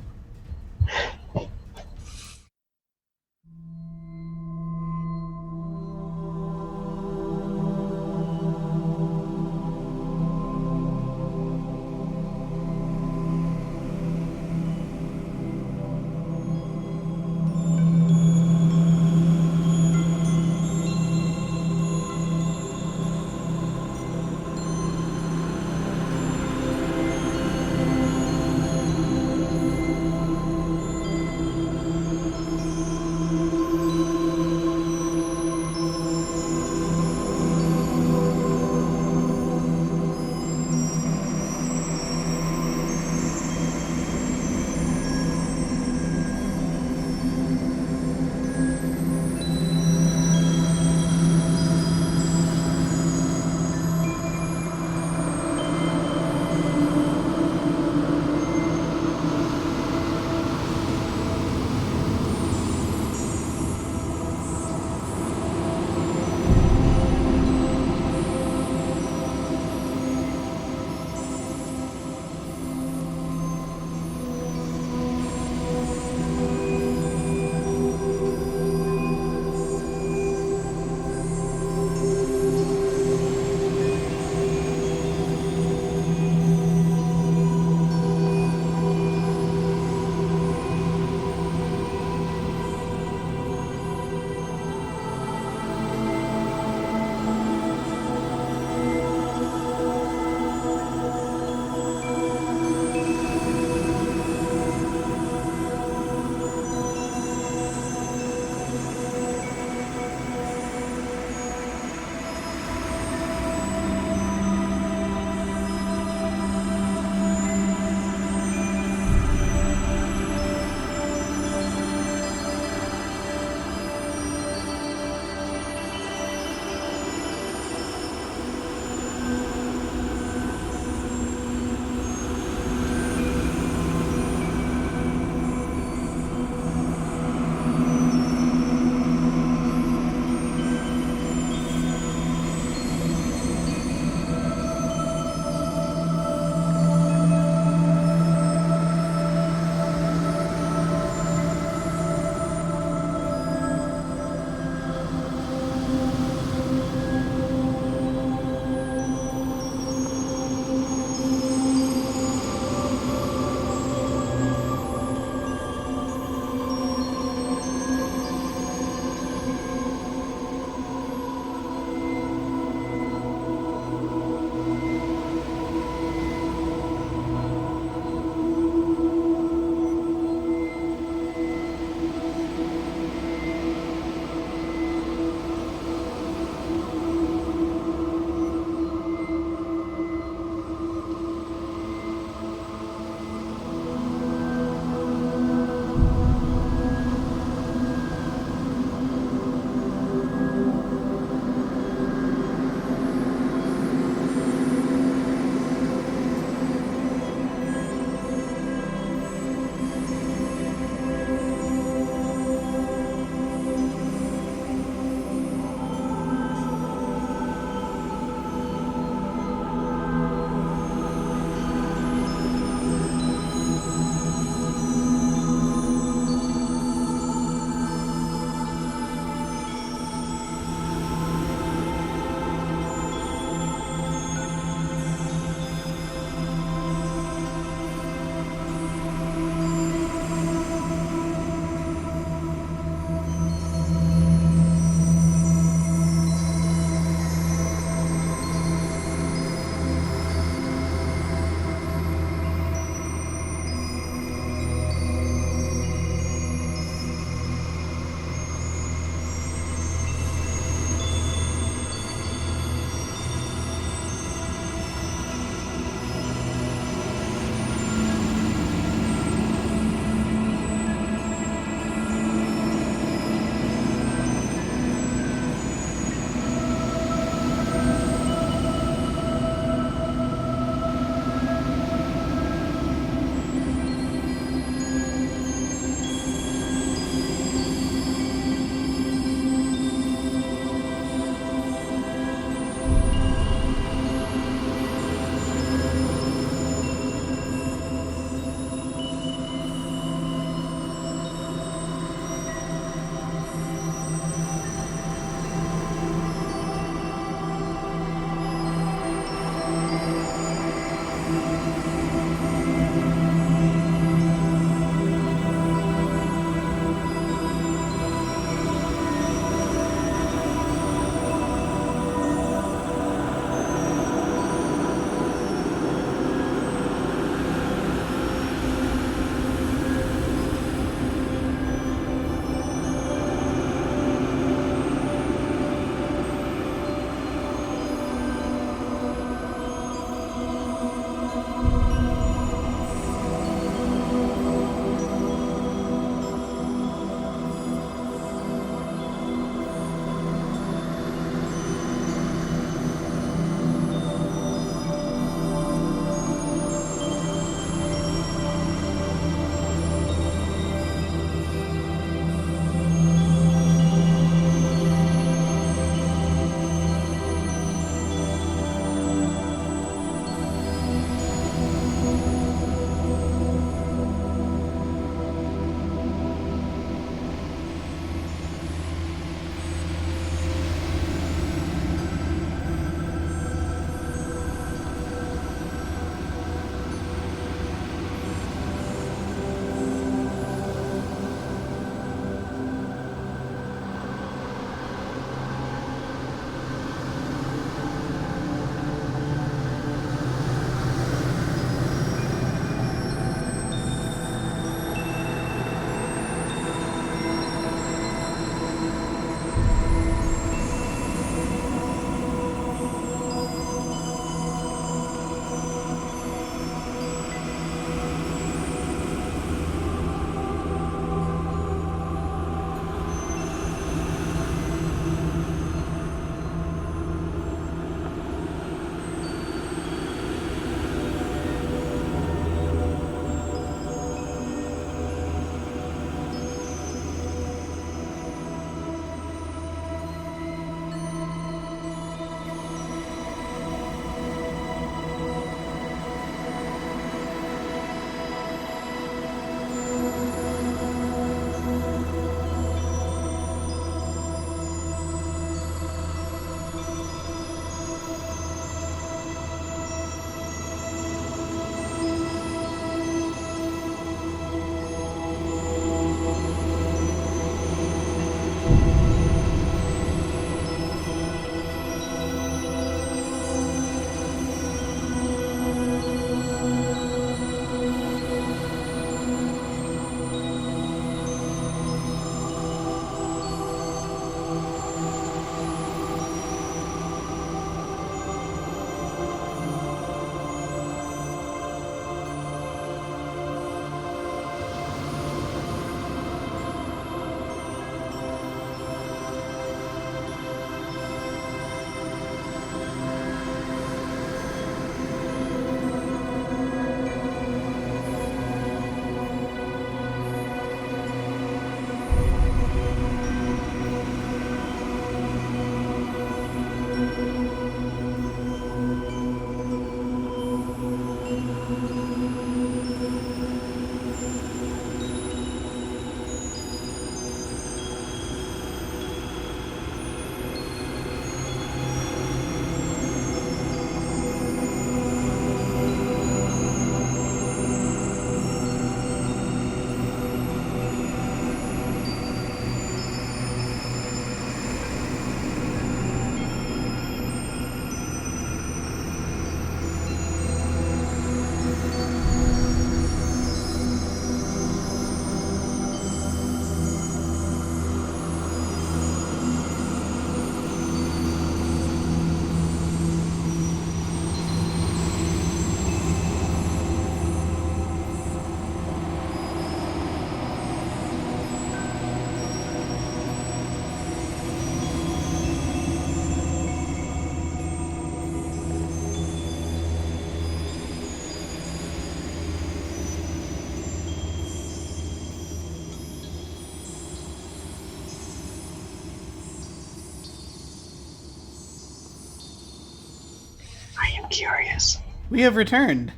Curious. We have returned.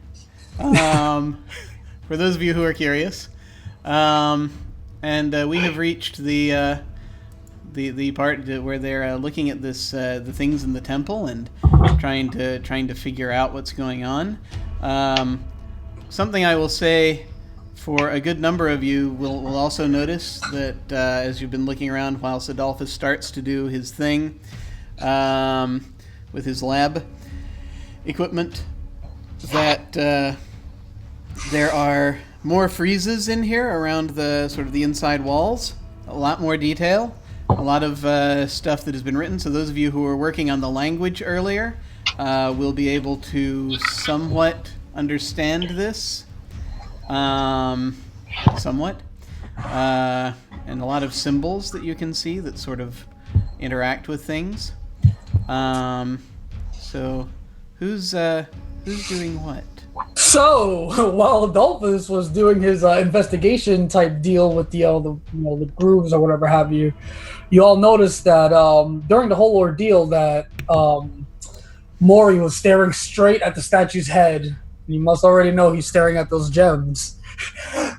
For those of you who are curious, and we have reached the part where they're looking at this the things in the temple and trying to figure out what's going on. Something I will say for a good number of you will also notice that as you've been looking around while Adolphus starts to do his thing with his lab equipment, that there are more friezes in here around the sort of the inside walls. A lot more detail, a lot of stuff that has been written. So those of you who were working on the language earlier will be able to somewhat understand this. Somewhat. And a lot of symbols that you can see that sort of interact with things. So who's doing what? So while Adolphus was doing his investigation type deal with the grooves or whatever have you, you all noticed that during the whole ordeal that Mori was staring straight at the statue's head. You must already know he's staring at those gems.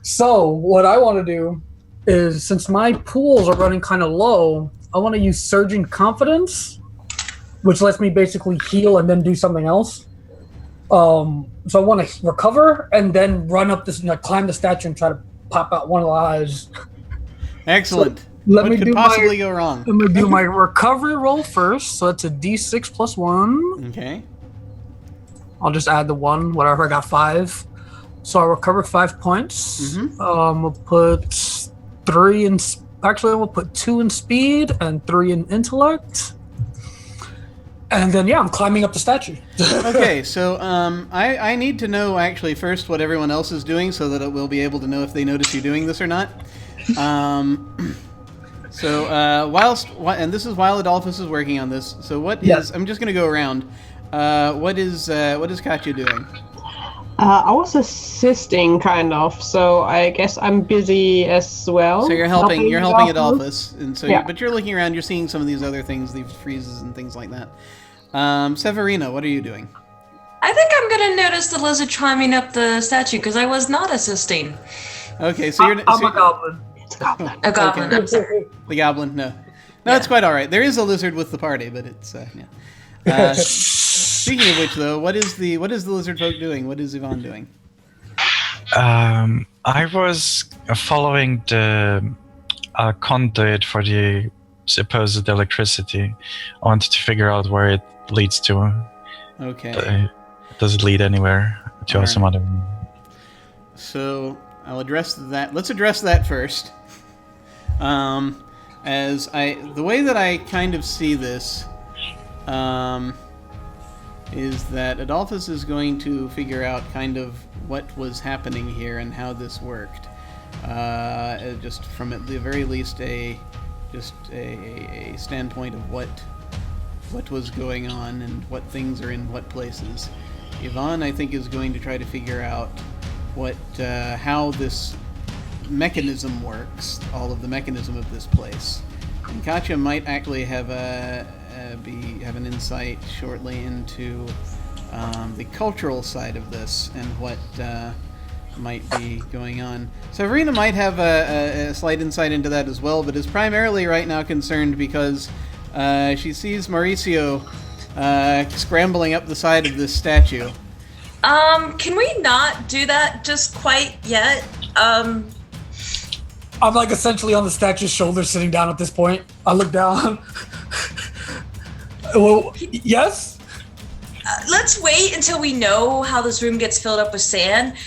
So what I want to do is, since my pools are running kind of low, I want to use Surging Confidence, which lets me basically heal and then do something else. So I want to recover and then run up this, climb the statue and try to pop out one of the eyes. Excellent. So let what me could do possibly go wrong? I'm going to do my recovery roll first. So that's a D6 plus 1. Okay. I'll just add the 1, whatever. I got 5. So I'll recover 5 points. Mm-hmm. We'll put 3 in... Actually, we'll put 2 in speed and 3 in intellect. And then, I'm climbing up the statue. Okay, so I need to know, actually, first what everyone else is doing so that we'll be able to know if they notice you doing this or not. So, and this is while Adolphus is working on this. So what is... I'm just going to go around. What is Katya doing? I was assisting, kind of, so I guess I'm busy as well. So you're helping Adolphus, and so Yeah. but you're looking around, you're seeing some of these other things, these freezes and things like that. Severina, what are you doing? I think I'm gonna notice the lizard climbing up the statue because I was not assisting. Okay, so you're I'm a goblin. It's a goblin. A goblin. Okay. I'm sorry. The goblin, no, it's quite all right. There is a lizard with the party, but it's Speaking of which, though, what is the lizard folk doing? What is Yvonne doing? I was following the conduit for the supposed electricity. I wanted to figure out where it leads to. Okay. Does it lead anywhere to All some right. other? So I'll address that. Let's address that first. The way that I kind of see this, is that Adolphus is going to figure out kind of what was happening here and how this worked. Just from at the very least a standpoint of what was going on and what things are in what places. Yvonne, I think, is going to try to figure out how this mechanism works, all of the mechanism of this place. And Katya might actually have an insight shortly into the cultural side of this and what might be going on. Severina might have a slight insight into that as well, but is primarily right now concerned because she sees Mauricio scrambling up the side of this statue. Can we not do that just quite yet? I'm essentially on the statue's shoulder sitting down at this point. I look down. Well, yes? Let's wait until we know how this room gets filled up with sand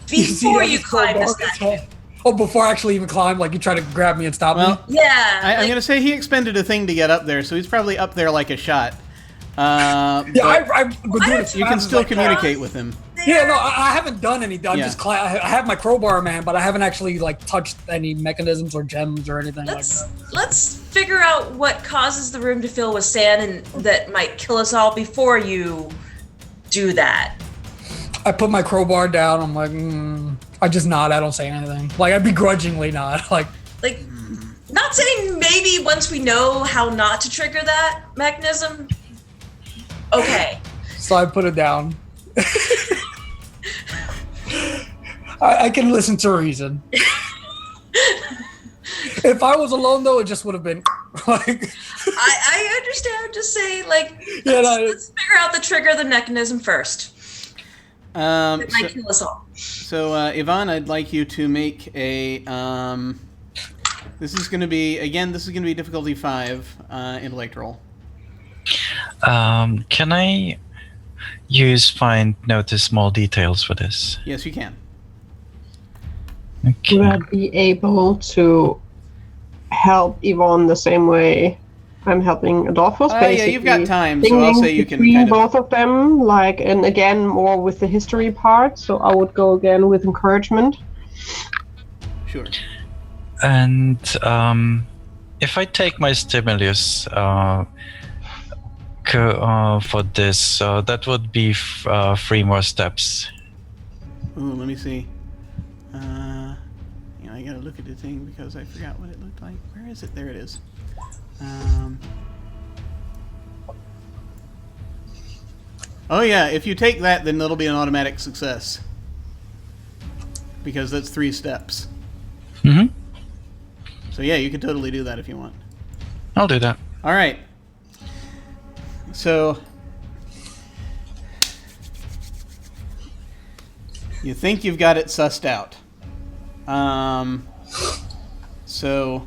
before you climb the statue. Oh, before I actually even climb, you try to grab me and stop me? Yeah. I'm going to say he expended a thing to get up there, so he's probably up there like a shot. You can still communicate with him. Yeah, no, I haven't done anything. I'm Yeah. just I have my crowbar, man, but I haven't actually touched any mechanisms or gems or anything like that. Let's figure out what causes the room to fill with sand and that might kill us all before you do that. I put my crowbar down. I'm like, I just nod. I don't say anything. I begrudgingly nod. Not saying maybe once we know how not to trigger that mechanism. Okay. so I put it down. I can listen to reason. If I was alone, though, it just would have been like. I understand. Just say let's figure out the trigger, the mechanism first. It might kill us all. So, Yvonne, I'd like you to make a. This is going to be difficulty 5, intellect roll. Can I notice small details for this? Yes, you can. Okay. Would I be able to help Yvonne the same way I'm helping Adolphus? Yeah, you've got time, so I'll say you can between kind of... both of them, and again, more with the history part, so I would go again with encouragement. Sure. And if I take my stimulus for this, that would be 3 more steps. Ooh, let me see. I gotta look at the thing because I forgot what it looked like. Where is it? There it is. Oh yeah, if you take that, then that'll be an automatic success. Because that's 3 steps. Mm-hmm. So yeah, you can totally do that if you want. I'll do that. All right. So you think you've got it sussed out. So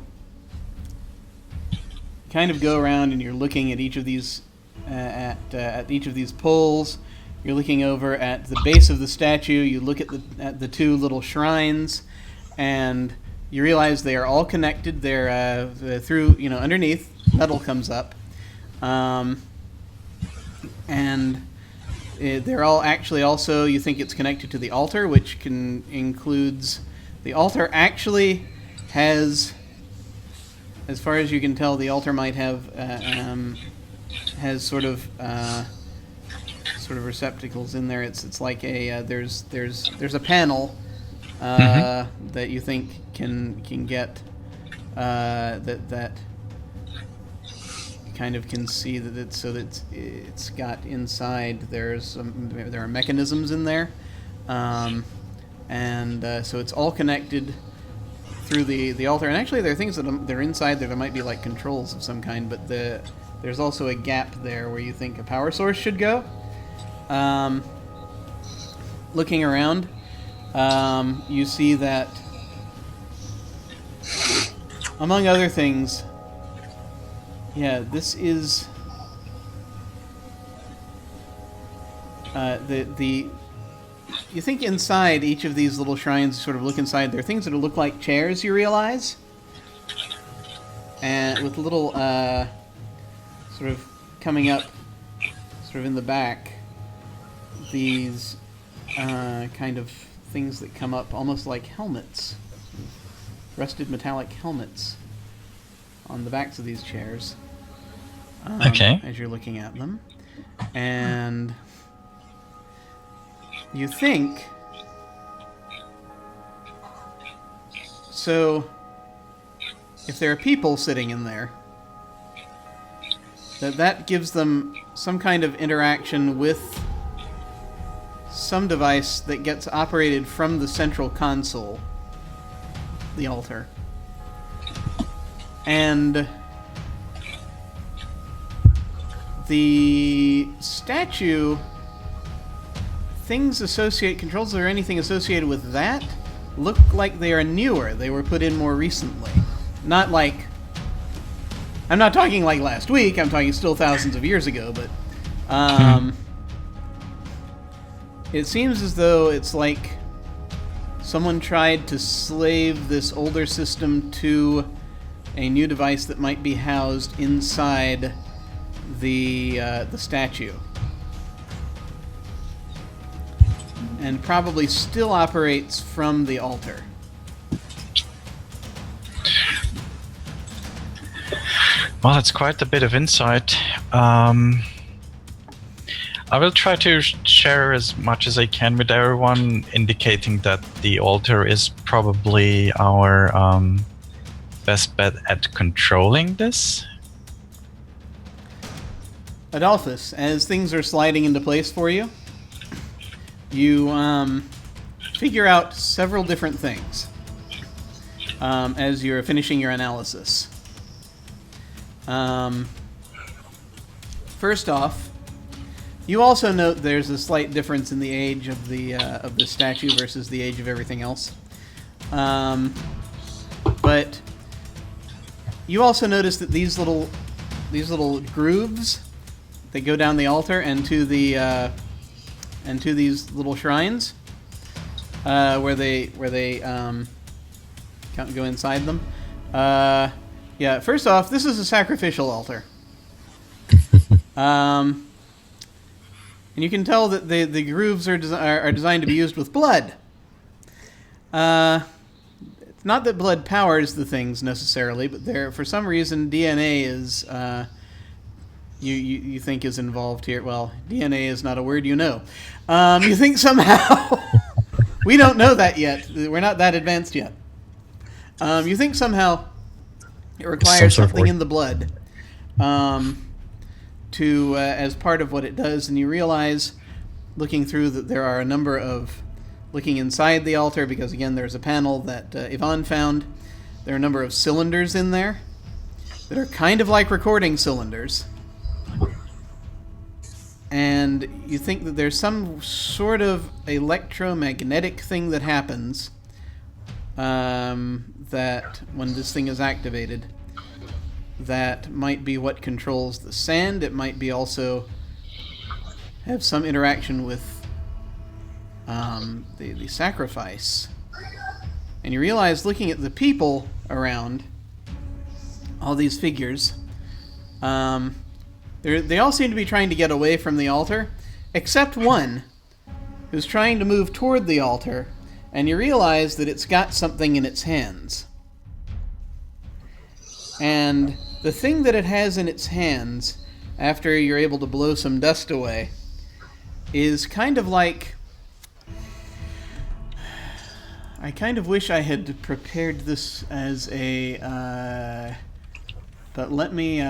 kind of go around and you're looking at each of these at each of these poles. You're looking over at the base of the statue. You look at the 2 little shrines, and you realize they are all connected. They're through, underneath, metal comes up. And they're all actually also, you think it's connected to the altar, which includes... The altar actually has, as far as you can tell, the altar might have, has sort of receptacles in there. It's like a, there's a panel that you think can get that kind of can see that it's got inside. There are mechanisms in there, and so it's all connected through the altar. And actually, there are things that are inside there that might be like controls of some kind. But there's also a gap there where you think a power source should go. Looking around, you see that, among other things, this is you think inside each of these little shrines, sort of look inside, there are things that look like chairs, you realize, and with little sort of coming up sort of in the back, these kind of things that come up almost like helmets, rusted metallic helmets on the backs of these chairs. Okay. As you're looking at them. And you think, so if there are people sitting in there, that gives them some kind of interaction with some device that gets operated from the central console, the altar. And the statue, controls or anything associated with that look like they are newer. They were put in more recently. Not like, I'm not talking like last week, I'm talking still thousands of years ago, but it seems as though it's like someone tried to slave this older system to a new device that might be housed inside the statue, and probably still operates from the altar. Well, that's quite a bit of insight. I will try to share as much as I can with everyone, indicating that the altar is probably our best bet at controlling this. Adolphus, as things are sliding into place for you, you figure out several different things as you're finishing your analysis. First off, you also note there's a slight difference in the age of the statue versus the age of everything else. But you also notice that these little grooves that go down the altar and to these little shrines where they go inside them. Yeah. First off, this is a sacrificial altar. And you can tell that the grooves are designed to be used with blood. It's not that blood powers the things necessarily, but for some reason DNA is you think is involved here. Well, DNA is not a word you know. You think somehow we don't know that yet. We're not that advanced yet. You think somehow it requires something in the blood. To as part of what it does, and you realize, looking through, that there are a number of, looking inside the altar, because again there's a panel that Yvonne found, there are a number of cylinders in there that are kind of like recording cylinders, and you think that there's some sort of electromagnetic thing that happens that when this thing is activated, that might be what controls the sand. It might be also have some interaction with the sacrifice. And you realize, looking at the people around, all these figures, they all seem to be trying to get away from the altar, except one who's trying to move toward the altar, and you realize that it's got something in its hands. And the thing that it has in its hands, after you're able to blow some dust away, is kind of like... I kind of wish I had prepared this as a... but let me...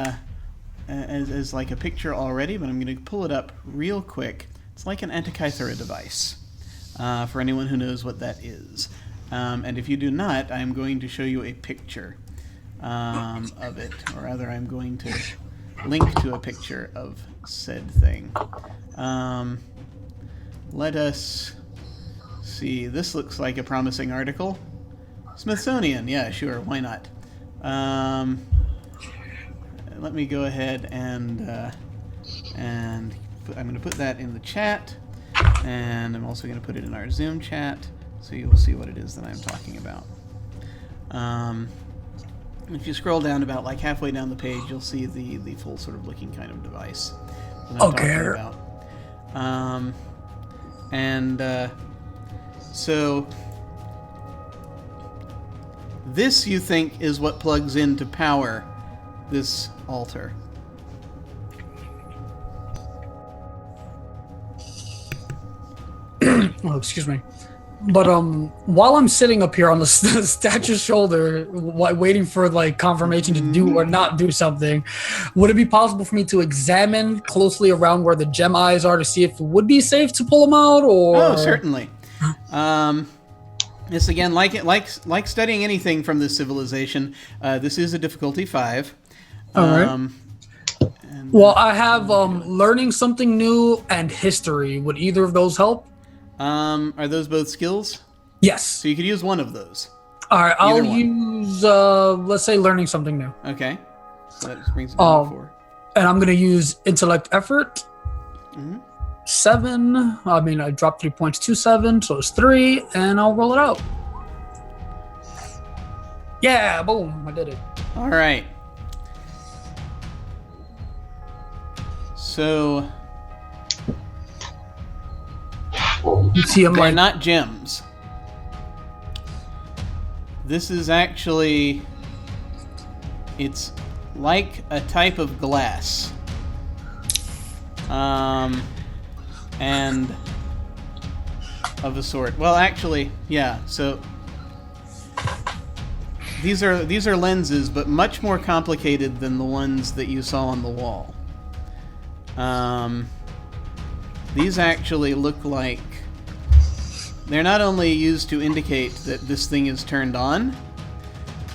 as like a picture already, but I'm going to pull it up real quick. It's like an Antikythera device, for anyone who knows what that is. And if you do not, I'm going to show you a picture of it, or rather I'm going to link to a picture of said thing. Let us see. This looks like a promising article. Smithsonian, yeah, sure, why not? Let me go ahead and I'm going to put that in the chat, and I'm also going to put it in our Zoom chat, so you will see what it is that I'm talking about. If you scroll down about like halfway down the page, you'll see the full sort of looking kind of device that I'm talking about. So this, you think, is what plugs in to power this altar. Oh, excuse me. But while I'm sitting up here on the statue's shoulder, waiting for like confirmation to do or not do something, would it be possible for me to examine closely around where the gem eyes are to see if it would be safe to pull them out? Or oh, certainly. This again, like studying anything from this civilization, this is a difficulty 5. All right. Well, I have learning something new and history. Would either of those help? Are those both skills? Yes. So you could use one of those. All right, I'll use, let's say, learning something new. Okay. So that just brings it down to 4. And I'm going to use intellect effort. 7. I mean, I dropped 3 points to 7, so it's 3, and I'll roll it out. Yeah, boom, I did it. All right. So... you see, they're not gems. This is actually... it's like a type of glass. And of a sort. Well, actually, yeah. So these are lenses, but much more complicated than the ones that you saw on the wall. These actually look like they're not only used to indicate that this thing is turned on,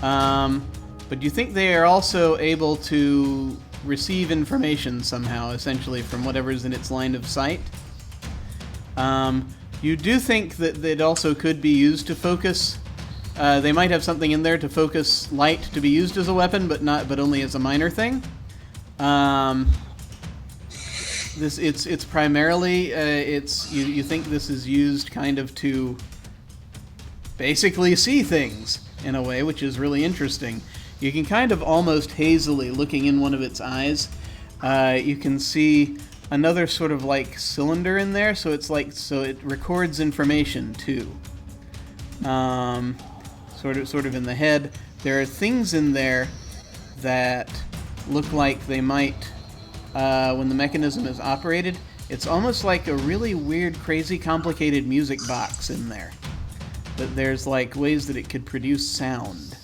but you think they are also able to receive information somehow, essentially, from whatever's in its line of sight. You do think that it also could be used to focus. They might have something in there to focus light to be used as a weapon, but only as a minor thing. It's primarily you think this is used kind of to basically see things in a way, which is really interesting. You can kind of almost hazily, looking in one of its eyes, you can see another sort of like cylinder in there, so it records information too. Sort of in the head. There are things in there that look like they might, when the mechanism is operated, it's almost like a really weird, crazy, complicated music box in there. But there's like ways that it could produce sound.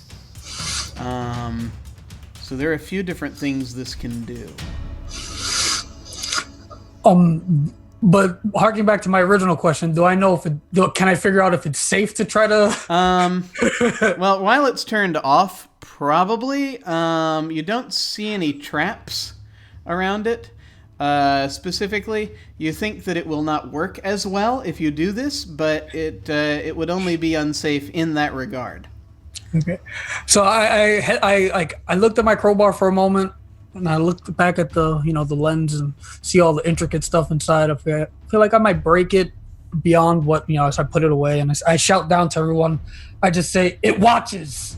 So there are a few different things this can do. But harking back to my original question, do I know can I figure out if it's safe to try to? Well, while it's turned off, probably. You don't see any traps around it. Specifically, you think that it will not work as well if you do this, but it would only be unsafe in that regard. Okay, so I looked at my crowbar for a moment, and I looked back at the the lens and see all the intricate stuff inside. I feel like I might break it beyond what as I put it away, and I shout down to everyone. I just say, "It watches."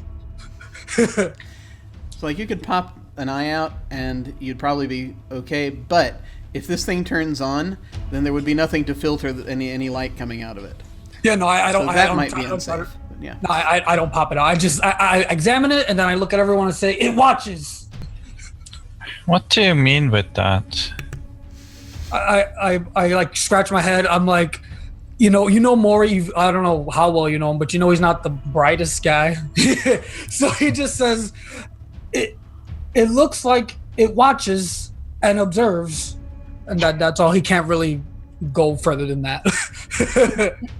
So like you could pop an eye out and you'd probably be okay, but if this thing turns on, then there would be nothing to filter any light coming out of it. Yeah, no, I don't. So that might be unsafe. But yeah. No, I don't pop it out. I examine it and then I look at everyone and say, "It watches." What do you mean with that? I like scratch my head. I'm like, Maury. I don't know how well you know him, but he's not the brightest guy. So he just says, It looks like it watches and observes, and that's all. He can't really go further than that.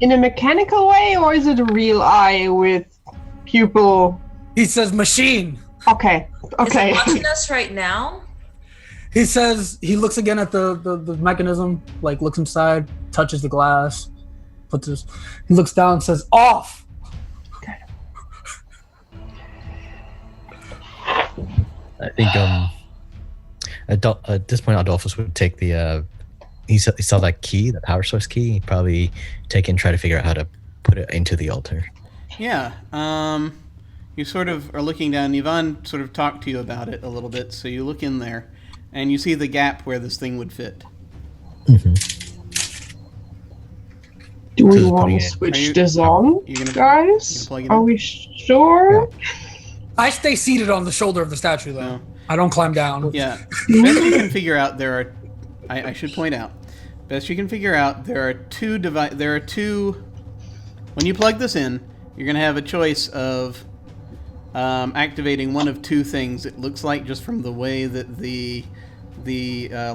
In a mechanical way, or is it a real eye with pupil? He says machine. Okay. Is it watching us right now? He says he looks again at the mechanism, like looks inside, touches the glass, he looks down and says, "Off." Okay. I think at this point Adolphus would take the he saw that key, the power source key. He'd probably take it and try to figure out how to put it into the altar. Yeah. You sort of are looking down. Yvonne sort of talked to you about it a little bit, so you look in there and you see the gap where this thing would fit. Mm-hmm. Do we want to switch this on, guys? Are we sure? Yeah. I stay seated on the shoulder of the statue, though. No. I don't climb down. Yeah. Best you can figure out, there are... I should point out. Best you can figure out, there are two... When you plug this in, you're going to have a choice of activating one of two things. It looks like, just from the way that the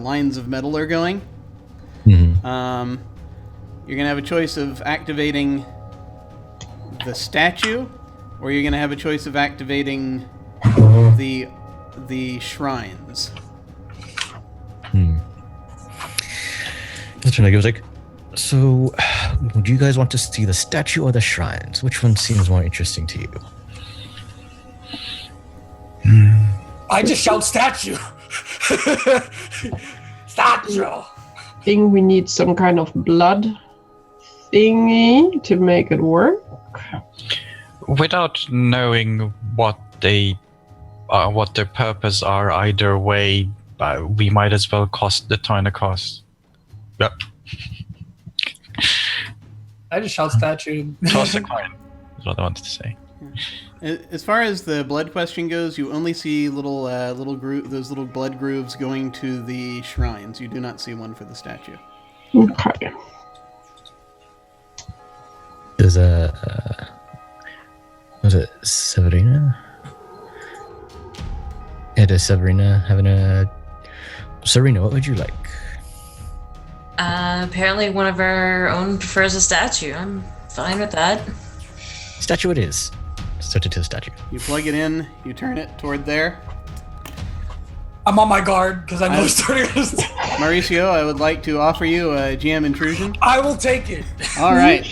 lines of metal are going. Mm-hmm. You're going to have a choice of activating the statue, or you're going to have a choice of activating the shrines. Mr. Nugget was like, so would you guys want to see the statue or the shrines? Which one seems more interesting to you? I just shout statue. Statue. I think we need some kind of blood thingy to make it work. Without knowing what their purpose are, either way, we might as well cost the time it costs. Yep. I just shout statue. Toss a coin, is what I wanted to say. As far as the blood question goes, you only see those little blood grooves going to the shrines. You do not see one for the statue. Okay. Does was it Severina? Yeah, does Severina having a... Serena, what would you like? Apparently one of our own prefers a statue. I'm fine with that. Statue it is. Set it to the statue. You plug it in, you turn it toward there. I'm on my guard because I know it's turning. Mauricio, I would like to offer you a GM intrusion. I will take it. All right.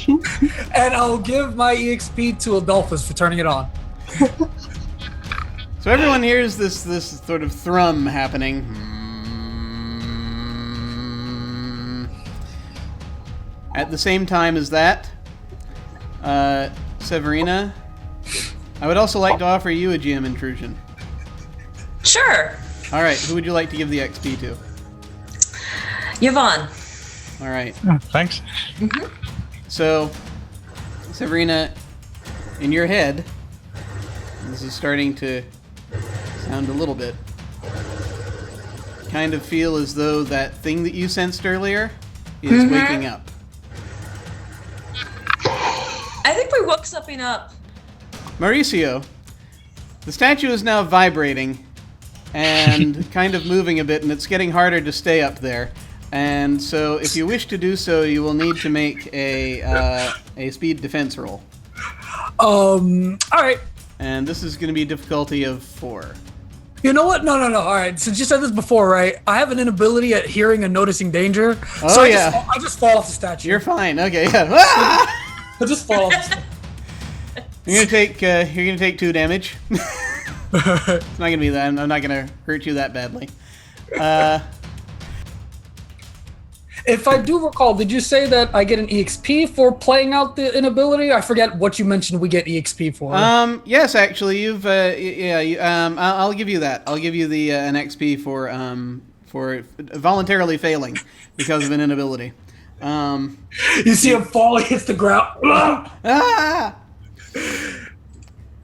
And I'll give my EXP to Adolphus for turning it on. So everyone hears this sort of thrum happening. At the same time as that, Severina, I would also like to offer you a GM intrusion. Sure. All right, who would you like to give the XP to? Yvonne. All right. Oh, thanks. So, Severina, in your head, this is starting to sound a little bit. Kind of feel as though that thing that you sensed earlier is waking up. I think we woke something up. Mauricio, the statue is now vibrating and kind of moving a bit, and it's getting harder to stay up there. And so, if you wish to do so, you will need to make a speed defense roll. All right. And this is going to be a difficulty of 4. You know what? No. All right. Since you said this before, right? I have an inability at hearing and noticing danger. Oh, so yeah. I just fall off the statue. You're fine. Okay. Yeah. Ah! I just fall off the statue. You're gonna take 2 damage. It's not gonna be that. I'm not gonna hurt you that badly. If I do recall, did you say that I get an EXP for playing out the inability? I forget what you mentioned we get EXP for. Yes, actually, you've I'll give you that. I'll give you the an XP for voluntarily failing because of an inability. You see him fall, he hits the ground. Ah!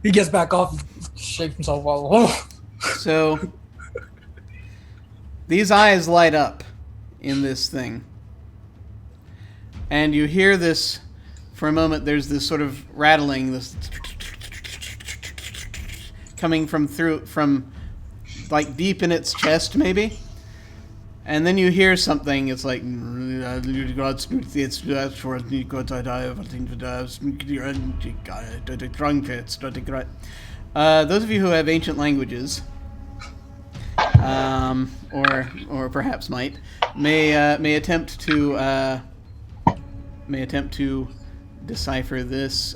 He gets back off, shakes himself off. So these eyes light up in this thing. And you hear this, for a moment, there's this sort of rattling, this coming from like deep in its chest, maybe. And then you hear something, it's like, those of you who have ancient languages, or perhaps may attempt to decipher this,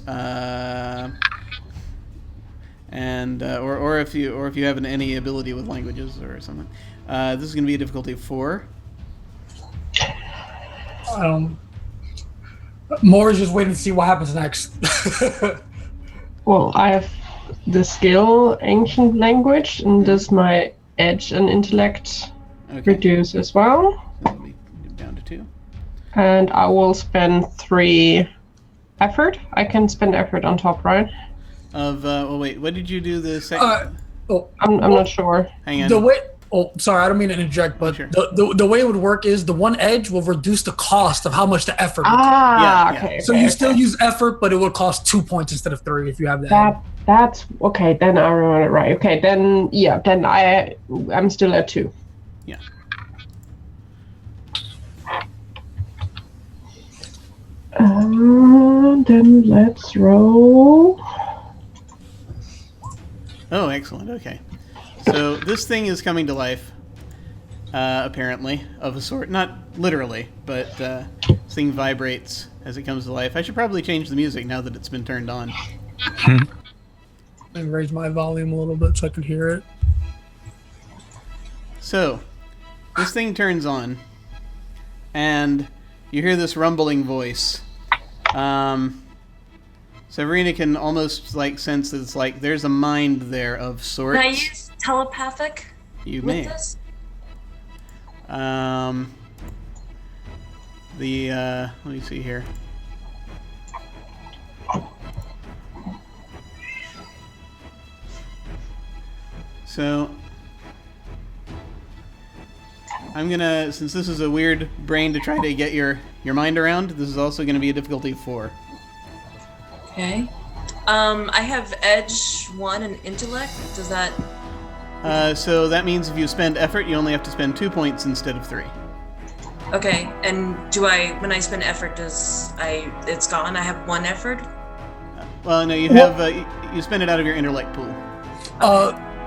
and or if you have any ability with languages or something. This is going to be a difficulty of 4. Moore's just waiting to see what happens next. Well, I have the skill ancient language, and does my edge and intellect reduce as well? That'll be down to 2. And I will spend 3 effort. I can spend effort on top, right? Wait, what did you do the second? I'm not sure. Hang on. The way. Oh, sorry, I don't mean to interject, but Sure. the way it would work is the one edge will reduce the cost of how much the effort. Ah, Yeah, okay. So you still use effort, but it would cost 2 points instead of 3 if you have that. That's okay. Then I remember it right. Okay, then then I'm still at 2. Yeah. Then let's roll. Oh, excellent. Okay. So this thing is coming to life, apparently, of a sort. Not literally, but this thing vibrates as it comes to life. I should probably change the music now that it's been turned on. And raise my volume a little bit so I can hear it. So, this thing turns on, and you hear this rumbling voice. Severina can almost sense that it's like there's a mind there of sorts. Can I use telepathic? You with may. This? Let me see here. So I'm gonna, since this is a weird brain to try to get your mind around, this is also gonna be a difficulty of 4. Okay. I have edge 1 and intellect. Does that? So that means if you spend effort, you only have to spend 2 points instead of 3. Okay, and do I, when I spend effort, it's gone? I have 1 effort? Well, no, you have you spend it out of your intellect pool.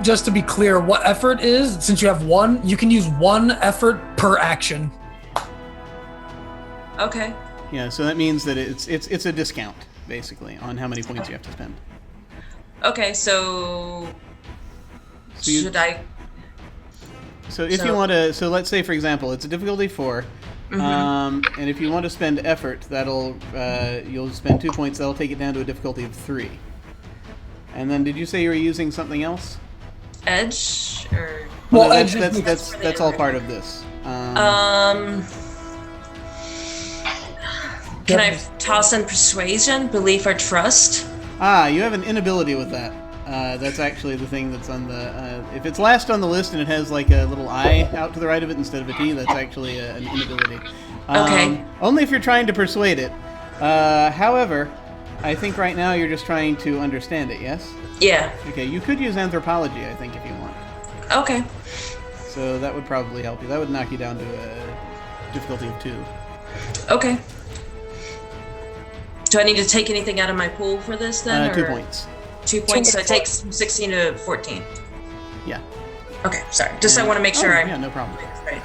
Just to be clear, what effort is, since you have 1, you can use 1 effort per action. Okay. Yeah, so that means that it's a discount, basically, on how many points you have to spend. Okay, so should I... So if you want to, so let's say, for example, it's a difficulty 4, and if you want to spend effort, that'll, you'll spend 2 points, that'll take it down to a difficulty of 3. And then, did you say you were using something else? Edge, or... Well, no, that's all part of this. Can I toss in persuasion, belief, or trust? You have an inability with that. That's actually the thing that's on the... if it's last on the list and it has like a little I out to the right of it instead of a T, that's actually an inability. Okay. Only if you're trying to persuade it. However, I think right now you're just trying to understand it, yes? Yeah. Okay, you could use anthropology, I think, if you want. Okay. So that would probably help you. That would knock you down to a difficulty of 2. Okay. Do I need to take anything out of my pool for this then? 2 points. 2 points, so I take 16 to 14. Yeah. Okay, sorry. Just I want to make sure I'm... Yeah, no problem. Right.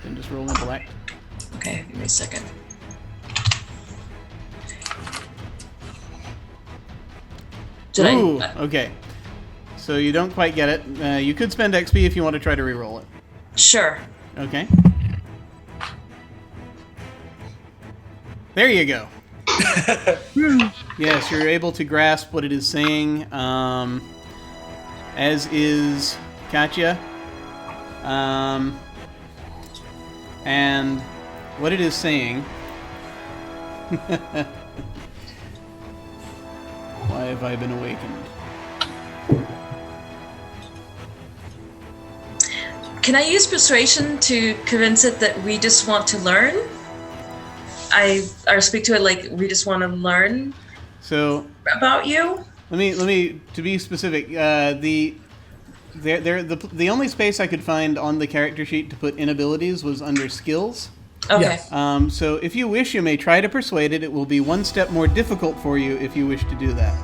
Then just roll intellect. Okay, give me a second. Okay. So you don't quite get it. You could spend XP if you want to try to re-roll it. Sure. Okay. There you go. Yes, you're able to grasp what it is saying, as is Katya. And what it is saying... Why have I been awakened? Can I use persuasion to convince it that we just want to learn? Or speak to it like we just want to learn about you? Let me to be specific. The only space I could find on the character sheet to put inabilities was under skills. Okay. Yes. So if you wish, you may try to persuade it. It will be 1 step more difficult for you if you wish to do that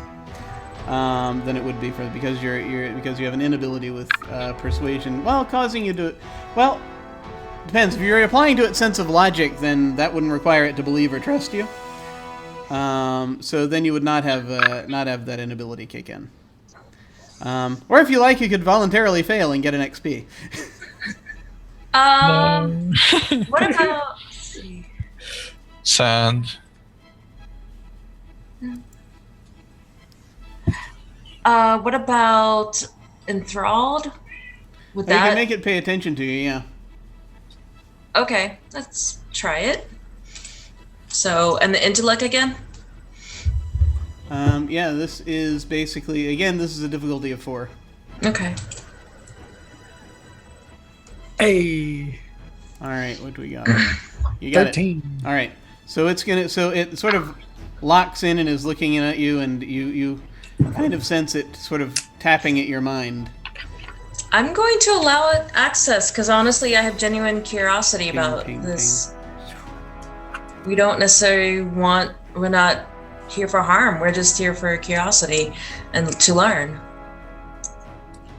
than it would be because you have an inability with persuasion. Well, causing you to depends. If you're applying to it sense of logic, then that wouldn't require it to believe or trust you. So then you would not have that inability kick in. Or if you like, you could voluntarily fail and get an XP. What about... Let's see. Sand. What about enthralled? Would You that... can make it pay attention to you, yeah. Okay, let's try it. So, and the intellect again? Yeah, this is basically, again, this is a difficulty of 4. Okay. Hey. All right, what do we got? You got 13. it. All right, so it sort of locks in and is looking at you, and you kind of sense it sort of tapping at your mind. I'm going to allow it access because honestly, I have genuine curiosity about this. We don't necessarily we're not here for harm. We're just here for curiosity and to learn.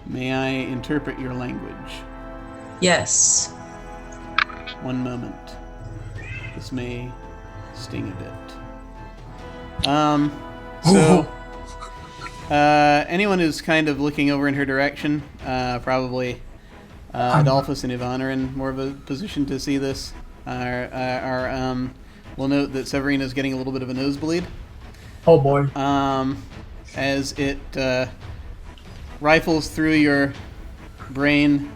May I interpret your language? Yes. 1 moment. This may sting a bit. Anyone who's kind of looking over in her direction, probably Adolphus and Yvonne are in more of a position to see this. We'll note that Severina's getting a little bit of a nosebleed. Oh boy. As it rifles through your brain.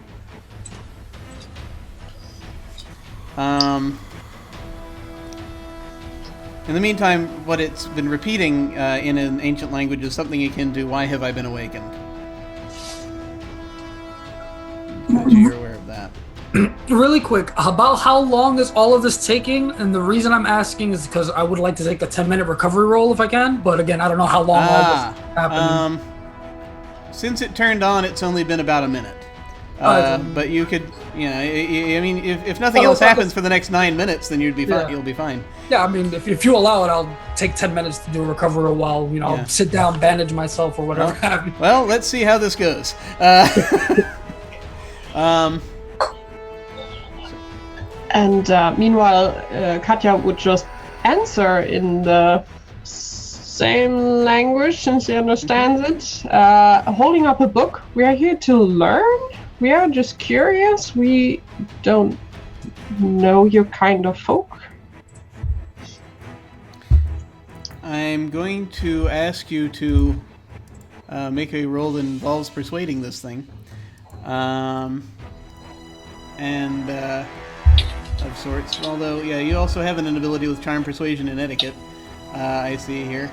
In the meantime, what it's been repeating in an ancient language is something akin to, "Why have I been awakened?" Not sure you're aware of that. Really quick, about how long is all of this taking? And the reason I'm asking is because I would like to take a 10-minute recovery roll if I can, but again, I don't know how long all this happened. Since it turned on, it's only been about a minute. But you could, I mean, if nothing else happens for the next 9 minutes, then you'd be fine. You'll be fine. Yeah, I mean, if you allow it, I'll take 10 minutes to do a recovery while, I'll sit down, bandage myself or whatever have you. Well, let's see how this goes. And meanwhile, Katya would just answer in the same language, since she understands it, holding up a book. We are here to learn. We are just curious. We don't know your kind of folk. I'm going to ask you to make a roll that involves persuading this thing. Of sorts. Although, you also have an ability with charm, persuasion, and etiquette. I see here.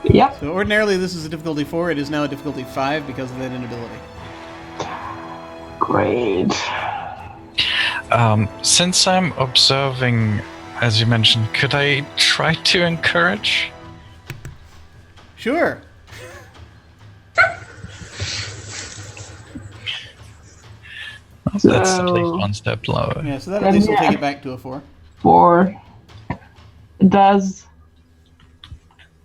Yeah. So ordinarily this is a difficulty 4. It is now a difficulty 5 because of that inability. Great. Since I'm observing, as you mentioned, could I try to encourage? Sure. That's at least one step lower. Yeah, so that at least will take it back to a 4. 4.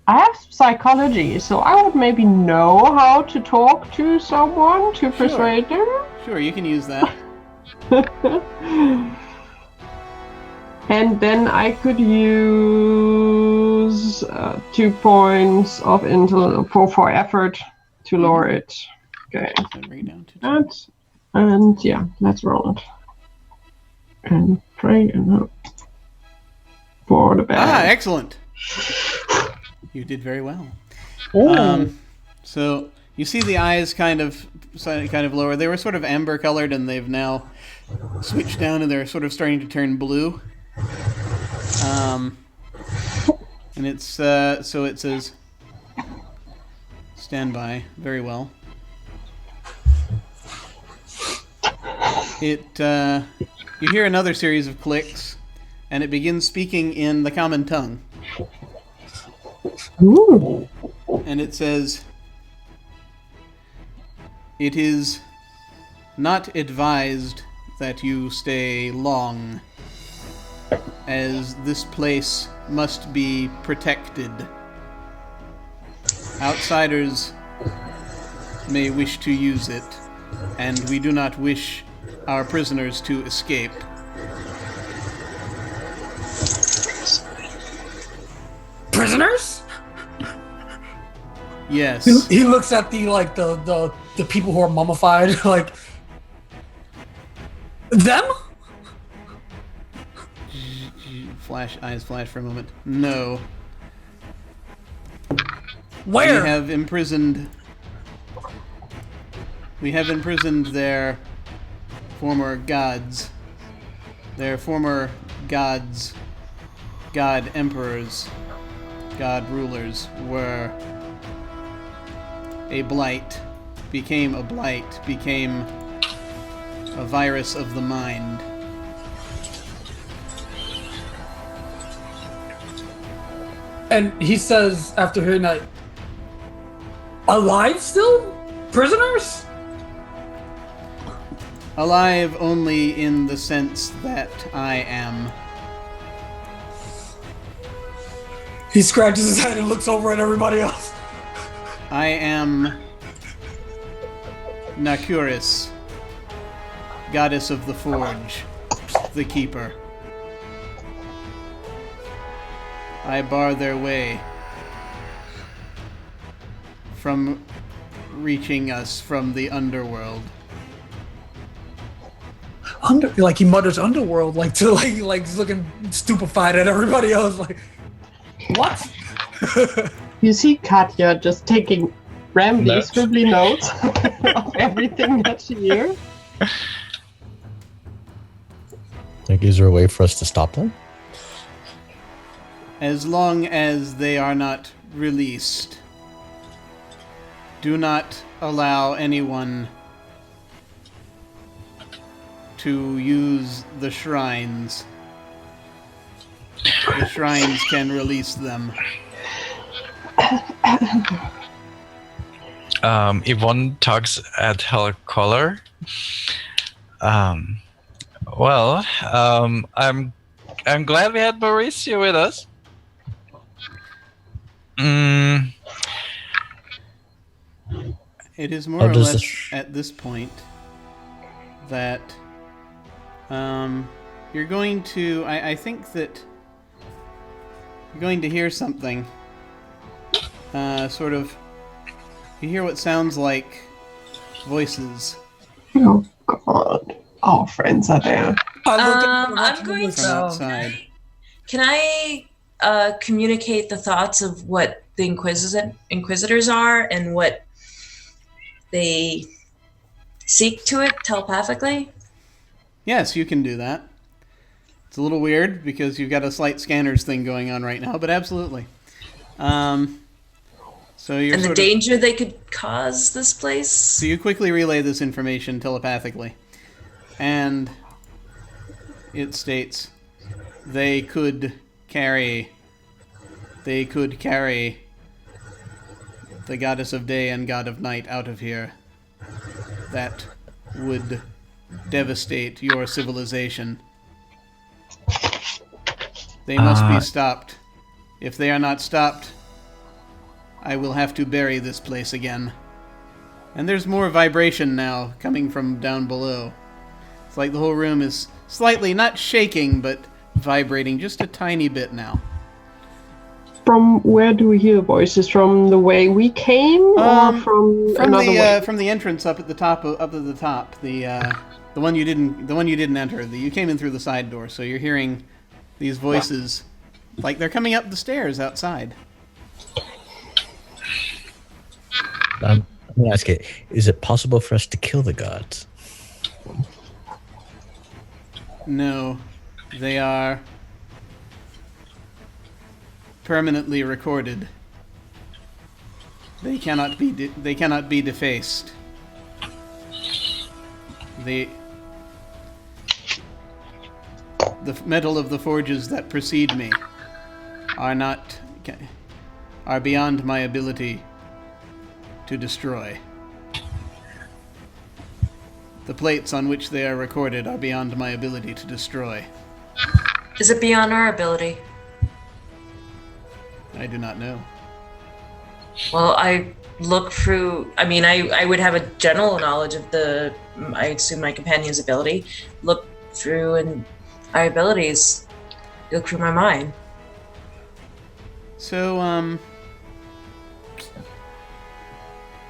I have psychology, so I would maybe know how to talk to someone to persuade them. Sure, you can use that. And then I could use 2 points of intel for effort to lower it. Okay. That. And let's roll it. And pray and hope for the best. Excellent. You did very well. So you see the eyes kind of lower. They were sort of amber colored, and they've now switched down, and they're sort of starting to turn blue. And it's so it says, "Stand by." Very well. You hear another series of clicks, and it begins speaking in the common tongue. Ooh. And it says, "It is not advised that you stay long, as this place must be protected. Outsiders may wish to use it, and we do not wish our prisoners to escape." Prisoners? Yes. He looks at the people who are mummified, like, them? Eyes flash for a moment. No. Where? We have imprisoned their former gods. Their former gods, god emperors, god rulers were a blight, became a virus of the mind. And he says, after hearing that, alive still? Prisoners? Alive only in the sense that I am. He scratches his head and looks over at everybody else. I am Nakuris, goddess of the forge, the keeper. I bar their way from reaching us from the underworld. Like he mutters underworld, like he's looking stupefied at everybody else, like, what? You see Katya just taking rambly, scribbly notes of everything that she hears. Like, is there a way for us to stop them? As long as they are not released, do not allow anyone to use the shrines. The shrines can release them. Yvonne tugs at her collar. I'm glad we had Mauricio with us. It is more or less at this point that you're going to. I think that you're going to hear something. Sort of. You hear what sounds like voices. Oh God! Our friends are there. I'm going from outside. Can I communicate the thoughts of what the Inquisitors are and what they seek to it telepathically? Yes, you can do that. It's a little weird because you've got a slight scanners thing going on right now, but absolutely. So you're and the danger they could cause this place? So you quickly relay this information telepathically. And it states they could carry the goddess of day and god of night out of here. That would devastate your civilization. They must be stopped. If they are not stopped, I will have to bury this place again. And there's more vibration now coming from down below. It's like the whole room is slightly, not shaking, but vibrating just a tiny bit now. From where do we hear voices? From the way we came, or from another way? From the entrance up at the top, the one you didn't enter. You came in through the side door, so you're hearing these voices, like they're coming up the stairs outside. Let me ask it: is it possible for us to kill the gods? No, they are permanently recorded. They cannot be defaced. The metal of the forges that precede me are beyond my ability to destroy. The plates on which they are recorded are beyond my ability to destroy. Is it beyond our ability? I do not know. Well, I look through... I mean, I would have a general knowledge of I assume my companion's ability. Look through and our abilities. Look through my mind. So,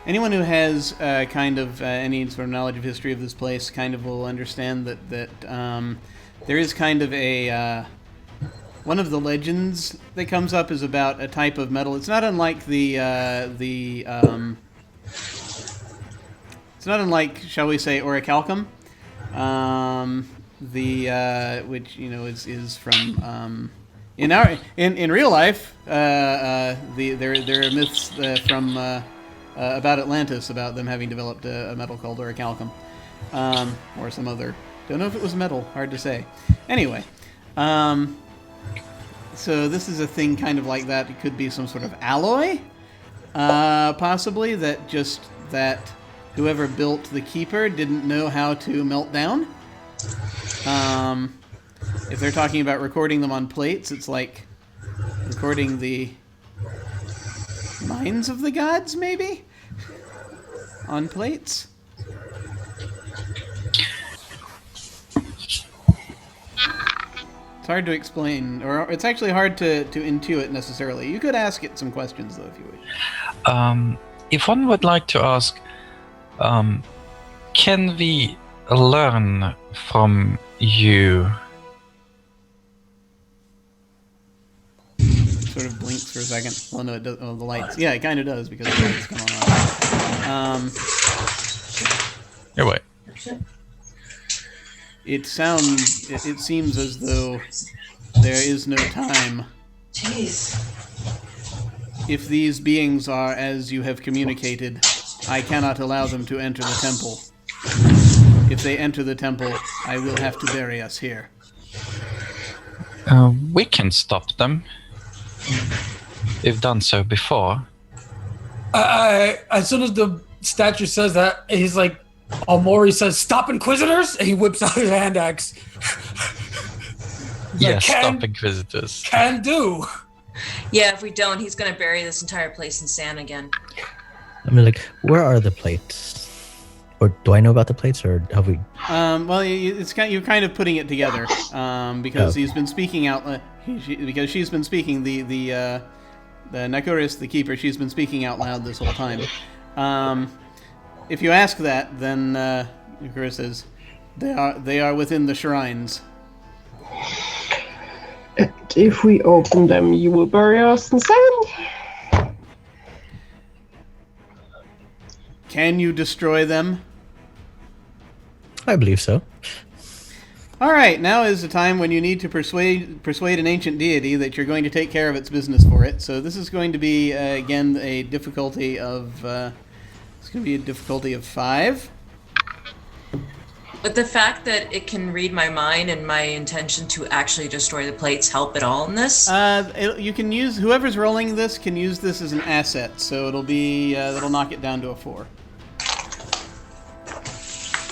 anyone who has kind of any sort of knowledge of history of this place kind of will understand that there is kind of a one of the legends that comes up is about a type of metal. It's not unlike it's not unlike, shall we say, orichalcum, which is from in real life. There are myths from about Atlantis, about them having developed a metal called orichalcum, or some other. Don't know if it was metal. Hard to say. Anyway, so this is a thing kind of like that. It could be some sort of alloy, possibly that whoever built the keeper didn't know how to melt down. If they're talking about recording them on plates, it's like recording the minds of the gods, maybe? On plates? It's hard to explain, or it's actually hard to intuit necessarily. You could ask it some questions, though, if you wish. If one would like to ask, can we learn from you? Sort of blinks for a second. Well, no, it does. Oh, the lights. Yeah, it kind of does because the lights come on. Your way. It seems as though there is no time. Jeez. If these beings are as you have communicated, I cannot allow them to enter the temple. If they enter the temple, I will have to bury us here. We can stop them. We've done so before. As soon as the statue says that, he's like, Mori says, "Stop Inquisitors!" And he whips out his hand axe. Yes, stop Inquisitors. Can do. Yeah, if we don't, he's gonna bury this entire place in sand again. I mean, like, where are the plates? Or do I know about the plates, or have we? Well, you're kind of putting it together because Oh. he's been speaking out. Because she's been speaking the Nakuris, the keeper. She's been speaking out loud this whole time. If you ask that, then Nakuris says they are within the shrines. And if we open them, you will bury us in sand. Can you destroy them? I believe so. All right, now is the time when you need to persuade an ancient deity that you're going to take care of its business for it. So this is going to be again a difficulty of it's going to be a difficulty of 5. But the fact that it can read my mind and my intention to actually destroy the plates help at all in this? You can use whoever's rolling this can use this as an asset. So it'll be that'll knock it down to a 4.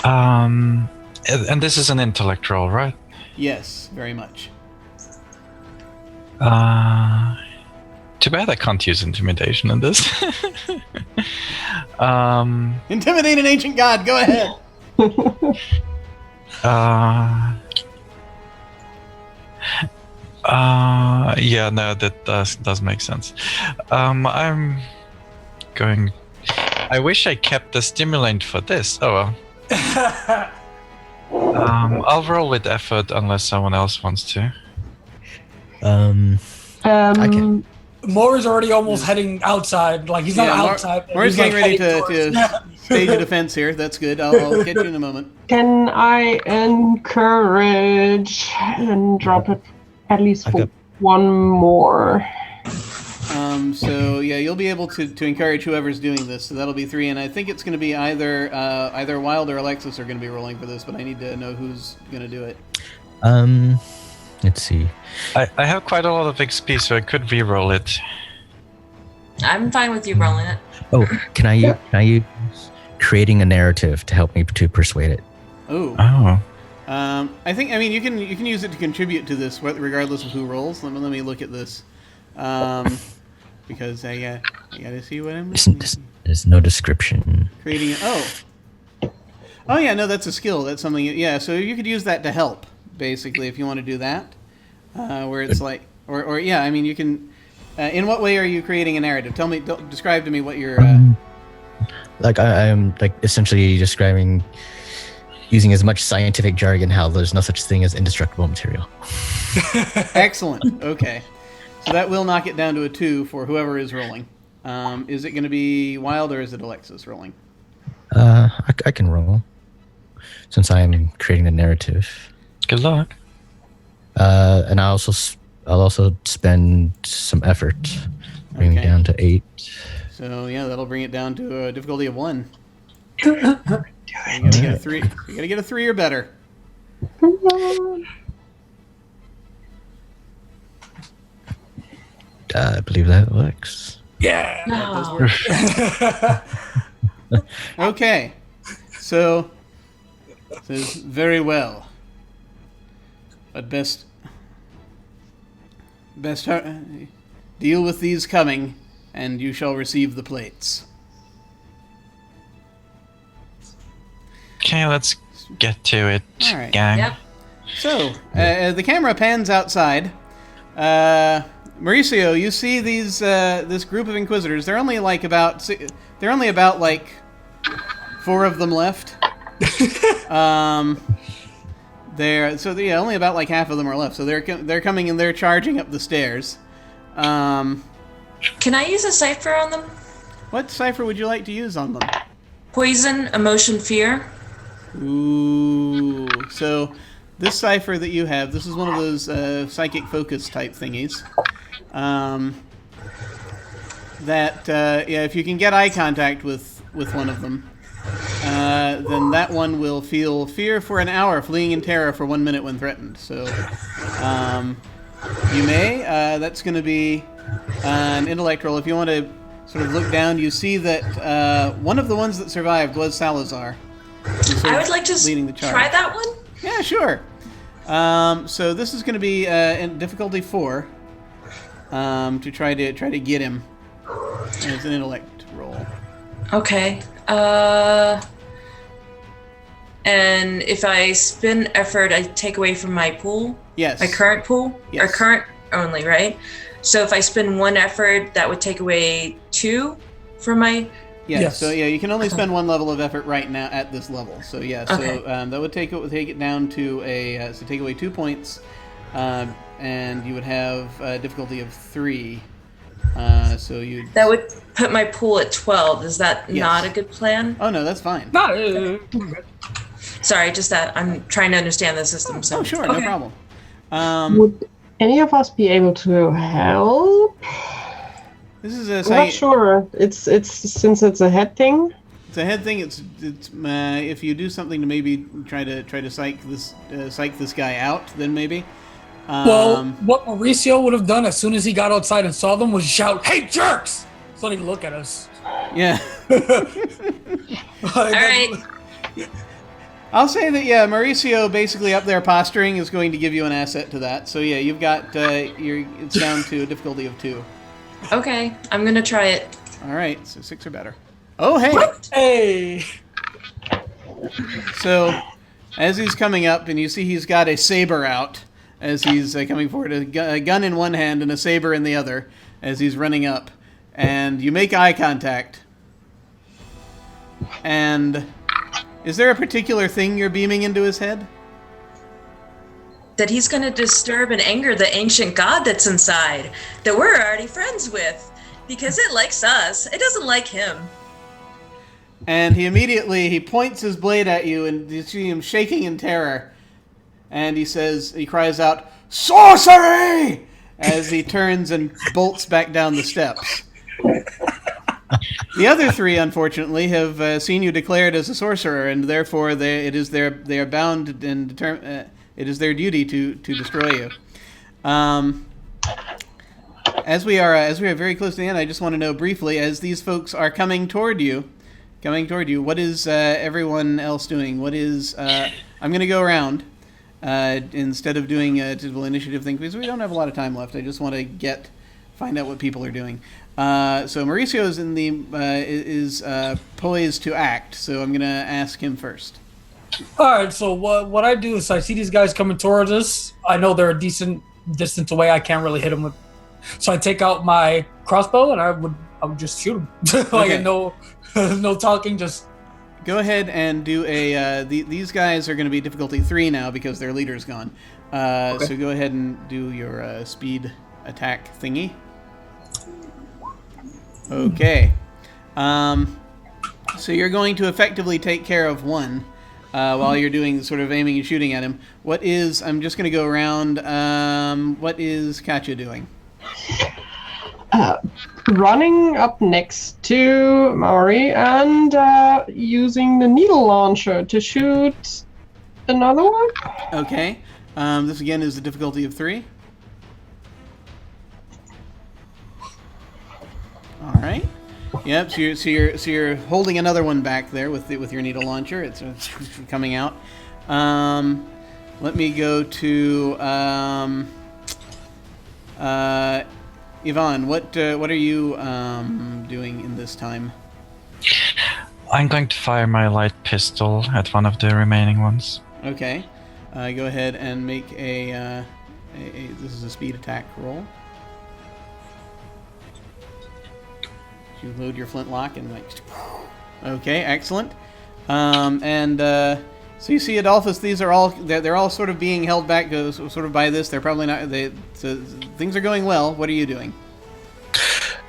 And this is an intellect roll, right? Yes, very much. Too bad I can't use intimidation in this. Intimidate an ancient god. Go ahead. Yeah, no, that does make sense. I'm going. I wish I kept the stimulant for this. Oh well. I'll roll with effort unless someone else wants to. I can. Mori's already almost heading outside. Like, he's not outside. but Mori's he's, like, getting ready heading to towards- stage a defense here. That's good. I'll get you in a moment. Can I encourage and drop it at least for Okay. one more? So yeah, you'll be able to encourage whoever's doing this. So that'll be 3, and I think it's going to be either Wild or Alexis are going to be rolling for this, but I need to know who's going to do it. Let's see. I have quite a lot of XP, so I could re-roll it. I'm fine with you rolling it. Oh, can I use creating a narrative to help me to persuade it? Oh. I mean you can use it to contribute to this regardless of who rolls. Let me look at this. Because I gotta see what I'm There's no description. creating it. Oh yeah, no, that's a skill. That's something. Yeah, so you could use that to help, basically, if you want to do that. Where it's like, or yeah, I mean, you can. In what way are you creating a narrative? Describe to me what you're. Like I am like essentially describing using as much scientific jargon how there's no such thing as indestructible material. Excellent. Okay. So that will knock it down to a 2 for whoever is rolling. Is it going to be Wild or is it Alexis rolling? I can roll since I am creating the narrative. Good luck. And I'll also spend some effort, bringing it Okay. down to 8. So yeah, that'll bring it down to a difficulty of 1. You gotta get a 3. You gotta get a 3 or better. I believe that works. Yeah. That does work. Okay. So says very well. But best deal with these coming, and you shall receive the plates. Okay, let's get to it, All right. gang. Yep. So, the camera pans outside. Mauricio, you see these this group of Inquisitors. They're only about 4 of them left. Only about like half of them are left. So they're coming and they're charging up the stairs. Can I use a cipher on them? What cipher would you like to use on them? Poison, emotion, fear. Ooh. So this cipher that you have, this is one of those psychic focus type thingies. If you can get eye contact with one of them, then that one will feel fear for an hour, fleeing in terror for 1 minute when threatened. So you may. That's going to be an intellect roll. If you want to sort of look down, you see that one of the ones that survived was Salazar. I would like to leading the charge. try that one. Yeah, sure. So this is going to be in difficulty 4 to try to get him. It's an intellect roll. Okay. And if I spend effort, I take away from my pool? Yes. My current pool? Yes. Or current only, right? So if I spend 1 effort, that would take away 2 from my... Yeah, Yes. so yeah, you can only spend 1 level of effort right now at this level. So yeah, Okay. so that would take it down to a so take away 2 points, and you would have difficulty of 3. So you That would put my pool at 12. Is that Yes. not a good plan? Oh no, that's fine. No, Sorry, just that I'm trying to understand the system. So Oh sure, okay. no problem. Would any of us be able to help? This is a I'm not sure. It's since it's a head thing. It's a head thing. It's if you do something to maybe try to psych this guy out, then maybe. well, what Mauricio would have done as soon as he got outside and saw them was shout, "Hey, jerks!" So they look at us. Yeah. All right. I'll say that Mauricio basically up there posturing is going to give you an asset to that. So yeah, you've got it's down to a difficulty of 2. Okay, I'm gonna try it. All right, so 6 or better. Oh hey. Hey. So as he's coming up, and you see he's got a saber out as he's coming forward, a gun in one hand and a saber in the other as he's running up, and you make eye contact. And is there a particular thing you're beaming into his head? That he's going to disturb and anger the ancient god that's inside, that we're already friends with, because it likes us. It doesn't like him. And he points his blade at you, and you see him shaking in terror. And he cries out, "Sorcery!" as he turns and bolts back down the steps. The other 3, unfortunately, have seen you declared as a sorcerer, and therefore they are bound and determined. It is their duty to destroy you. As we are very close to the end, I just want to know briefly, as these folks are coming toward you, what is everyone else doing? What is I'm going to go around instead of doing a typical initiative thing because we don't have a lot of time left. I just want to find out what people are doing. So Mauricio is poised to act. So I'm going to ask him first. All right. So what I do is I see these guys coming towards us. I know they're a decent distance away. I can't really hit them with. So I take out my crossbow and I would just shoot them. Like Okay. no talking. Just Go ahead and do a. These guys are going to be difficulty 3 now because their leader's gone. Okay. So go ahead and do your speed attack thingy. Okay. So you're going to effectively take care of one while you're doing sort of aiming and shooting at him. I'm just going to go around. What is Katya doing? Running up next to Maury and using the needle launcher to shoot another one. Okay. This again is the difficulty of 3. All right. Yep. So you're holding another one back there with your needle launcher. It's coming out. Let me go to Yvonne. What are you doing in this time? I'm going to fire my light pistol at one of the remaining ones. Okay. Go ahead and make a this is a speed attack roll. You load your flintlock and okay, excellent. So you see, Adolphus, these are all they're all sort of being held back, sort of by this. They're probably not. So things are going well. What are you doing?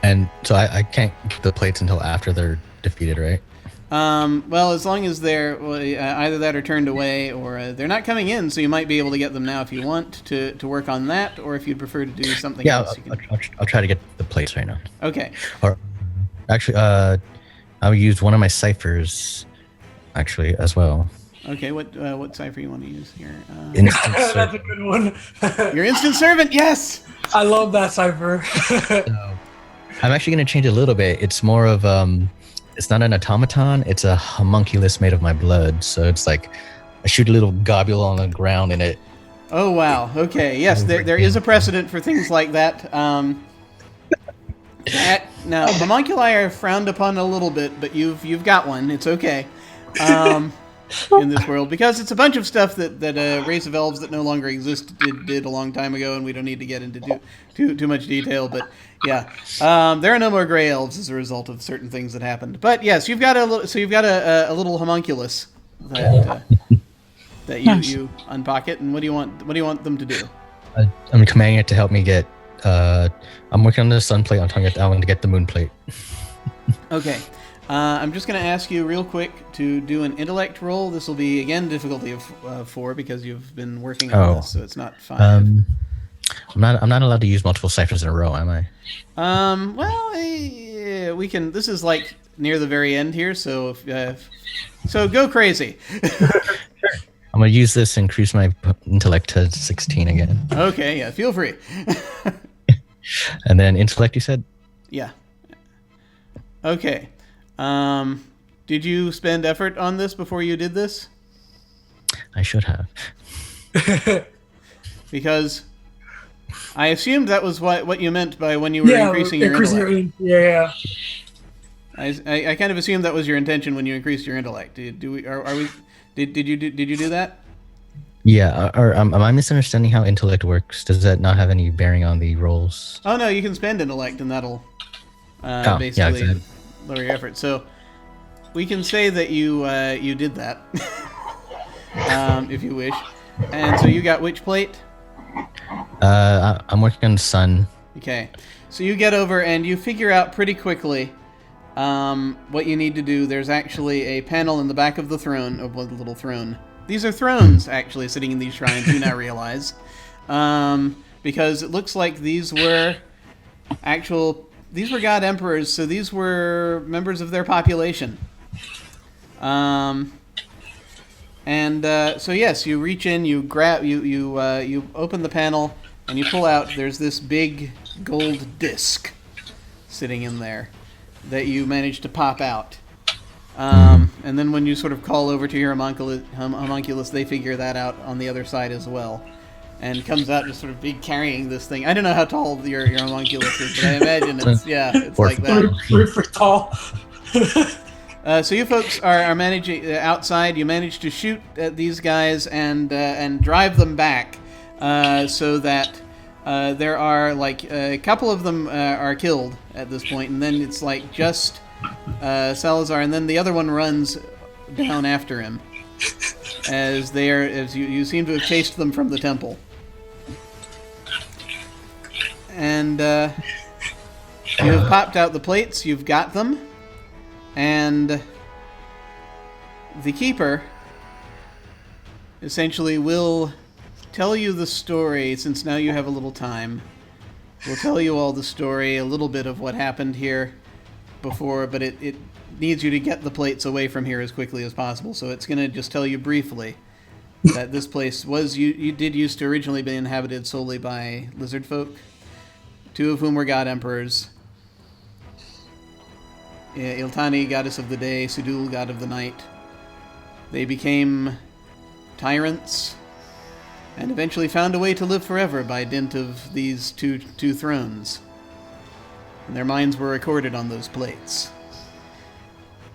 And so I can't get the plates until after they're defeated, right? Well, as long as they're either that or turned away, or they're not coming in, so you might be able to get them now if you want to work on that, or if you'd prefer to do something else. I'll try to get the plates right now. Okay. Or actually, I'll use one of my ciphers, actually, as well. Okay. What cipher you want to use here? Instant that's a servant. good one. Your instant servant. Yes. I love that cipher. I'm actually going to change it a little bit. It's more of it's not an automaton. It's a homunculus made of my blood. So it's like I shoot a little globule on the ground and it. Oh wow. Okay. Yes, there is a precedent for things like that. Now, homunculi are frowned upon a little bit, but you've got one. It's okay. In this world, because it's a bunch of stuff that a race of elves that no longer exist did a long time ago, and we don't need to get into too much detail. But yeah, there are no more gray elves as a result of certain things that happened. But yes, you've got a little homunculus that you unpocket. And what do you want them to do? I'm commanding it to help me get. I'm working on the sun plate. I want to get the moon plate. Okay. I'm just going to ask you real quick to do an intellect roll. This will be, again, difficulty of 4 because you've been working on this, so it's not 5. I'm not allowed to use multiple ciphers in a row, am I? Well, we can. This is like near the very end here, so so go crazy. I'm going to use this and increase my intellect to 16 again. Okay, yeah, feel free. And then intellect, you said? Yeah. Okay. Did you spend effort on this before you did this? I should have. Because I assumed that was what you meant by when you were increasing your intellect. Yeah. I kind of assumed that was your intention when you increased your intellect. Did you do that? Yeah. Am I misunderstanding how intellect works? Does that not have any bearing on the rolls? Oh no, you can spend intellect, and that'll basically. Yeah, exactly. Lower your effort. So we can say that you did that, if you wish. And so you got which plate? I'm working on the sun. Okay. So you get over and you figure out pretty quickly what you need to do. There's actually a panel in the back of the throne, of one little throne. These are thrones, actually, sitting in these shrines, you now realize. Because it looks like these were god emperors, so these were members of their population. So yes, you reach in, you grab, you open the panel, and you pull out. There's this big gold disc sitting in there that you manage to pop out. And then when you sort of call over to your homunculus, they figure that out on the other side as well. And comes out just sort of big carrying this thing. I don't know how tall your homunculus is, but I imagine it's like that. 3 feet tall. So you folks are managing outside. You manage to shoot at these guys and drive them back, so that there are like a couple of them are killed at this point, and then it's like just Salazar, and then the other one runs down after him as you seem to have chased them from the temple. And you have popped out the plates, you've got them, and the Keeper essentially will tell you the story, since now you have a little time. We'll tell you all the story, a little bit of what happened here before, but it needs you to get the plates away from here as quickly as possible, so it's going to just tell you briefly that this place was, you did used to originally be inhabited solely by lizard folk, 2 of whom were god emperors. Iltani, goddess of the day, Sudul, god of the night. They became tyrants and eventually found a way to live forever by dint of these two thrones. And their minds were recorded on those plates.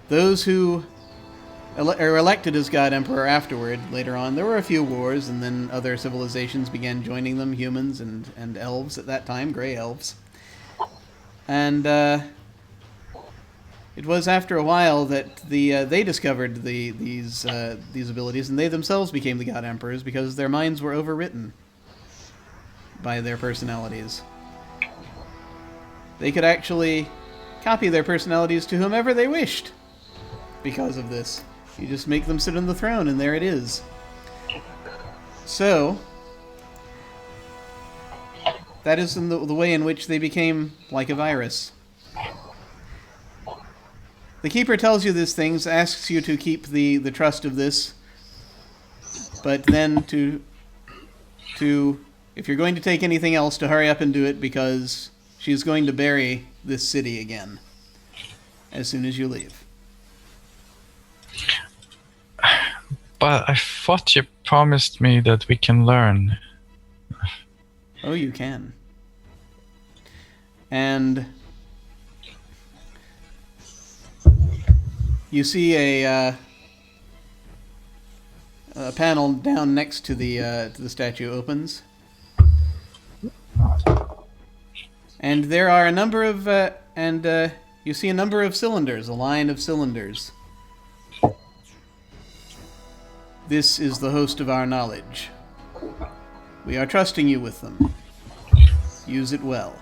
Those who are elected as God Emperor afterward, later on, there were a few wars, and then other civilizations began joining them, humans and elves at that time, gray elves. And it was after a while that they discovered these abilities, and they themselves became the God Emperors because their minds were overwritten by their personalities. They could actually copy their personalities to whomever they wished because of this. You just make them sit on the throne, and there it is. So, that is the way in which they became like a virus. The Keeper tells you these things, asks you to keep the trust of this, but then to if you're going to take anything else, to hurry up and do it, because she's going to bury this city again as soon as you leave. But I thought you promised me that we can learn. Oh, you can. And you see a panel down next to the statue opens, and there are a number of you see a number of cylinders, a line of cylinders. This is the host of our knowledge. We are trusting you with them. Use it well.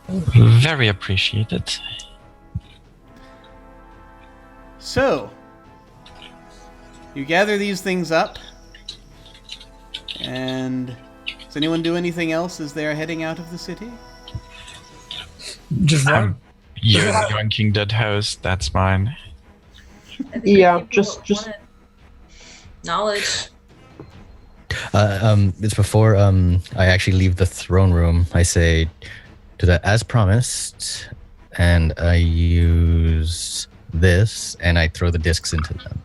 Very appreciated. So, you gather these things up, and does anyone do anything else as they are heading out of the city? Just run. You're yoinking that host, that's mine. Yeah, just knowledge. It's before I actually leave the throne room. I say to that, as promised, and I use this, and I throw the discs into them.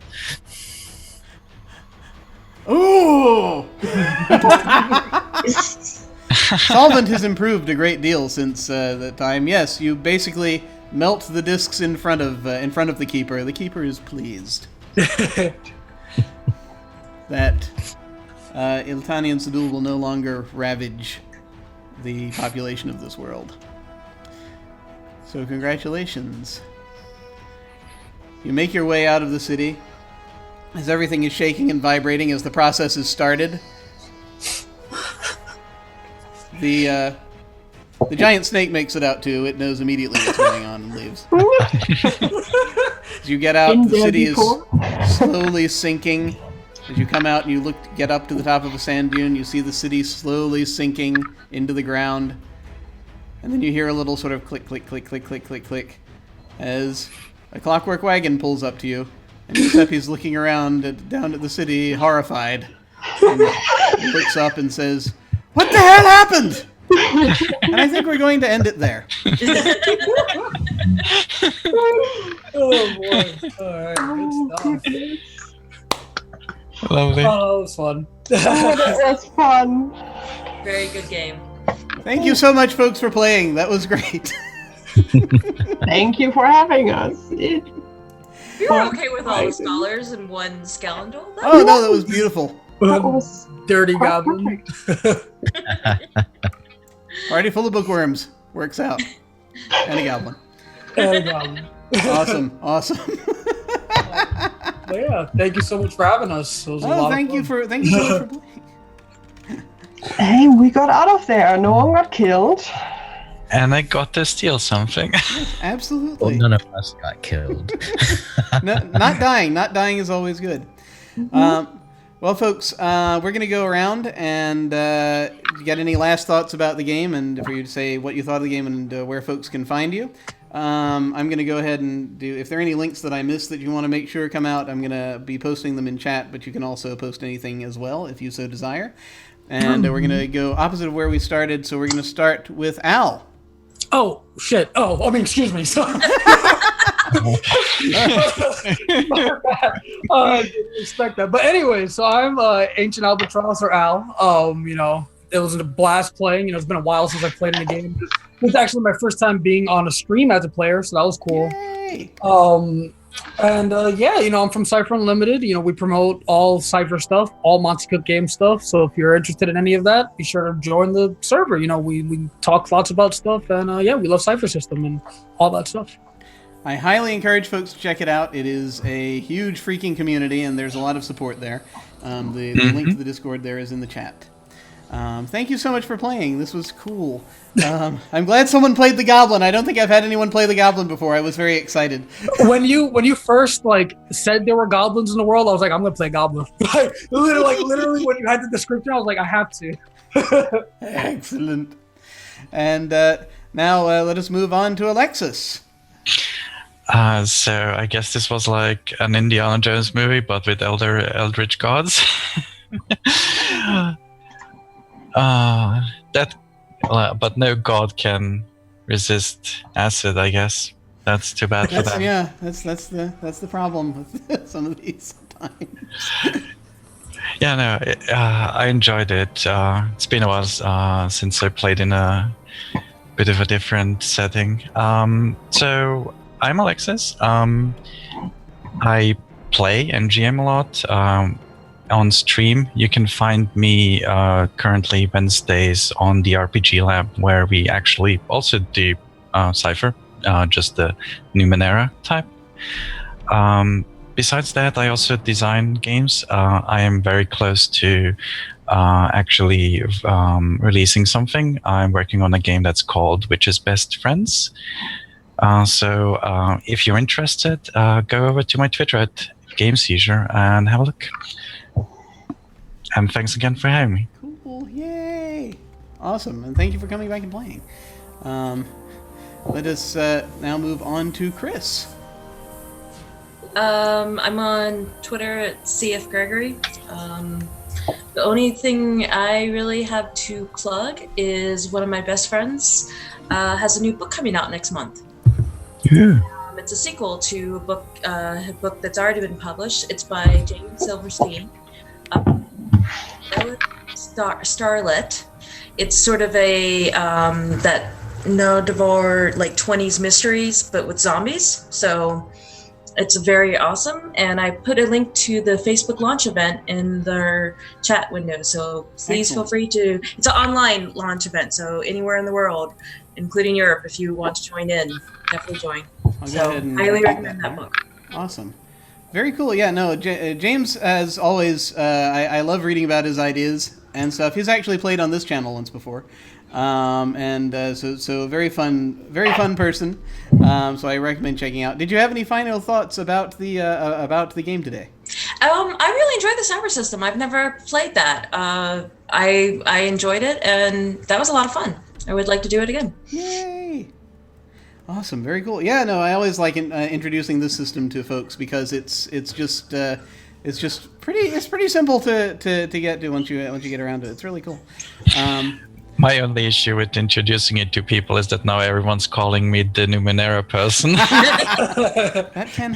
Ooh! Solvent has improved a great deal since that time. Yes, you basically melt the discs in front of the keeper. The keeper is pleased that Iltani and Sadul will no longer ravage the population of this world. So congratulations. You make your way out of the city as everything is shaking and vibrating as the process is started. The giant snake makes it out too. It knows immediately what's going on and leaves. As you get out, the city is slowly sinking. As you come out and you get up to the top of a sand dune, you see the city slowly sinking into the ground. And then you hear a little sort of click, click, click, click, click, click, click, as a clockwork wagon pulls up to you. And Giuseppe's looking around down at the city, horrified. And he looks up and says, "What the hell happened?" And I think we're going to end it there. Oh boy! All right, good stuff. Lovely. Oh, that was fun. that was fun. Very good game. Thank you so much, folks, for playing. That was great. Thank you for having us. We were okay with all the scholars and one scoundrel. Oh no, that was beautiful. That was Dirty quite goblin. perfect. Party full of bookworms. Works out. And a goblin. Dirty goblin. Awesome. But yeah, thank you so much for having us. It was a lot Thank of you fun. so much for playing. Hey, we got out of there. No one got killed. And I got to steal something. Well, Absolutely. none of us got killed. No, not dying. Not dying is always good. Well, folks, we're going to go around and if you got any last thoughts about the game and for you to say what you thought of the game and where folks can find you. I'm going to go ahead and do, if there are any links that I missed that you want to make sure come out, I'm going to be posting them in chat, but you can also post anything as well if you so desire. And we're going to go opposite of where we started, so we're going to start with Al. Oh shit! Oh, I mean, excuse me. Sorry. I didn't expect that. But anyway, so I'm Ancient Albatross or Al. It was a blast playing. It's been a while since I played in a game. It was actually my first time being on a stream as a player, so that was cool. Yay! I'm from Cypher Unlimited. We promote all Cypher stuff, all Monte Cook game stuff. So if you're interested in any of that, be sure to join the server. We talk lots about stuff, and we love Cypher System and all that stuff. I highly encourage folks to check it out. It is a huge freaking community, and there's a lot of support there. The link to the Discord there is in the chat. Thank you so much for playing. This was cool. I'm glad someone played the Goblin. I don't think I've had anyone play the Goblin before. I was very excited. When you first said there were goblins in the world, I was like, I'm gonna play Goblin. literally when you had the description, I was like, I have to. Excellent. And now let us move on to Alexis. So I guess this was like an Indiana Jones movie, but with eldritch gods. That But no god can resist acid, I guess. That's too bad for them. Yeah, that's the problem with some of these sometimes. Yeah, no, I enjoyed it. It's been a while since I played in a bit of a different setting. So I'm Alexis. I play and GM a lot on stream. You can find me currently Wednesdays on the RPG Lab, where we actually also do Cypher, just the Numenera type. Besides that, I also design games. I am very close to actually releasing something. I'm working on a game that's called Witches Best Friends. So if you're interested, go over to my Twitter at GameSeizure and have a look. And thanks again for having me. Cool, yay! Awesome, and thank you for coming back and playing. Let us now move on to Chris. I'm on Twitter at CF Gregory. The only thing I really have to plug is one of my best friends has a new book coming out next month. Yeah. It's a sequel to a book that's already been published. It's by Jane Silverstein. Starlit. It's sort of a that no-devore like 20s mysteries, but with zombies. So it's very awesome, and I put a link to the Facebook launch event in their chat window, so please feel free to... It's an online launch event, so anywhere in the world, including Europe, if you want to join in, definitely join. So highly recommend that book. Awesome. Very cool. Yeah, no, James, as always, I love reading about his ideas and stuff. He's actually played on this channel once before. So very fun person. So I recommend checking out. Did you have any final thoughts about the game today? I really enjoyed the Cypher System. I've never played that. I enjoyed it, and that was a lot of fun. I would like to do it again. Yay! Awesome, very cool. Yeah, no, I always like introducing this system to folks because it's just pretty simple to get to once you get around to it. It's really cool. My only issue with introducing it to people is that now everyone's calling me the Numenera person. That can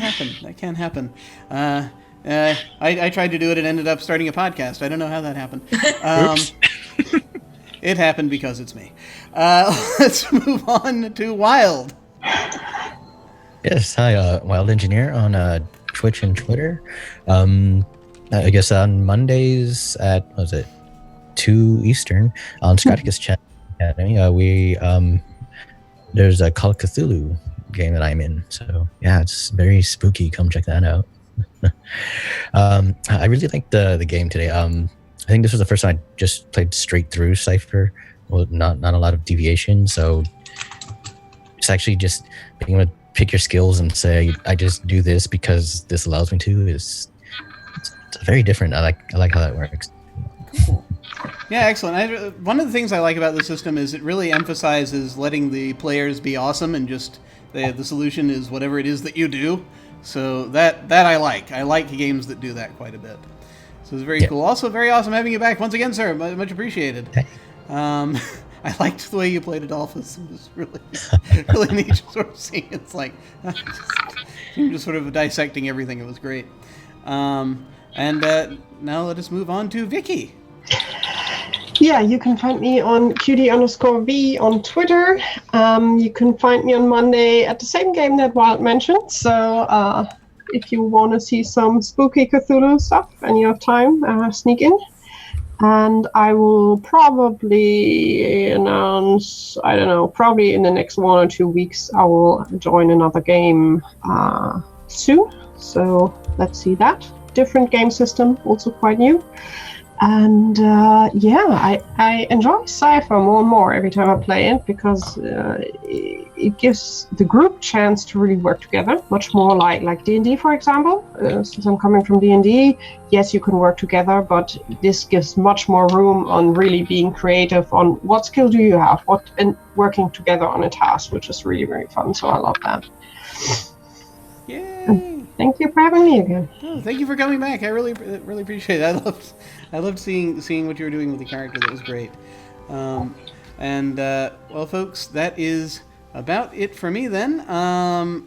happen. I tried to do it and ended up starting a podcast. I don't know how that happened. Oops. It happened because it's me. Let's move on to Wild. Yes, hi, Wild Engineer on Twitch and Twitter. I guess on Mondays at, what was it, 2 Eastern on Scoticus Chat Academy, there's a Call of Cthulhu game that I'm in. So yeah, it's very spooky. Come check that out. I really liked the game today. I think this was the first time I just played straight through Cypher. Well, not a lot of deviation. So it's actually just being able to pick your skills and say, I just do this because this allows me to. It's very different. I like how that works. Cool. Yeah, excellent. One of the things I like about the system is it really emphasizes letting the players be awesome, and just the solution is whatever it is that you do. So that I like. I like games that do that quite a bit. So it's very cool. Also, very awesome having you back once again, sir. Much appreciated. I liked the way you played Adolphus. It was really neat sort of seeing it's like just sort of dissecting everything. It was great. And now let us move on to Vicky. Yeah, you can find me on QD_V on Twitter. You can find me on Monday at the same game that Wild mentioned. So if you want to see some spooky Cthulhu stuff and you have time, sneak in. And I will probably announce, I don't know, probably in the next 1 or 2 weeks, I will join another game soon. So let's see that. Different game system, also quite new. And I enjoy Cypher more and more every time I play it, because it gives the group chance to really work together, much more like D&D, for example. Since I'm coming from D&D, yes, you can work together, but this gives much more room on really being creative on what skill do you have, and working together on a task, which is really, very fun. So I love that. Yay! And thank you for having me again. Oh, thank you for coming back. I really appreciate it. I loved seeing what you were doing with the character. That was great. And, well, folks, that is about it for me then.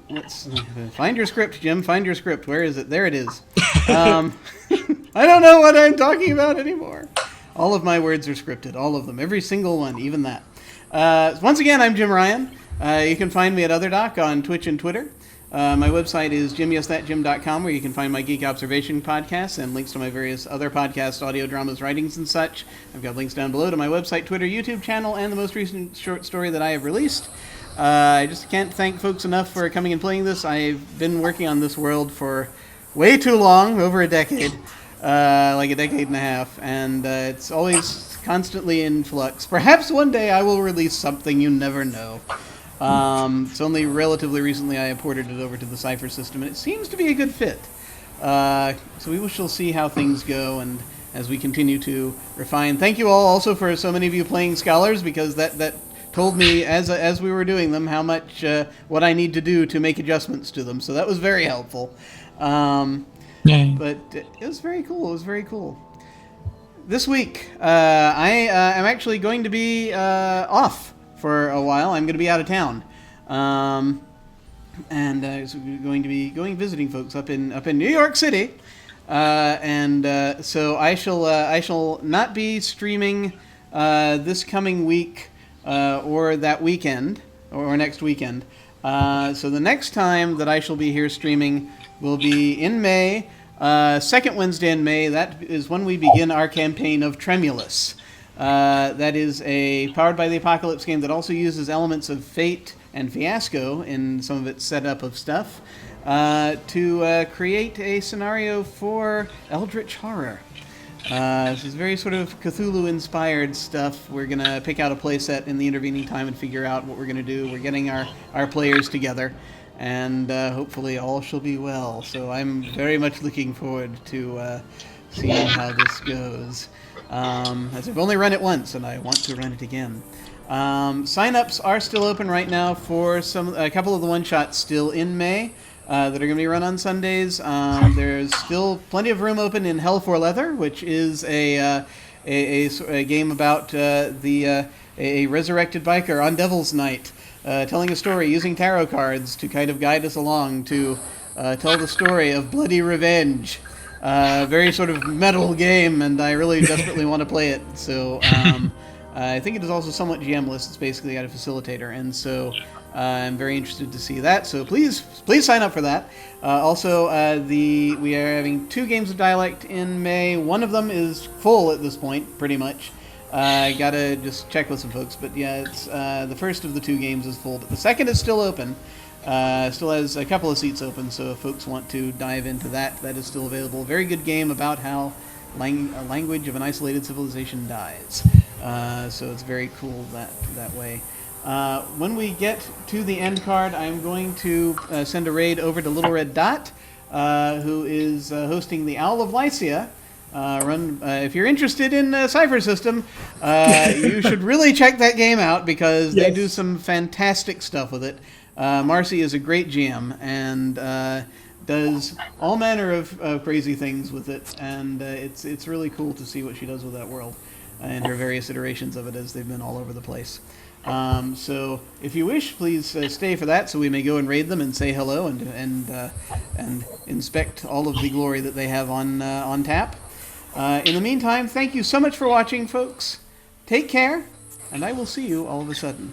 Let's find your script, Jim. Find your script. Where is it? There it is. I don't know what I'm talking about anymore. All of my words are scripted. All of them. Every single one. Even that. Once again, I'm Jim Ryan. You can find me at OtherDoc on Twitch and Twitter. My website is jimyesthatjim.com, where you can find my Geek Observation podcasts and links to my various other podcasts, audio dramas, writings, and such. I've got links down below to my website, Twitter, YouTube channel, and the most recent short story that I have released. I just can't thank folks enough for coming and playing this. I've been working on this world for way too long, over a decade, like a decade and a half, and it's always constantly in flux. Perhaps one day I will release something, you never know. It's only relatively recently I ported it over to the Cypher System, and it seems to be a good fit. So we shall see how things go, and as we continue to refine. Thank you all also for so many of you playing Scholars, because that told me as we were doing them how much what I need to do to make adjustments to them. So that was very helpful. But it was very cool. It was very cool. This week, I am actually going to be off for a while. I'm going to be out of town, and so we're going to be visiting folks up in New York City, so I shall not be streaming this coming week or that weekend or next weekend. So the next time that I shall be here streaming will be in May, second Wednesday in May. That is when we begin our campaign of Tremulous. That is a Powered by the Apocalypse game that also uses elements of Fate and Fiasco in some of its setup of stuff to create a scenario for Eldritch Horror. This is very sort of Cthulhu-inspired stuff. We're going to pick out a playset in the intervening time and figure out what we're going to do. We're getting our players together, and hopefully all shall be well. So I'm very much looking forward to seeing how this goes. As I've only run it once, and I want to run it again. Sign-ups are still open right now for a couple of the one-shots still in May that are going to be run on Sundays. There's still plenty of room open in Hell for Leather, which is a game about a resurrected biker on Devil's Night, telling a story using tarot cards to kind of guide us along to tell the story of bloody revenge. Very sort of metal game, and I really desperately want to play it. So I think it is also somewhat GM-less. It's basically got a facilitator, and so I'm very interested to see that. So please sign up for that. Also, we are having 2 games of Dialect in May. One of them is full at this point, pretty much. I gotta just check with some folks, but yeah, it's the first of the 2 games is full, but the second is still open. Still has a couple of seats open, so if folks want to dive into that, that is still available. Very good game about how a language of an isolated civilization dies. So it's very cool that way. When we get to the end card, I'm going to send a raid over to Little Red Dot, who is hosting the Owl of Lycia. If you're interested in Cypher System, you should really check that game out, because they do some fantastic stuff with it. Marcy is a great GM and does all manner of crazy things with it, and it's really cool to see what she does with that world and her various iterations of it, as they've been all over the place. So if you wish, please stay for that, so we may go and raid them and say hello and inspect all of the glory that they have on tap. In the meantime, thank you so much for watching, folks. Take care, and I will see you all of a sudden.